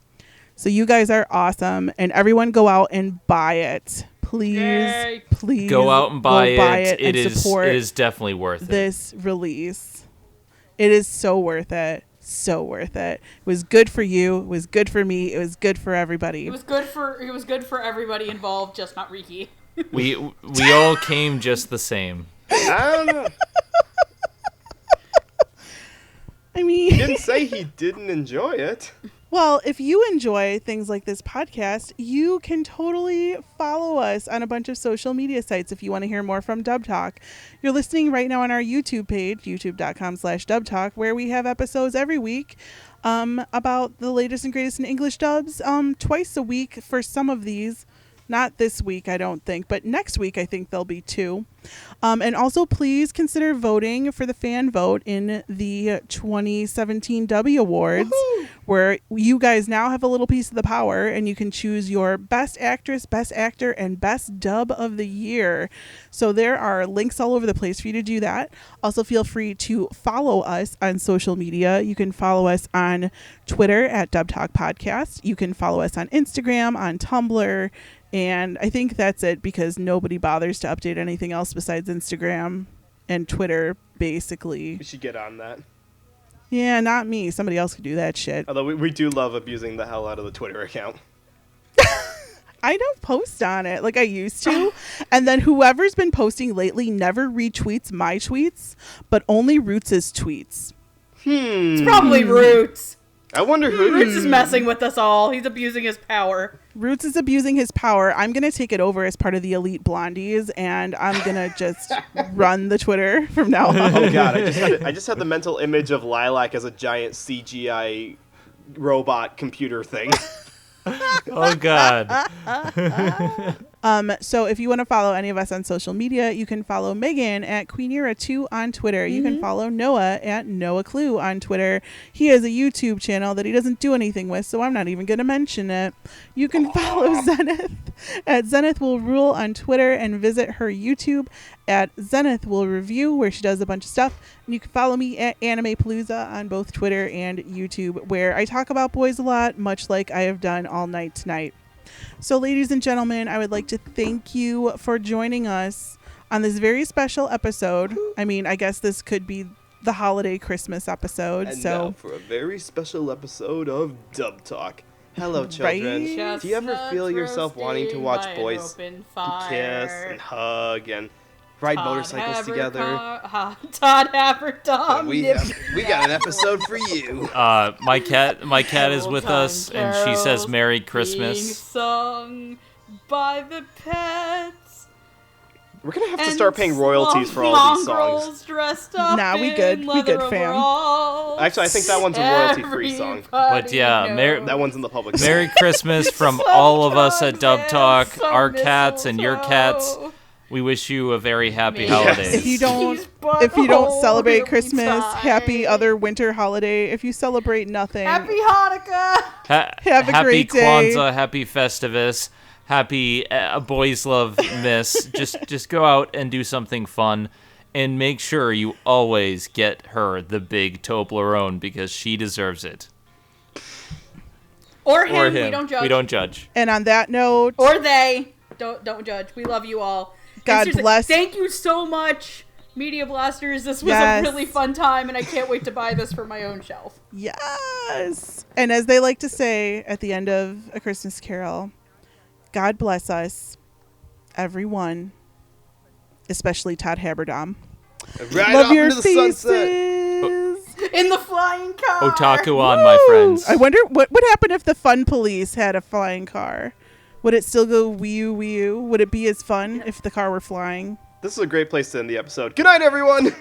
So you guys are awesome, and everyone go out and buy it. Please, Yay. please Go out and buy it. It is definitely worth it. This release. It is so worth it. So worth it. It was good for you. It was good for me. It was good for everybody. It was good for everybody involved, just not Riki. We all came just the same. I don't know. I mean, He didn't say he didn't enjoy it. well, if you enjoy things like this podcast, you can totally follow us on a bunch of social media sites if you want to hear more from Dub Talk. You're listening right now on our YouTube page, youtube.com/dubtalk, where we have episodes every week about the latest and greatest in English dubs, twice a week for some of these. Not this week, I don't think, but next week I think there'll be 2. And also please consider voting for the fan vote in the 2017 W Awards, where you guys now have a little piece of the power and you can choose your best actress, best actor, and best dub of the year. So there are links all over the place for you to do that. Also feel free to follow us on social media. You can follow us on Twitter at dubtalkpodcast. You can follow us on Instagram, on Tumblr, and I think that's it because nobody bothers to update anything else besides Instagram and Twitter, basically. We should get on that. Yeah, not me. Somebody else could do that shit. Although we do love abusing the hell out of the Twitter account. I don't post on it like I used to. And then whoever's been posting lately never retweets my tweets, but only Roots' tweets. It's probably Roots. I wonder who... Roots is messing with us all. He's abusing his power. Roots is abusing his power. I'm going to take it over as part of the elite Blondies, and I'm going to just run the Twitter from now on. Oh, God. I just had the mental image of Lilac as a giant CGI robot computer thing. Oh, God. So if you want to follow any of us on social media, you can follow Megan at Queenera2 on Twitter. You can follow Noah at Noah Clue on Twitter. He has a YouTube channel that he doesn't do anything with, so I'm not even going to mention it. You can follow Zenith at Zenith Will Rule on Twitter and visit her YouTube at Zenith Will Review, where she does a bunch of stuff. And you can follow me at Anime Palooza on both Twitter and YouTube, where I talk about boys a lot, much like I have done all night tonight. So, ladies and gentlemen, I would like to thank you for joining us on this very special episode. I mean, I guess this could be the holiday Christmas episode. And so now for a very special episode of Dub Talk. Hello, children. Right? Do you ever feel yourself wanting to watch boys kiss and hug and ride motorcycles together? Todd Havertop. We got an episode for you. My cat is with us, and she says Merry Christmas. Being sung by the pets. We're gonna have to start paying royalties for all of these songs. Dressed up Nah, we good, fam. Actually, I think that one's a royalty-free song. But yeah, That one's in the public. Merry Christmas from all of us at Dub Talk, our cats and your cats. We wish you a very happy holidays. If you don't celebrate Christmas, happy other winter holiday. If you celebrate nothing, Happy Hanukkah. Have a great day. Kwanzaa, happy Festivus, happy Boys Love Miss. just go out and do something fun, and make sure you always get her the big Toblerone because she deserves it. Or him. We don't judge. We don't judge. And on that note, Or they. Don't judge. We love you all. God bless. Thank you so much, Media Blasters. This was Yes. a really fun time, and I can't wait to buy this for my own shelf. Yes. And as they like to say at the end of A Christmas Carol, God bless us, everyone, especially Todd Haberdom. Right Love off your into the faces. sunset. In the flying car. Otaku on, my friends. I wonder what would happen if the Fun Police had a flying car. Would it still go wee-oo, wee-oo? Would it be as fun if the car were flying? This is a great place to end the episode. Good night, everyone!